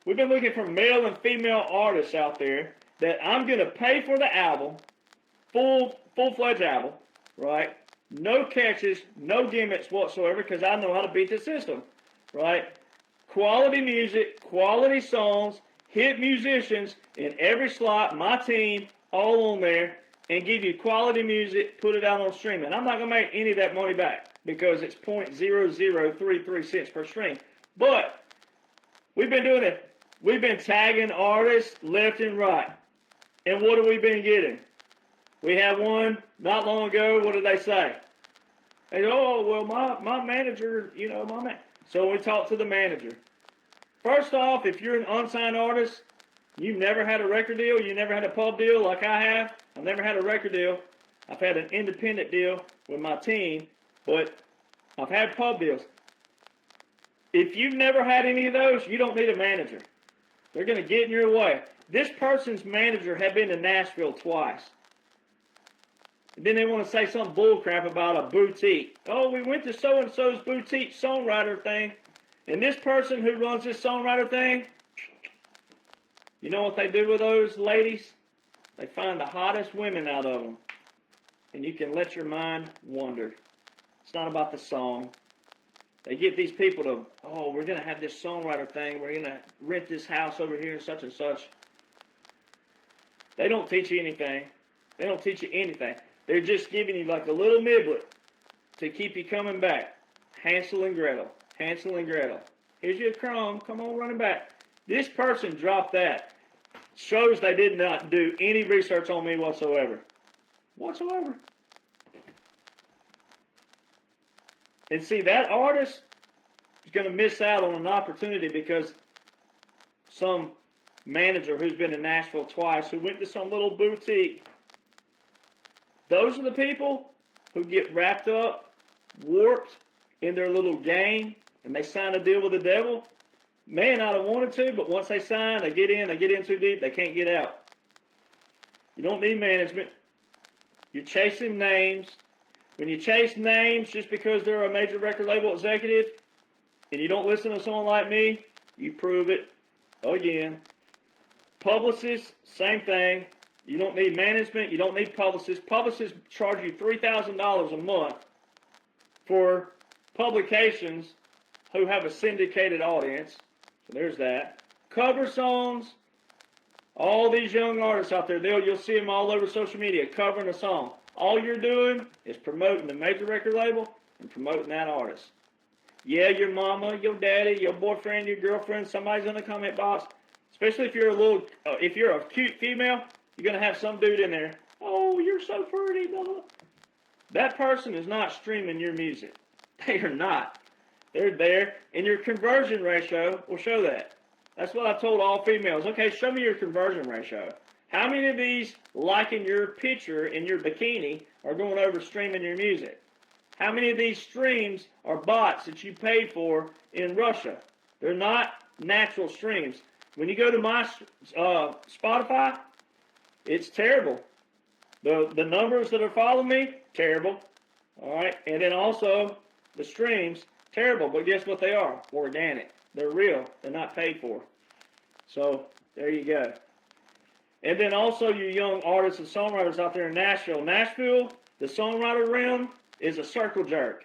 We've been looking for male and female artists out there that I'm going to pay for the album, full-fledged album, right? No catches, no gimmicks whatsoever, because I know how to beat the system, right? Quality music, quality songs, hit musicians in every slot, my team, all on there, and give you quality music, put it out on streaming. I'm not going to make any of that money back because it's 0.0033 cents per stream. But we've been doing it. We've been tagging artists left and right. And what have we been getting? We had one not long ago. What did they say? They go, oh, well, my manager, So we talked to the manager. First off, if you're an unsigned artist, you've never had a record deal, you never had a pub deal like I have. I've never had a record deal. I've had an independent deal with my team, but I've had pub deals. If you've never had any of those, you don't need a manager. They're going to get in your way. This person's manager had been to Nashville twice. And then they want to say some bullcrap about a boutique. Oh, we went to so-and-so's boutique songwriter thing. And this person who runs this songwriter thing, you know what they do with those ladies? They find the hottest women out of them. And you can let your mind wander. It's not about the song. They get these people to, oh, we're going to have this songwriter thing. We're going to rent this house over here and such and such. They don't teach you anything. They don't teach you anything. They're just giving you like a little niblet to keep you coming back. Hansel and Gretel. Hansel and Gretel. Here's your crumb. Come on, running back. This person dropped that. Shows they did not do any research on me whatsoever. Whatsoever. And see, that artist is going to miss out on an opportunity because some manager who's been to Nashville twice, who went to some little boutique, those are the people who get wrapped up, warped in their little game, and they sign a deal with the devil. May not have wanted to, but once they sign, they get in too deep, they can't get out. You don't need management. You're chasing names. When you chase names just because they're a major record label executive, and you don't listen to someone like me, you prove it again. Publicists, same thing. You don't need management. You don't need publicists. Publicists charge you $3,000 a month for publications who have a syndicated audience. So there's that. Cover songs. All these young artists out there, you'll see them all over social media covering a song. All you're doing is promoting the major record label and promoting that artist. Yeah, your mama, your daddy, your boyfriend, your girlfriend, somebody's in the comment box. Especially if you're a cute female, you're gonna have some dude in there. Oh, you're so pretty, blah, blah. That person is not streaming your music. They are not. They're there, and your conversion ratio will show that. That's what I told all females. Okay, show me your conversion ratio. How many of these liking your picture in your bikini are going over streaming your music? How many of these streams are bots that you paid for in Russia? They're not natural streams. When you go to my Spotify, it's terrible. The numbers that are following me, terrible. All right, and then also the streams, terrible. But guess what they are? Organic. They're real. They're not paid for. So there you go. And then also you young artists and songwriters out there in Nashville. Nashville, the songwriter realm is a circle jerk.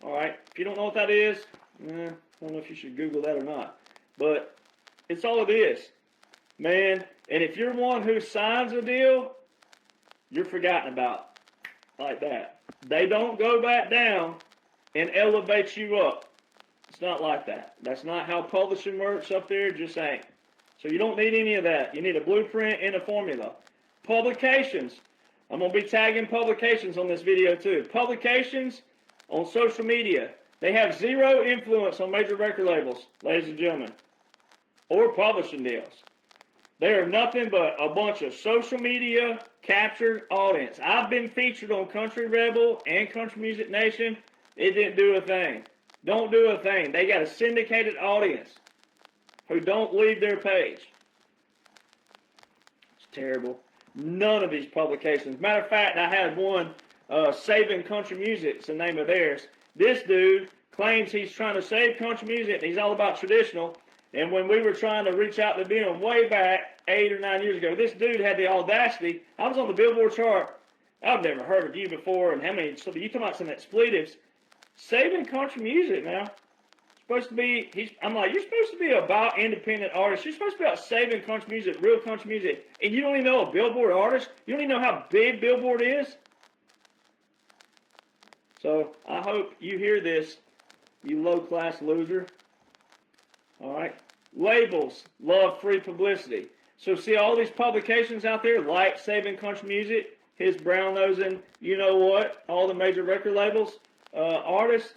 All right. If you don't know what that is, I don't know if you should Google that or not. But it's all it is, man. And if you're one who signs a deal, you're forgotten about like that. They don't go back down and elevate you up. It's not like that. That's not how publishing works up there. It just ain't. So you don't need any of that. You need a blueprint and a formula. Publications. I'm going to be tagging publications on this video too. Publications on social media. They have zero influence on major record labels, ladies and gentlemen, or publishing deals. They are nothing but a bunch of social media captured audience. I've been featured on Country Rebel and Country Music Nation. It didn't do a thing. Don't do a thing. They got a syndicated audience who don't leave their page. It's terrible. None of these publications. Matter of fact, I had one, Saving Country Music, it's the name of theirs. This dude claims he's trying to save country music, and he's all about traditional. And when we were trying to reach out to them way back 8 or 9 years ago, this dude had the audacity. I was on the Billboard chart. I've never heard of you before, and how many, so you talking about some expletives. Saving country music now. Supposed to be, I'm like, you're supposed to be about independent artists. You're supposed to be about saving country music, real country music. And you don't even know a Billboard artist? You don't even know how big Billboard is? So I hope you hear this, you low-class loser. All right. Labels love free publicity. So see all these publications out there, like Saving Country Music, his brown-nosing, you know what, all the major record labels, artists,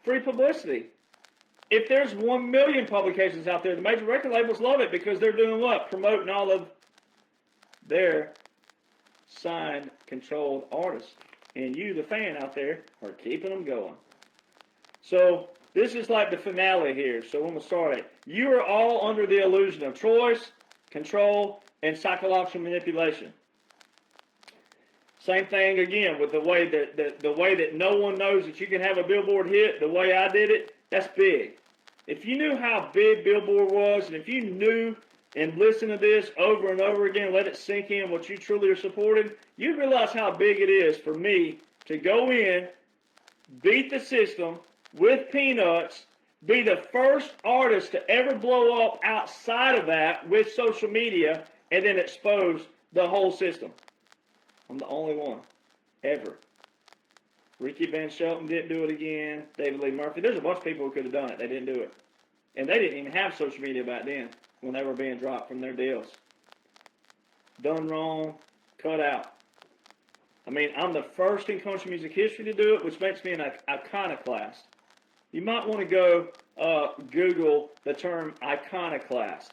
free publicity. If there's 1 million publications out there, the major record labels love it because they're doing what? Promoting all of their signed, controlled artists. And you, the fan out there, are keeping them going. So this is like the finale here. So I'm going to start it. You are all under the illusion of choice, control, and psychological manipulation. Same thing again with the way that no one knows that you can have a Billboard hit. The way I did it, that's big. If you knew how big Billboard was, and if you knew and listened to this over and over again, let it sink in what you truly are supporting, you'd realize how big it is for me to go in, beat the system with Peanuts, be the first artist to ever blow up outside of that with social media, and then expose the whole system. I'm the only one, ever. Ricky Van Shelton didn't do it again. David Lee Murphy. There's a bunch of people who could have done it. They didn't do it. And they didn't even have social media back then when they were being dropped from their deals. Done wrong, cut out. I mean, I'm the first in country music history to do it, which makes me an iconoclast. You might want to go Google the term iconoclast.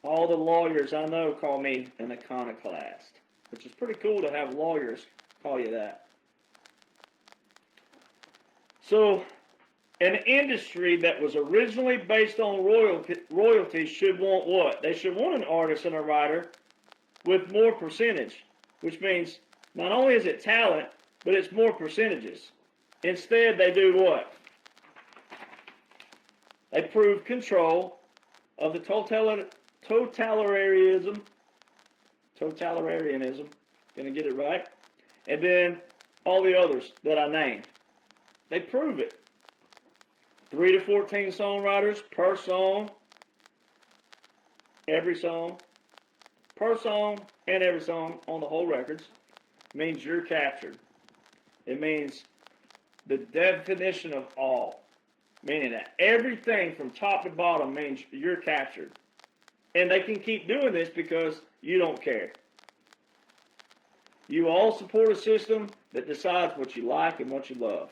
All the lawyers I know call me an iconoclast, which is pretty cool to have lawyers call you that. So, an industry that was originally based on royalty should want what? They should want an artist and a writer with more percentage, which means not only is it talent, but it's more percentages. Instead, they do what? They prove control of the totalitarianism, gonna get it right, and then all the others that I named. They prove it. 3 to 14 songwriters per song, every song, per song and every song on the whole records means you're captured. It means the definition of all, meaning that everything from top to bottom means you're captured. And they can keep doing this because you don't care. You all support a system that decides what you like and what you love.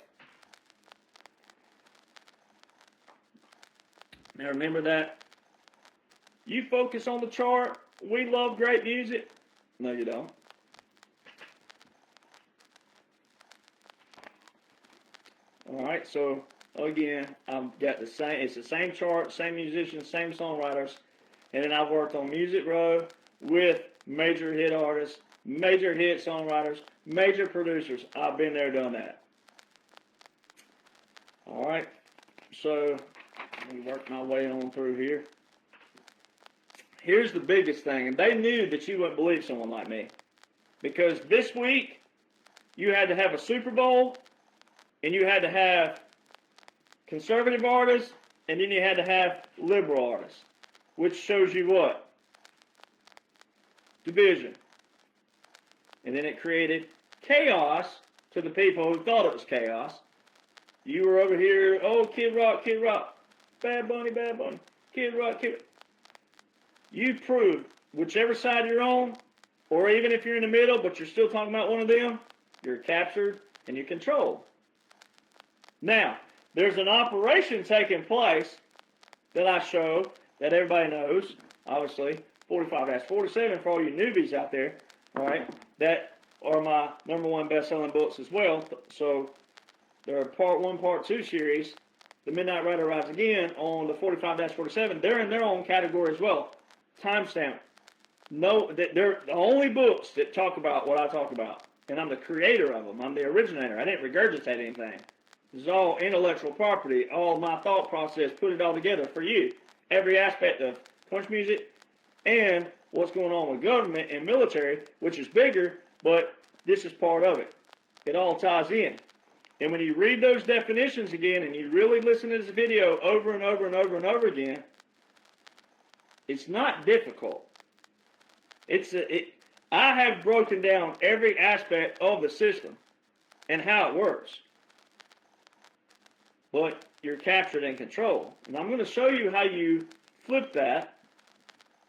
Now remember that. You focus on the chart. We love great music. No, you don't. All right, so again, I've got the same. It's the same chart, same musicians, same songwriters, and then I've worked on Music Row with major hit artists, major hit songwriters, major producers. I've been there, done that. All right, so let me work my way on through here. Here's the biggest thing, and they knew that you wouldn't believe someone like me, because this week you had to have a Super Bowl, and you had to have conservative artists, and then you had to have liberal artists, which shows you what? Division. And then it created chaos to the people who thought it was chaos. You were over here, oh, Kid Rock, Bad Bunny, Kid Rock, Kid Rock. You prove whichever side you're on, or even if you're in the middle, but you're still talking about one of them, you're captured and you're controlled. Now, there's an operation taking place that I show that everybody knows, obviously, 45-47 for all you newbies out there, all right, that are my #1 best-selling books as well. So they're a Part 1, Part 2 series. The Midnight Rider Rides Again on the 45-47. They're in their own category as well. Timestamp. No, they're the only books that talk about what I talk about. And I'm the creator of them. I'm the originator. I didn't regurgitate anything. This is all intellectual property, all my thought process, put it all together for you. Every aspect of country music and what's going on with government and military, which is bigger, but this is part of it. It all ties in. And when you read those definitions again and you really listen to this video over and over and over and over again, it's not difficult. I have broken down every aspect of the system and how it works. But you're captured and controlled. And I'm going to show you how you flip that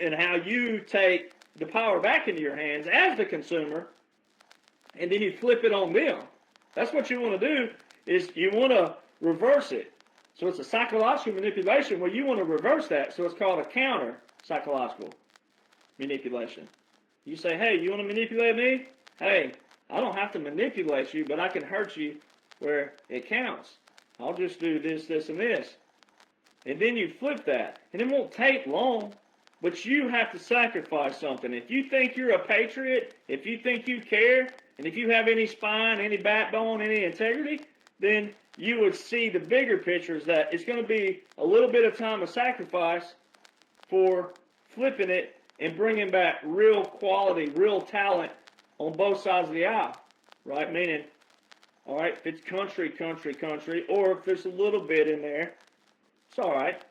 and how you take the power back into your hands as the consumer, and then you flip it on them. That's what you want to do, is you want to reverse it. So it's a psychological manipulation where you want to reverse that. So it's called a counter psychological manipulation. You say, hey, you want to manipulate me? Hey, I don't have to manipulate you, but I can hurt you where it counts. I'll just do this, this, and this. And then you flip that. And it won't take long, but you have to sacrifice something. If you think you're a patriot, if you think you care, and if you have any spine, any backbone, any integrity, then you would see the bigger picture is that it's going to be a little bit of time of sacrifice for flipping it and bringing back real quality, real talent on both sides of the aisle, right? Meaning, all right, if it's country, or if there's a little bit in there, it's all right.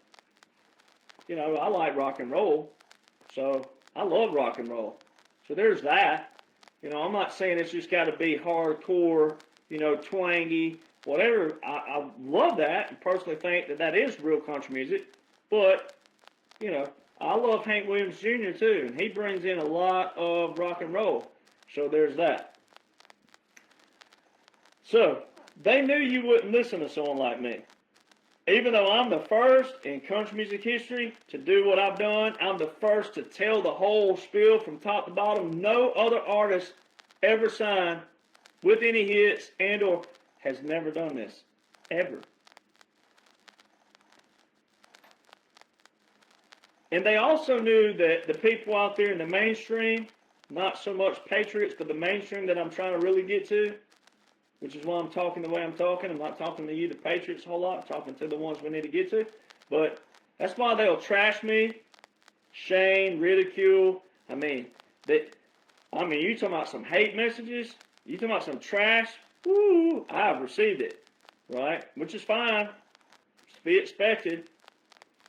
You know, I like rock and roll, so I love rock and roll. So there's that. You know, I'm not saying it's just got to be hardcore, you know, twangy, whatever. I love that and personally think that that is real country music. But, you know, I love Hank Williams Jr. too, and he brings in a lot of rock and roll. So there's that. So they knew you wouldn't listen to someone like me. Even though I'm the first in country music history to do what I've done, I'm the first to tell the whole spiel from top to bottom. No other artist ever signed with any hits and or has never done this, ever. And they also knew that the people out there in the mainstream, not so much patriots, but the mainstream that I'm trying to really get to, which is why I'm talking the way I'm talking. I'm not talking to you, the patriots, a whole lot. I'm talking to the ones we need to get to. But that's why they'll trash me, shame, ridicule. I mean, you talking about some hate messages? You talking about some trash? Woo! I've received it, right? Which is fine. It's to be expected.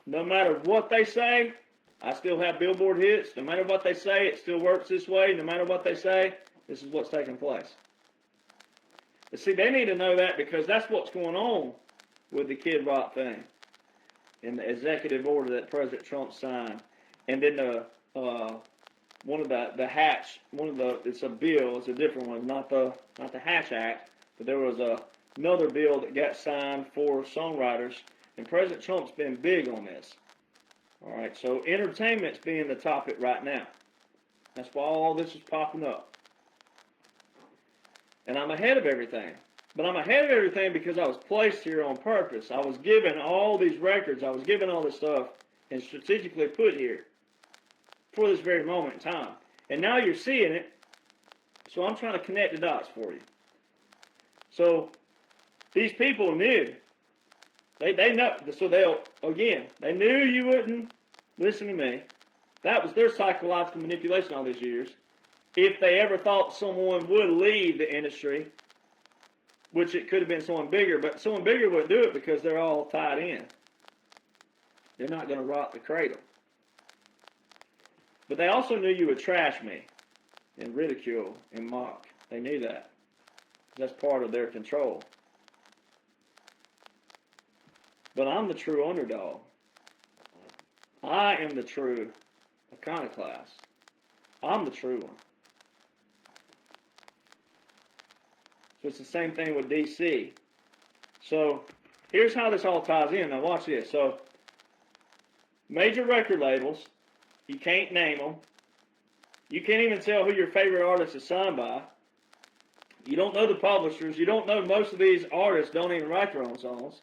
No matter what they say, I still have Billboard hits. No matter what they say, it still works this way. No matter what they say, this is what's taking place. But see, they need to know that because that's what's going on with the Kid Rock thing in the executive order that President Trump signed. And then one of the Hatch, it's a bill, it's a different one, not the Hatch Act, but there was another bill that got signed for songwriters, and President Trump's been big on this. All right, so entertainment's being the topic right now. That's why all this is popping up. And I'm ahead of everything. But I'm ahead of everything because I was placed here on purpose. I was given all these records. I was given all this stuff and strategically put here for this very moment in time. And now you're seeing it. So I'm trying to connect the dots for you. So these people knew. They know. So they knew you wouldn't listen to me. That was their psychological manipulation all these years. If they ever thought someone would leave the industry, which it could have been someone bigger, but someone bigger wouldn't do it because they're all tied in. They're not going to rock the cradle. But they also knew you would trash me and ridicule and mock. They knew that. That's part of their control. But I'm the true underdog. I am the true iconoclast. I'm the true one. So it's the same thing with DC. So here's how this all ties in. Now watch this. So major record labels, you can't name them. You can't even tell who your favorite artist is signed by. You don't know the publishers. You don't know most of these artists don't even write their own songs.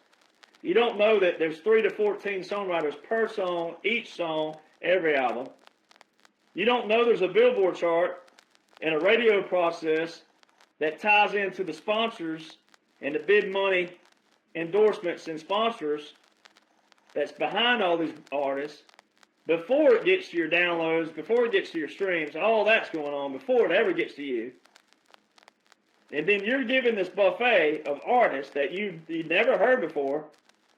You don't know that there's 3 to 14 songwriters per song, each song, every album. You don't know there's a Billboard chart and a radio process that ties into the sponsors and the bid money endorsements and sponsors that's behind all these artists before it gets to your downloads, before it gets to your streams. All that's going on before it ever gets to you. And then you're given this buffet of artists that you never heard before,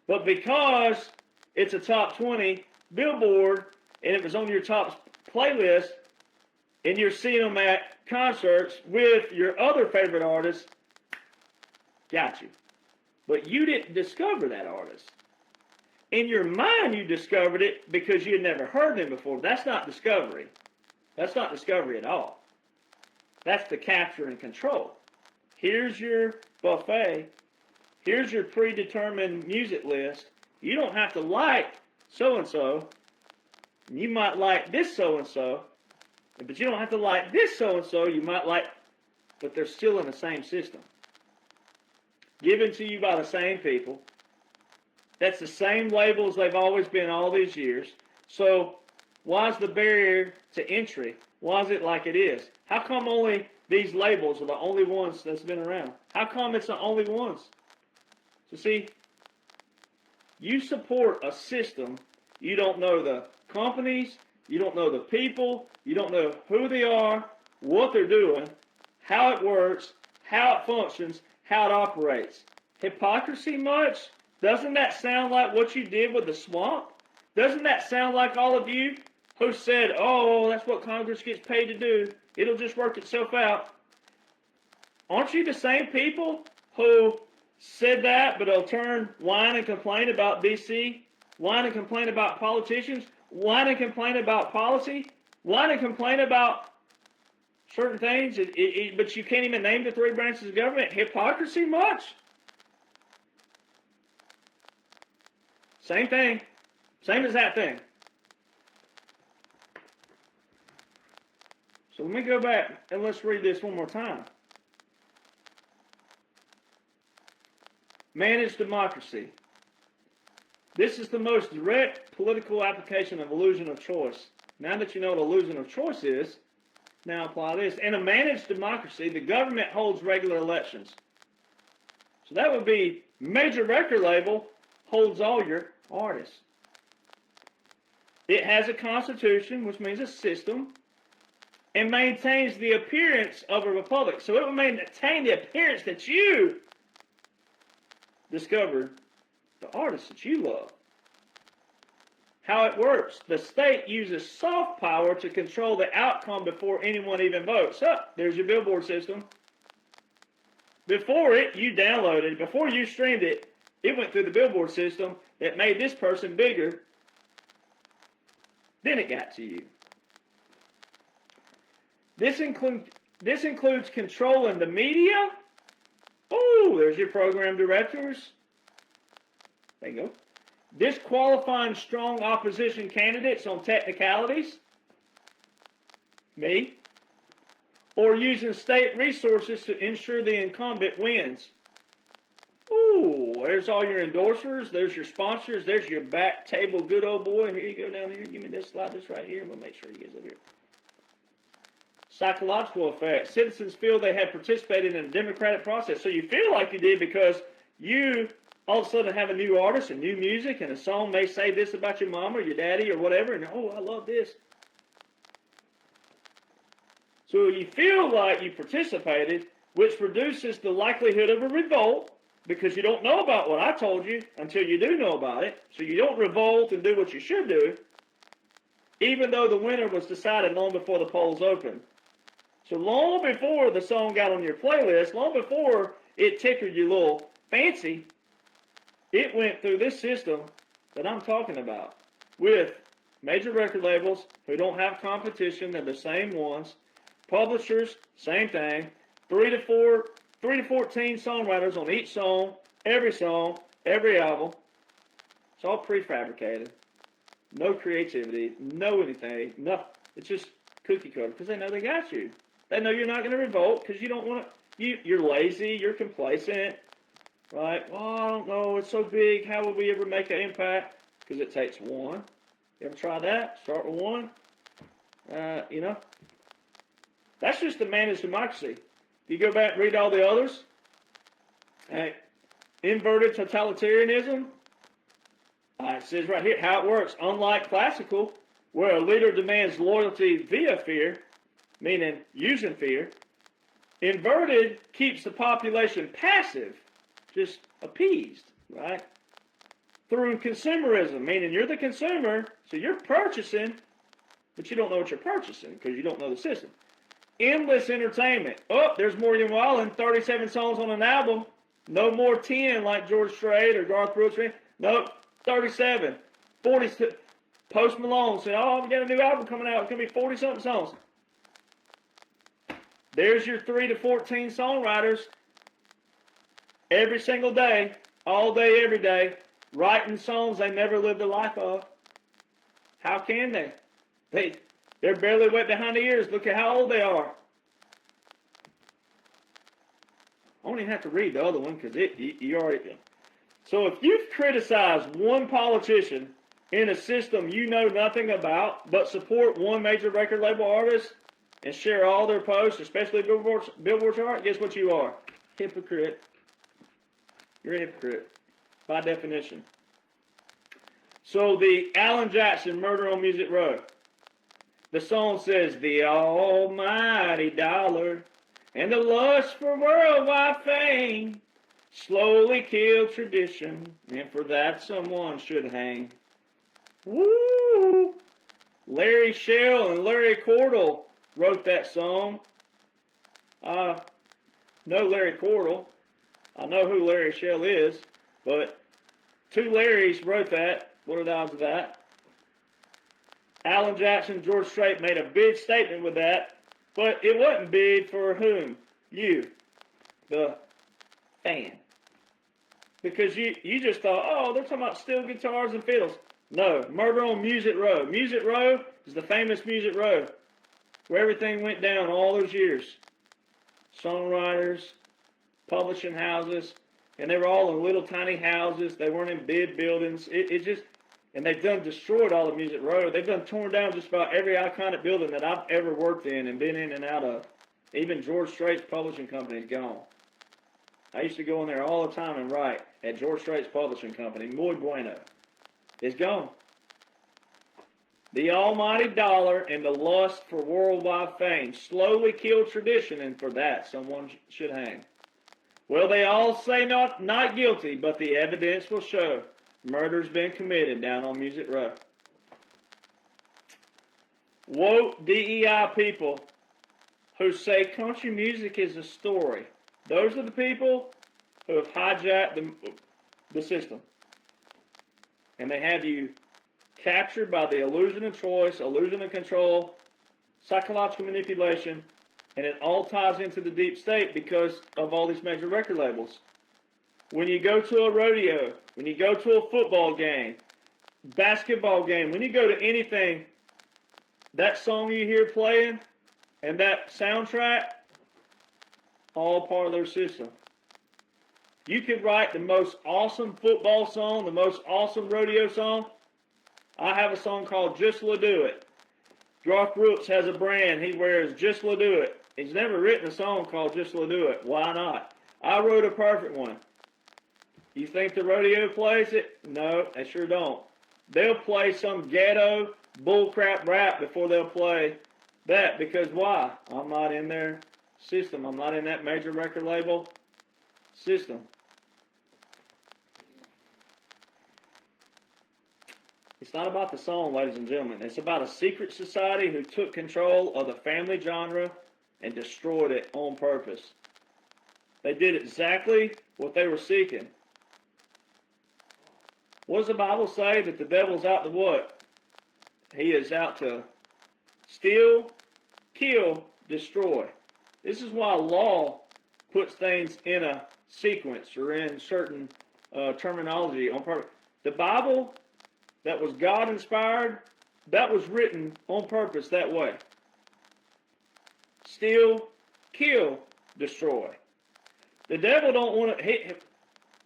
but because it's a top 20 Billboard and it was on your top playlist and you're seeing them at concerts with your other favorite artists, got you. But you didn't discover that artist. In your mind, you discovered it because you had never heard them before. That's not discovery. That's not discovery at all. That's the capture and control. Here's your buffet. Here's your predetermined music list. You don't have to like so-and-so. You might like this so-and-so, but you don't have to like this so-and-so. You might like, but they're still in the same system. Given to you by the same people. That's the same labels they've always been all these years. So why is the barrier to entry? Why is it like it is? How come only these labels are the only ones that's been around? How come it's the only ones? So see, you support a system. You don't know the companies. You don't know the people. You don't know who they are, what they're doing, how it works, how it functions, how it operates. Hypocrisy much? Doesn't that sound like what you did with the swamp? Doesn't that sound like all of you who said, oh, that's what Congress gets paid to do. It'll just work itself out. Aren't you the same people who said that, but they'll turn, whine and complain about D.C., whine and complain about politicians, whine and complain about policy, whine and complain about certain things, but you can't even name the 3 branches of government? Hypocrisy much? Same thing. Same as that thing. So let me go back and let's read this one more time. Managed democracy. This is the most direct political application of illusion of choice. Now that you know what illusion of choice is, now apply this. In a managed democracy, the government holds regular elections. So that would be major record label holds all your artists. It has a constitution, which means a system, and maintains the appearance of a republic. So it will maintain the appearance that you discovered, the artists that you love. How it works. The state uses soft power to control the outcome before anyone even votes. So, there's your Billboard system. Before you downloaded it, before you streamed it, it went through the Billboard system that made this person bigger. Then it got to you. This includes controlling the media. Oh, there's your program directors. There you go. Disqualifying strong opposition candidates on technicalities. Me. Or using state resources to ensure the incumbent wins. Ooh, there's all your endorsers. There's your sponsors. There's your back table good old boy. Here you go down here. Give me this, slide this right here. I'm going to make sure he gets over here. Psychological effect. Citizens feel they have participated in a democratic process. So you feel like you did because you all of a sudden have a new artist and new music, and a song may say this about your mom or your daddy or whatever, and oh, I love this. So you feel like you participated, which produces the likelihood of a revolt, because you don't know about what I told you until you do know about it. So you don't revolt and do what you should do, even though the winner was decided long before the polls opened. So long before the song got on your playlist, long before it tickled your little fancy, it went through this system that I'm talking about with major record labels who don't have competition. They're the same ones. Publishers, same thing. 3 to 14 songwriters on each song, every album. It's all prefabricated. No creativity, no anything, nothing. It's just cookie cutter because they know they got you. They know you're not going to revolt because you don't want to. You're lazy. You're complacent, right? Well, I don't know. It's so big. How will we ever make an impact? Because it takes one. You ever try that? Start with one. That's just the managed democracy. You go back and read all the others. Inverted totalitarianism. It says right here how it works. Unlike classical, where a leader demands loyalty via fear, meaning using fear, inverted keeps the population passive, just appeased, right? Through consumerism, meaning you're the consumer, so you're purchasing, but you don't know what you're purchasing because you don't know the system. Endless entertainment. Oh, there's Morgan Wallen, 37 songs on an album. No more 10 like George Strait or Garth Brooks. Nope, 37. 40. Post Malone said, oh, we got a new album coming out. It's going to be 40-something songs. There's your 3 to 14 songwriters every single day, all day, every day, writing songs they never lived a life of. How can they? They're barely wet behind the ears. Look at how old they are. I don't even have to read the other one because you already. So if you've criticized one politician in a system you know nothing about, but support one major record label artist and share all their posts, especially Billboard chart, guess what you are? Hypocrite. You're a hypocrite by definition. So the Alan Jackson Murder on Music Row. The song says, the almighty dollar and the lust for worldwide fame slowly killed tradition, and for that someone should hang. Woo! Larry Shell and Larry Cordell wrote that song. I know Larry Cordell. I know who Larry Shell is, but two Larrys wrote that. What are the odds of that? Alan Jackson, George Strait made a big statement with that, but it wasn't big for whom? You, the fan. Because you just thought, oh, they're talking about steel guitars and fiddles. No, Murder on Music Row. Music Row is the famous Music Row where everything went down all those years. Songwriters, publishing houses, and they were all in little tiny houses. They weren't in big buildings. And they've destroyed all of Music Row. They've torn down just about every iconic building that I've ever worked in and been in and out of. Even George Strait's publishing company is gone. I used to go in there all the time and write at George Strait's publishing company, Muy Bueno. It's gone. The almighty dollar and the lust for worldwide fame slowly killed tradition, and for that someone should hang. Well, they all say not guilty, but the evidence will show murder's been committed down on Music Row. Woke DEI people who say country music is a story Those are the people who have hijacked the system. And they have you captured by the illusion of choice, illusion of control, psychological manipulation, and it all ties into the deep state because of all these major record labels. When you go to a rodeo, when you go to a football game, basketball game, when you go to anything, that song you hear playing and that soundtrack, all part of their system. You could write the most awesome football song, the most awesome rodeo song. I have a song called Just La Do It. Garth Brooks has a brand he wears, Just La Do It. He's never written a song called Just La Do It. Why not? I wrote a perfect one. You think the rodeo plays it? No, they sure don't. They'll play some ghetto bullcrap rap before they'll play that, because why? I'm not in their system. I'm not in that major record label system. It's not about the song, ladies and gentlemen. It's about a secret society who took control of the family genre and destroyed it on purpose. They did exactly what they were seeking. What does the Bible say? That the devil's out to what? He is out to steal, kill, destroy. This is why law puts things in a sequence or in certain terminology on purpose. The Bible that was God inspired, that was written on purpose that way. Steal, kill, destroy. The devil don't want to.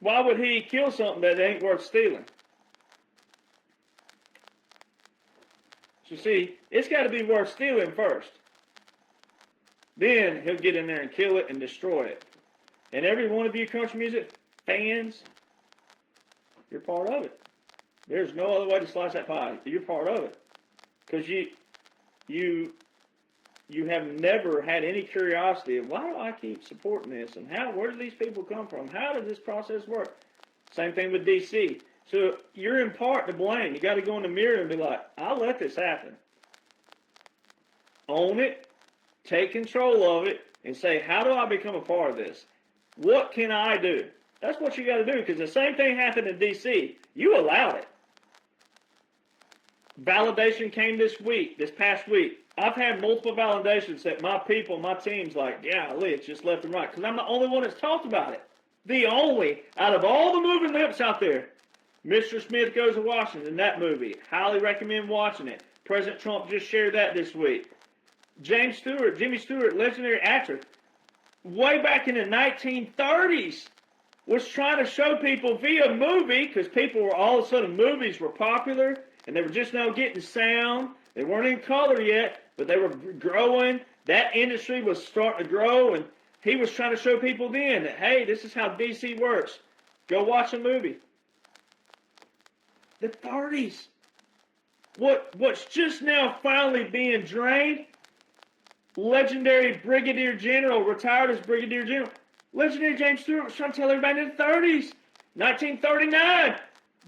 Why would he kill something that ain't worth stealing? So see, it's got to be worth stealing first. Then he'll get in there and kill it and destroy it. And every one of you country music fans, you're part of it. There's no other way to slice that pie. You're part of it. Because you have never had any curiosity of, why do I keep supporting this? And where do these people come from? How does this process work? Same thing with DC. So you're in part to blame. You got to go in the mirror and be like, I'll let this happen. Own it. Take control of it. And say, how do I become a part of this? What can I do? That's what you got to do. Because the same thing happened in DC. You allowed it. Validation came this past week. I've had multiple validations that my people, my team's like, golly, it's just left and right. Because I'm the only one that's talked about it. The only, out of all the moving lips out there. Mr. Smith Goes to Washington, that movie. Highly recommend watching it. President Trump just shared that this week. Jimmy Stewart, legendary actor, way back in the 1930s, was trying to show people via movie, because people were all of a sudden, movies were popular, and they were just now getting sound. They weren't in color yet, but they were growing. That industry was starting to grow, and he was trying to show people then that, hey, this is how DC works. Go watch a movie. The 30s. What's just now finally being drained? Legendary Brigadier General, retired as Brigadier General. Legendary James Stewart was trying to tell everybody in the 30s. 1939,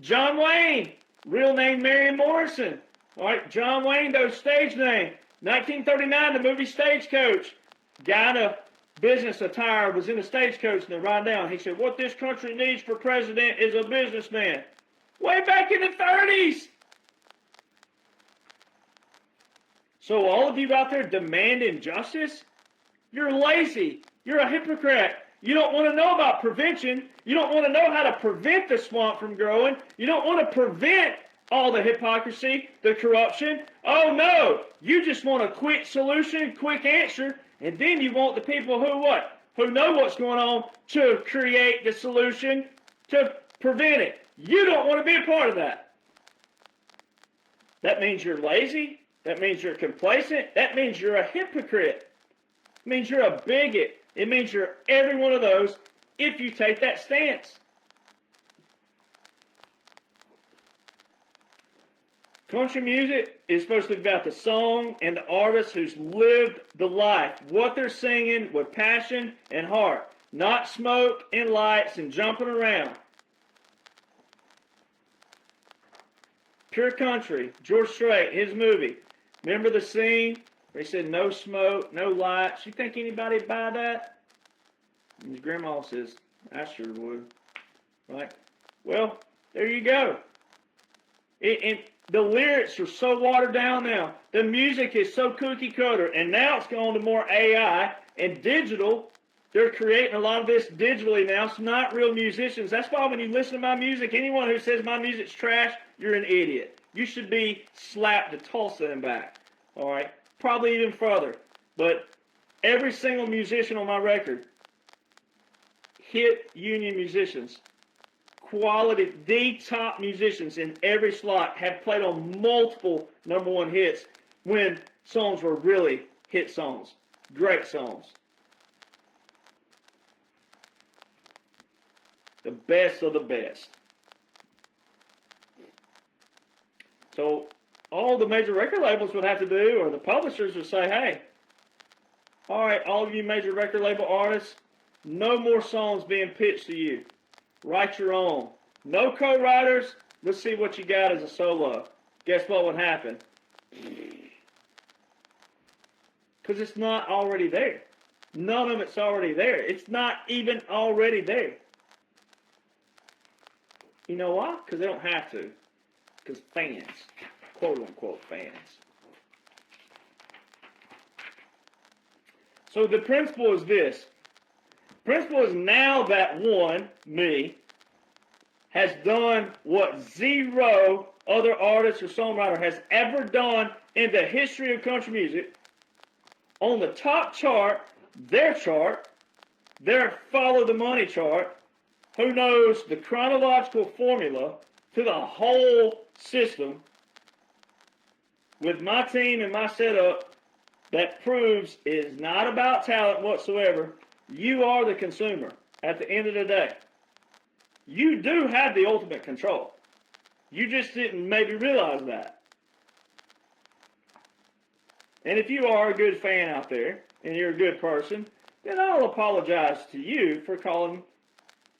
John Wayne, real name Marion Morrison. All right, John Wayne, those stage name. 1939, the movie Stagecoach. Guy in a business attire was in a stagecoach and they're riding down. He said, what this country needs for president is a businessman. Way back in the 30s. So all of you out there demanding justice, you're lazy. You're a hypocrite. You don't want to know about prevention. You don't want to know how to prevent the swamp from growing. You don't want to prevent all the hypocrisy, the corruption. Oh no, you just want a quick solution, quick answer, and then you want the people who know what's going on to create the solution to prevent it. You don't want to be a part of that. That means you're lazy. That means you're complacent. That means you're a hypocrite. It means you're a bigot. It means you're every one of those if you take that stance. Country music is supposed to be about the song and the artist who's lived the life. What they're singing with passion and heart. Not smoke and lights and jumping around. Pure Country, George Strait, his movie. Remember the scene where he said no smoke, no lights? You think anybody would buy that? And his grandma says, I sure would. Right? Well, there you go. And the lyrics are so watered down now. The music is so cookie cutter. And now it's gone to more AI and digital. They're creating a lot of this digitally now. It's not real musicians. That's why when you listen to my music, anyone who says my music's trash, you're an idiot. You should be slapped to Tulsa and back. All right? Probably even further. But every single musician on my record, hit union musicians, quality, the top musicians in every slot have played on multiple #1 hits when songs were really hit songs. Great songs. The best of the best. So all the major record labels would have to do, or the publishers would say, hey, all right, all of you major record label artists, no more songs being pitched to you. Write your own. No co-writers. Let's see what you got as a solo. Guess what would happen? Because it's not already there. None of it's already there. It's not even already there. You know why? Because they don't have to. Because fans, quote-unquote fans. So the principle is this. Principle is now that one, me, has done what zero other artist or songwriter has ever done in the history of country music. On the top chart, their follow the money chart, who knows the chronological formula to the whole system with my team and my setup that proves it is not about talent whatsoever. You are the consumer at the end of the day. You do have the ultimate control. You just didn't maybe realize that. And if you are a good fan out there and you're a good person, then I'll apologize to you for calling,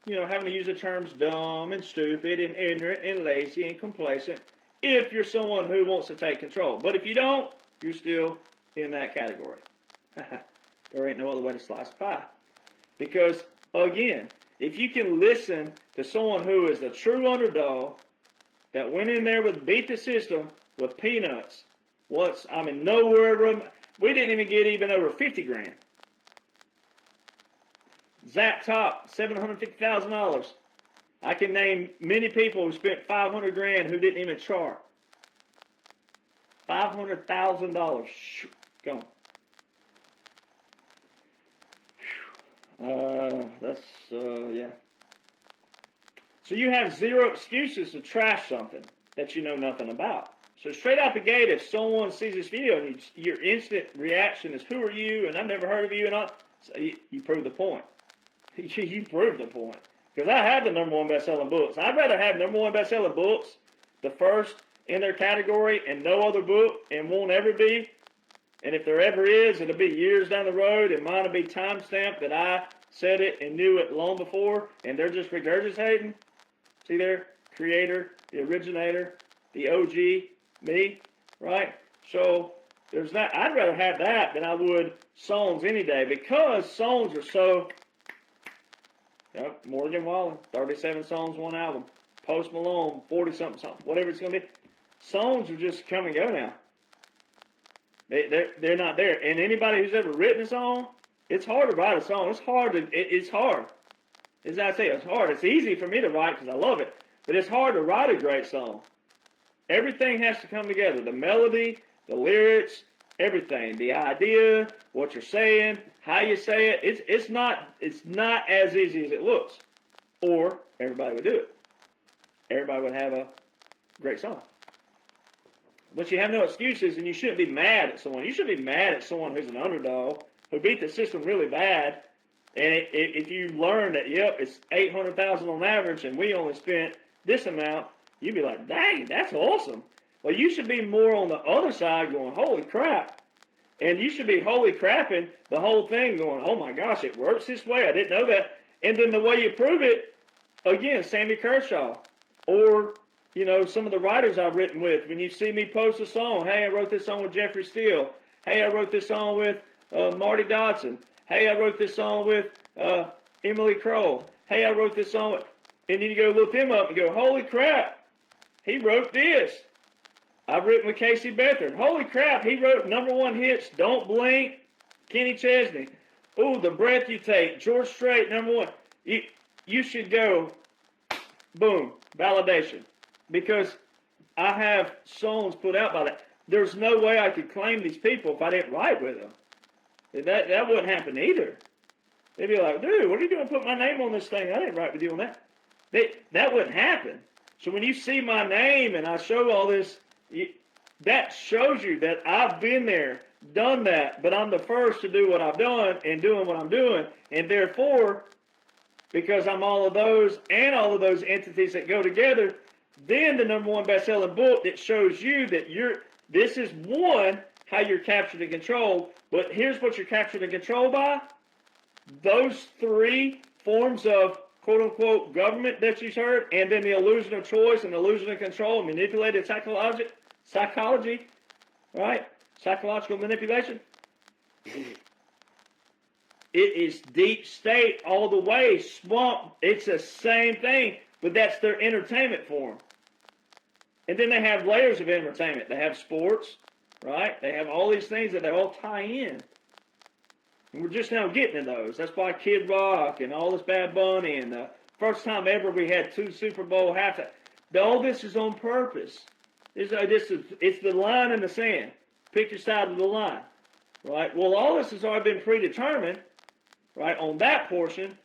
having to use the terms dumb and stupid and ignorant and lazy and complacent if you're someone who wants to take control. But if you don't, you're still in that category. There ain't no other way to slice pie. Because, again, if you can listen to someone who is a true underdog that went in there with beat the system with peanuts, nowhere, we didn't even get even over 50 grand. Zap Top, $750,000. I can name many people who spent 500 grand who didn't even chart. $500,000. Go on. Yeah. So you have zero excuses to trash something that you know nothing about. So straight out the gate, if someone sees this video and your instant reaction is, who are you? And I've never heard of you. And all, so you prove the point. You prove the point. Because I have the #1 best-selling books. I'd rather have #1 best-selling books, the first in their category, and no other book, and won't ever be. And if there ever is, it'll be years down the road, and mine will be time-stamped that I said it and knew it long before, and they're just regurgitating. See there? Creator, the originator, the OG, me, right? So there's that. I'd rather have that than I would songs any day, because songs are so... Yep, Morgan Wallen, 37 songs, 1 album. Post Malone, 40-something, whatever it's going to be. Songs are just come and go now. They're not there. And anybody who's ever written a song, it's hard to write a song. It's hard. It's hard. As I say, it's hard. It's easy for me to write because I love it. But it's hard to write a great song. Everything has to come together. The melody, the lyrics, everything. The idea, what you're saying, how you say it. It's not as easy as it looks. Or everybody would do it. Everybody would have a great song. But you have no excuses, and you shouldn't be mad at someone. You should be mad at someone who's an underdog, who beat the system really bad. And if you learn that, yep, it's $800,000 on average, and we only spent this amount, you'd be like, dang, that's awesome. Well, you should be more on the other side going, holy crap. And you should be holy crapping the whole thing going, oh my gosh, it works this way. I didn't know that. And then the way you prove it, again, Sammy Kershaw. Or, some of the writers I've written with. When you see me post a song, hey, I wrote this song with Jeffrey Steele. Hey, I wrote this song with Marty Dodson. Hey, I wrote this song with Emily Kroll. Hey, I wrote this song. And then you go look him up and go, holy crap, he wrote this. I've written with Casey Beathard. Holy crap, he wrote #1 hits, Don't Blink, Kenny Chesney. Ooh, The Breath You Take, George Strait, #1. You should go, boom, validation. Because I have songs put out by that. There's no way I could claim these people if I didn't write with them. That wouldn't happen either. They'd be like, dude, what are you doing putting my name on this thing? I didn't write with you on that. That wouldn't happen. So when you see my name and I show all this, that shows you that I've been there, done that, but I'm the first to do what I've done and doing what I'm doing. And therefore, because I'm all of those and all of those entities that go together, then the #1 best-selling book that shows you that this is one, how you're captured and controlled, but here's what you're captured and controlled by. Those 3 forms of quote-unquote government that you've heard, and then the illusion of choice and illusion of control, manipulated psychology, right? Psychological manipulation. It is deep state all the way, swamp. It's the same thing, but that's their entertainment form. And then they have layers of entertainment. They have sports, right? They have all these things that they all tie in. And we're just now getting to those. That's why Kid Rock and all this Bad Bunny and the first time ever we had 2 Super Bowl halftime. All this is on purpose. It's the line in the sand. Pick your side of the line, right? Well, all this has already been predetermined, right, on that portion,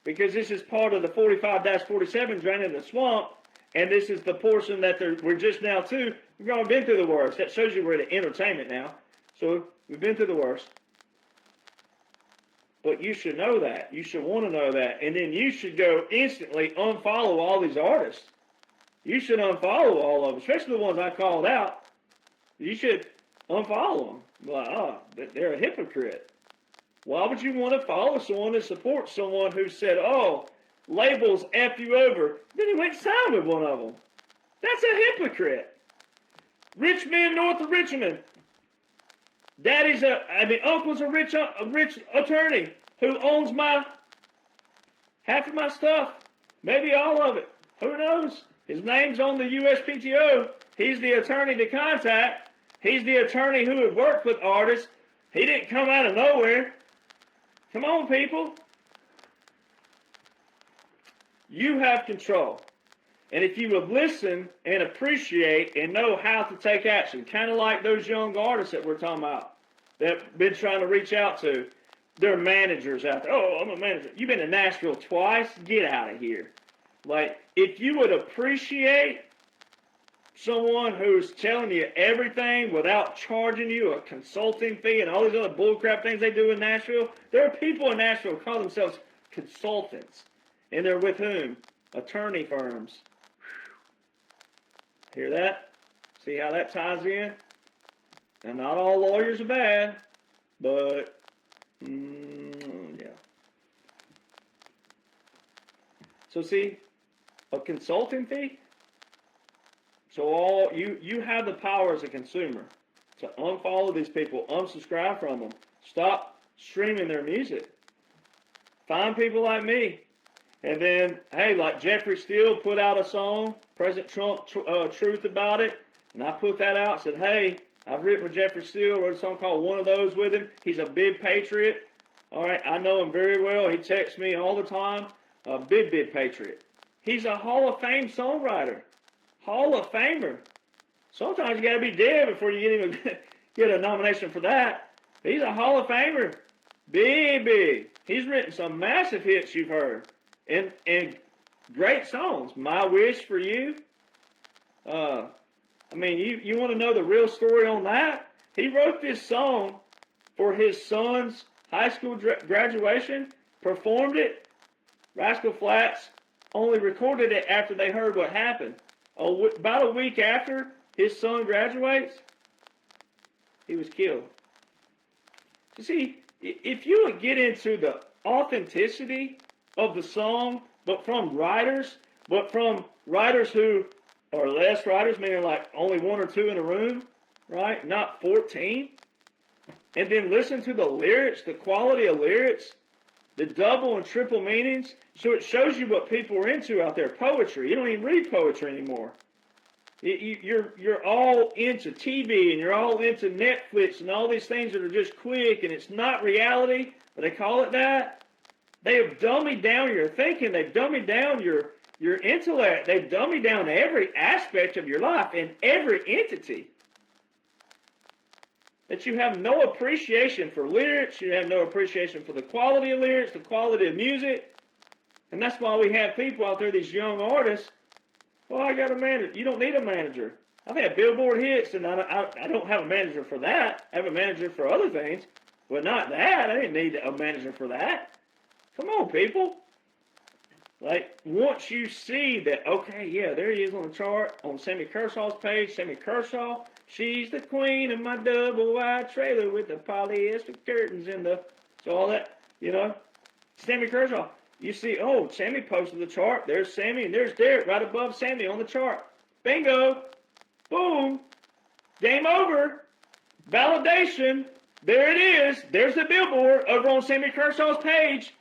because this is part of the 45-47 draining the swamp, and this is the portion that we're just now to. We've already been through the worst. That shows you we're at entertainment now. So we've been through the worst. But you should know that. You should want to know that. And then you should go instantly unfollow all these artists. You should unfollow all of them, especially the ones I called out. You should unfollow them. Like, oh, they're a hypocrite. Why would you want to follow someone that supports someone who said, oh, labels F you over? Then he went and signed with one of them. That's a hypocrite. Rich man north of Richmond. Uncle's a rich attorney who owns half of my stuff, maybe all of it. Who knows? His name's on the USPTO. He's the attorney to contact. He's the attorney who had worked with artists. He didn't come out of nowhere. Come on, people. You have control. And if you would listen and appreciate and know how to take action, kind of like those young artists that we're talking about, that have been trying to reach out to, their managers out there. Oh, I'm a manager. You've been to Nashville twice? Get out of here. Like, if you would appreciate someone who's telling you everything without charging you a consulting fee and all these other bullcrap things they do in Nashville, there are people in Nashville who call themselves consultants. And they're with whom? Attorney firms. Hear that? See how that ties in? And not all lawyers are bad, but yeah. So see, a consulting fee. So you have the power as a consumer to unfollow these people, unsubscribe from them, stop streaming their music. Find people like me. And then, hey, like Jeffrey Steele put out a song, President Trump Truth about it, and I put that out, said, hey, I've written with Jeffrey Steele, wrote a song called One of Those with him. He's a big patriot. All right, I know him very well. He texts me all the time. A big patriot. He's a Hall of Fame songwriter. Hall of Famer. Sometimes you got to be dead before you even get a nomination for that. He's a Hall of Famer. Big. He's written some massive hits you've heard. And great songs. My Wish for You. You want to know the real story on that? He wrote this song for his son's high school graduation, performed it. Rascal Flatts only recorded it after they heard what happened. About a week after his son graduates, he was killed. You see, if you would get into the authenticity of the song, but from writers who are less writers, meaning like only 1 or 2 in a room, right? Not 14. And then listen to the lyrics, the quality of lyrics. the double and triple meanings. So it shows you what people are into out there. Poetry. You don't even read poetry anymore. You're all into TV and you're all into Netflix and all these things that are just quick and it's not reality, but they call it that. They have dummied down your thinking. They've dummied down your intellect. They've dummied down every aspect of your life and every entity. That you have no appreciation for lyrics. You have no appreciation for the quality of lyrics, the quality of music. And that's why we have people out there, these young artists. Well, I got a manager. You don't need a manager. I've had Billboard hits, and I don't have a manager for that. I have a manager for other things, but not that. I didn't need a manager for that. Come on, people. Like, once you see that, okay, yeah, there he is on the chart, on Sammy Kershaw's page, Sammy Kershaw, she's the queen of my double-wide trailer with the polyester curtains and so all that, Sammy Kershaw. You see, oh, Sammy posted the chart. There's Sammy, and there's Derek right above Sammy on the chart. Bingo. Boom. Game over. Validation. There it is. There's the billboard over on Sammy Kershaw's page.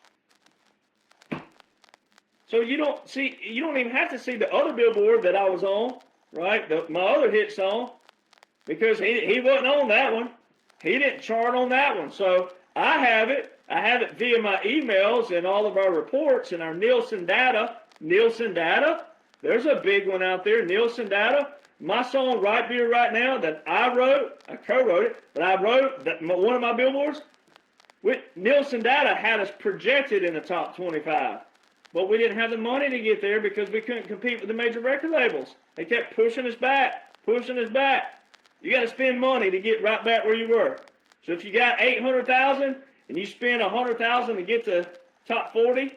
So you don't even have to see the other billboard that I was on, right? My other hit song, because he wasn't on that one. He didn't chart on that one. So I have it. I have it via my emails and all of our reports and our Nielsen data. Nielsen data. There's a big one out there, Nielsen data. My song, Right Beer Right Now, that I wrote, I co-wrote it, but I wrote one of my billboards, with Nielsen data had us projected in the top 25. But we didn't have the money to get there because we couldn't compete with the major record labels. They kept pushing us back, pushing us back. You got to spend money to get right back where you were. So if you got 800,000 and you spend 100,000 to get to top 40,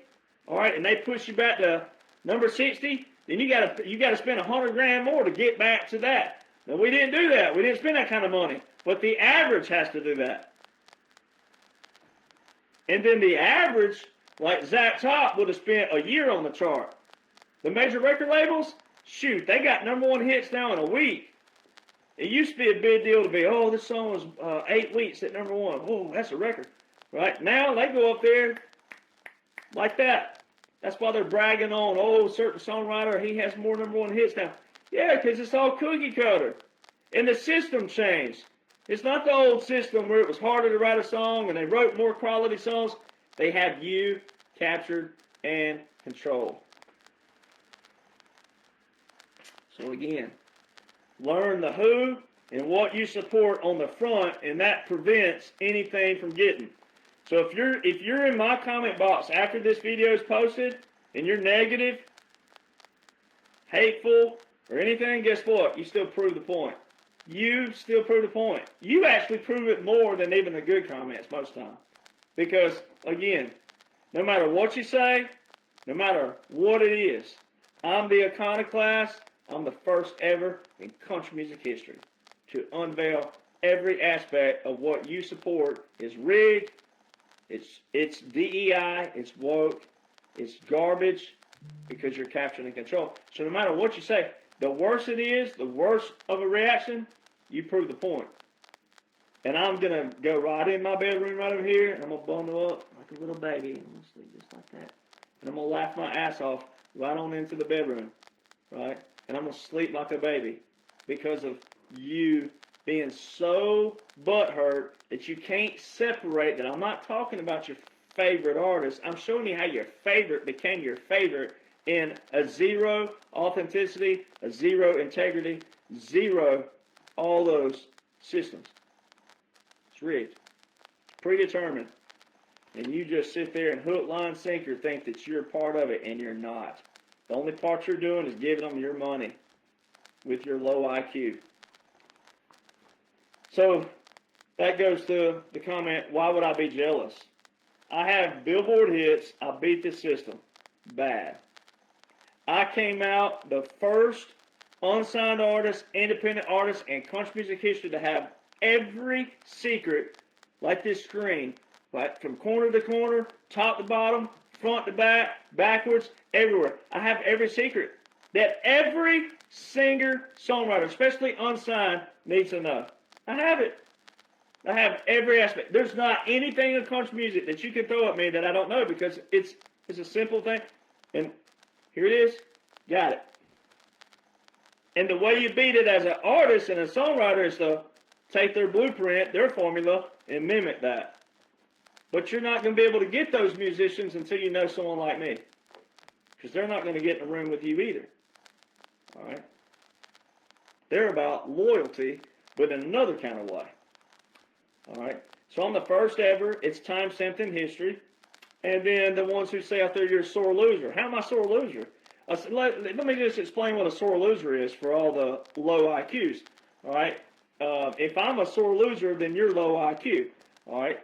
all right, and they push you back to number 60, then you got to spend 100 grand more to get back to that. Now we didn't do that. We didn't spend that kind of money. But the average has to do that. And then the average, like Zach Top, would have spent a year on the chart. The major record labels, shoot, they got number one hits now in a week. It used to be a big deal to be, oh, this song was 8 weeks at number one. Oh, that's a record. Right? Now they go up there like that. That's why they're bragging on, oh, certain songwriter, he has more number one hits now. Yeah, because it's all cookie cutter. And the system changed. It's not the old system where it was harder to write a song and they wrote more quality songs. They have you captured and controlled. So again, learn the who and what you support on the front, and that prevents anything from getting. So if you're in my comment box after this video is posted and you're negative, hateful, or anything, guess what? You still prove the point. You still prove the point. You actually prove it more than even the good comments most of the time. Because, again, no matter what you say, no matter what it is, I'm the iconoclast. I'm the first ever in country music history to unveil every aspect of what you support is rigged, it's DEI, it's woke, it's garbage, because you're capturing and control. So no matter what you say, the worse it is, the worse of a reaction, you prove the point. And I'm going to go right in my bedroom right over here, and I'm going to bundle up like a little baby. I'm going to sleep just like that. And I'm going to laugh my ass off right on into the bedroom, right? And I'm going to sleep like a baby because of you being so butthurt that you can't separate that. I'm not talking about your favorite artist. I'm showing you how your favorite became your favorite in a zero authenticity, a zero integrity, zero all those systems. It's rigged. It's predetermined. And you just sit there and hook, line, sinker think that you're a part of it, and you're not. The only part you're doing is giving them your money with your low IQ. So that goes to the comment, why would I be jealous? I have Billboard hits. I beat the system. Bad. I came out the first unsigned artist, independent artist, in country music history to have every secret, like this screen, like from corner to corner, top to bottom, front to back, backwards, everywhere. I have every secret that every singer, songwriter, especially unsigned, needs to know. I have it. I have every aspect. There's not anything in country music that you can throw at me that I don't know because it's a simple thing. And here it is. Got it. And the way you beat it as an artist and a songwriter is to take their blueprint, their formula, and mimic that. But you're not going to be able to get those musicians until you know someone like me. Because they're not going to get in a room with you either. All right? They're about loyalty, but in another kind of way. All right? So I'm the first ever. It's time stamped in history. And then the ones who say out there you're a sore loser. How am I a sore loser? Let me just explain what a sore loser is for all the low IQs. All right? If I'm a sore loser, then you're low IQ. All right?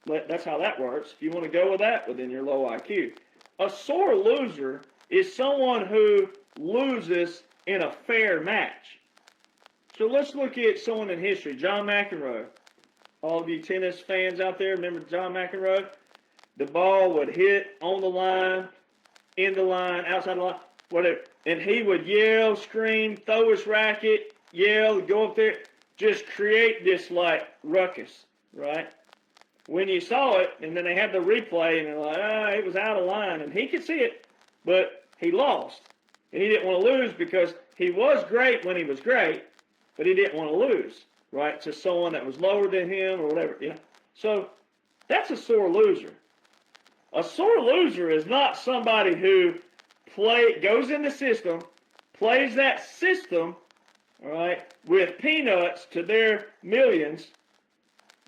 That's how that works. If you want to go with that, well, then you're low IQ. A sore loser is someone who loses in a fair match. So let's look at someone in history. John McEnroe. All of you tennis fans out there, remember John McEnroe? The ball would hit on the line, in the line, outside the line, whatever. And he would yell, scream, throw his racket, yell, go up there, just create this like ruckus, right? When you saw it, and then they had the replay, and they're like, it was out of line. And he could see it, but he lost. And he didn't want to lose because he was great when he was great, but he didn't want to lose, right, to someone that was lower than him or whatever. You know? So that's a sore loser. A sore loser is not somebody who goes in the system, plays that system, all right, with peanuts to their millions.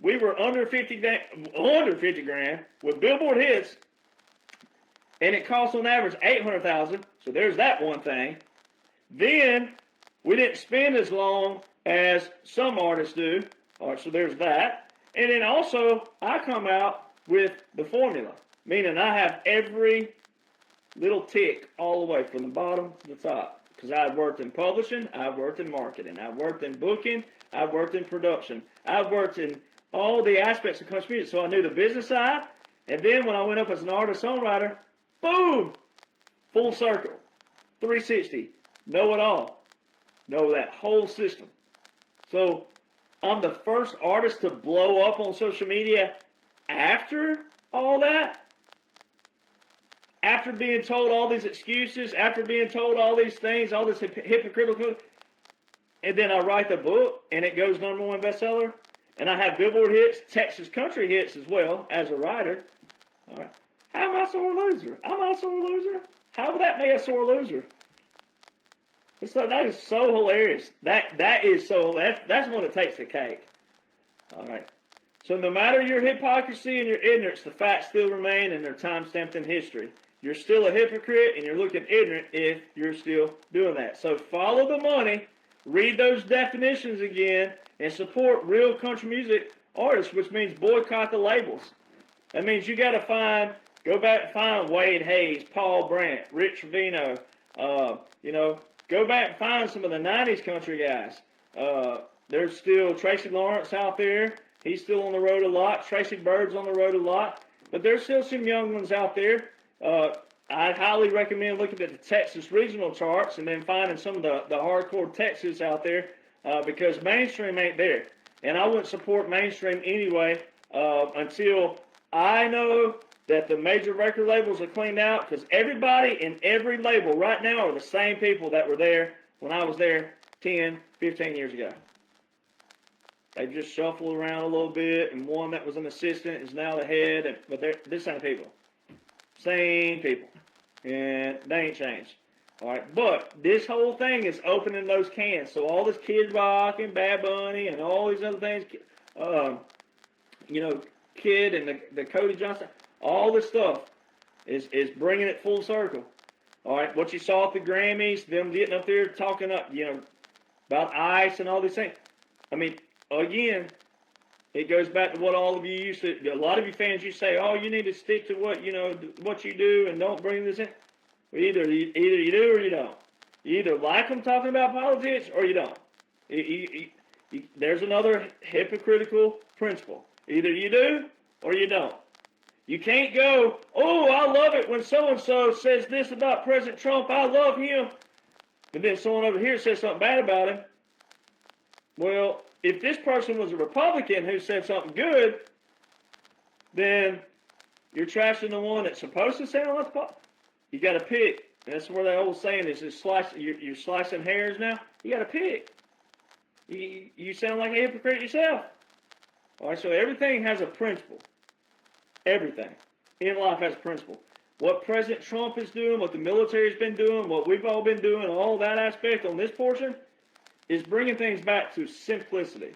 We were under 50 grand with Billboard hits, and it cost on average $800,000. So there's that one thing. Then we didn't spend as long as some artists do. All right, so there's that. And then also I come out with the formula, meaning I have every little tick all the way from the bottom to the top. Because I've worked in publishing, I've worked in marketing, I've worked in booking, I've worked in production, I've worked in all the aspects of country music. So I knew the business side, and then when I went up as an artist-songwriter, boom, full circle, 360, know it all, know that whole system. So I'm the first artist to blow up on social media after all that. After being told all these excuses, after being told all these things, all this hypocritical, and then I write the book, and it goes #1 bestseller, and I have Billboard hits, Texas country hits as well as a writer. All right. How am I a sore loser? I'm not a sore loser. How would that make a sore loser? That is so hilarious. That is so. That's what it takes to cake. All right. So no matter your hypocrisy and your ignorance, the facts still remain, and they're time stamped in history. You're still a hypocrite, and you're looking ignorant if you're still doing that. So follow the money, read those definitions again, and support real country music artists, which means boycott the labels. That means you got to go back and find Wade Hayes, Paul Brandt, Rich Trevino. Go back and find some of the '90s country guys. There's still Tracy Lawrence out there. He's still on the road a lot. Tracy Bird's on the road a lot. But there's still some young ones out there. I highly recommend looking at the Texas regional charts and then finding some of the hardcore Texas out there because mainstream ain't there. And I wouldn't support mainstream anyway until I know that the major record labels are cleaned out, because everybody in every label right now are the same people that were there when I was there 10, 15 years ago. They just shuffled around a little bit, and one that was an assistant is now the head, but they're the same people. Same people. And they ain't changed. All right, but this whole thing is opening those cans. So all this Kid Rock and Bad Bunny and all these other things, Kid and the Cody Johnson, all this stuff is bringing it full circle. All right, what you saw at the Grammys, them getting up there talking about ICE and all these things. I mean, again, it goes back to what all of you used to. A lot of you fans, you say, "Oh, you need to stick to what you do and don't bring this in." Well, either you do or you don't. You either like them talking about politics or you don't. There's another hypocritical principle. Either you do or you don't. You can't go, "Oh, I love it when so-and-so says this about President Trump. I love him." But then someone over here says something bad about him. Well, if this person was a Republican who said something good, then you're trashing the one that's supposed to sound like the. You got to pick. That's where the old saying is: you're slicing hairs now. You got to pick. You sound like a hypocrite yourself. All right, so everything has a principle. Everything in life has a principle. What President Trump is doing, what the military's been doing, what we've all been doing, all that aspect on this portion is bringing things back to simplicity.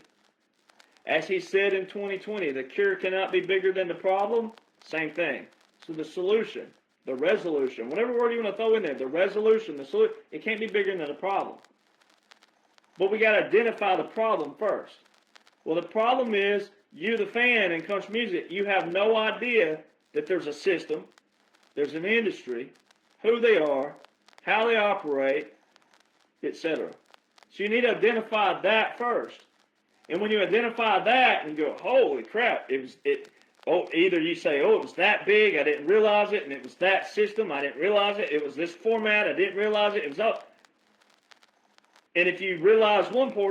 As he said in 2020, the cure cannot be bigger than the problem. Same thing. So the solution, the resolution, whatever word you want to throw in there, the resolution, the solution, it can't be bigger than the problem. But we got to identify the problem first. Well, the problem is, you, the fan in country music, you have no idea that there's a system, there's an industry, who they are, how they operate, etc. So you need to identify that first. And when you identify that and you go, holy crap, either you say, oh, it was that big, I didn't realize it, and it was that system, I didn't realize it, it was this format, I didn't realize it, it was up. And if you realize one portion,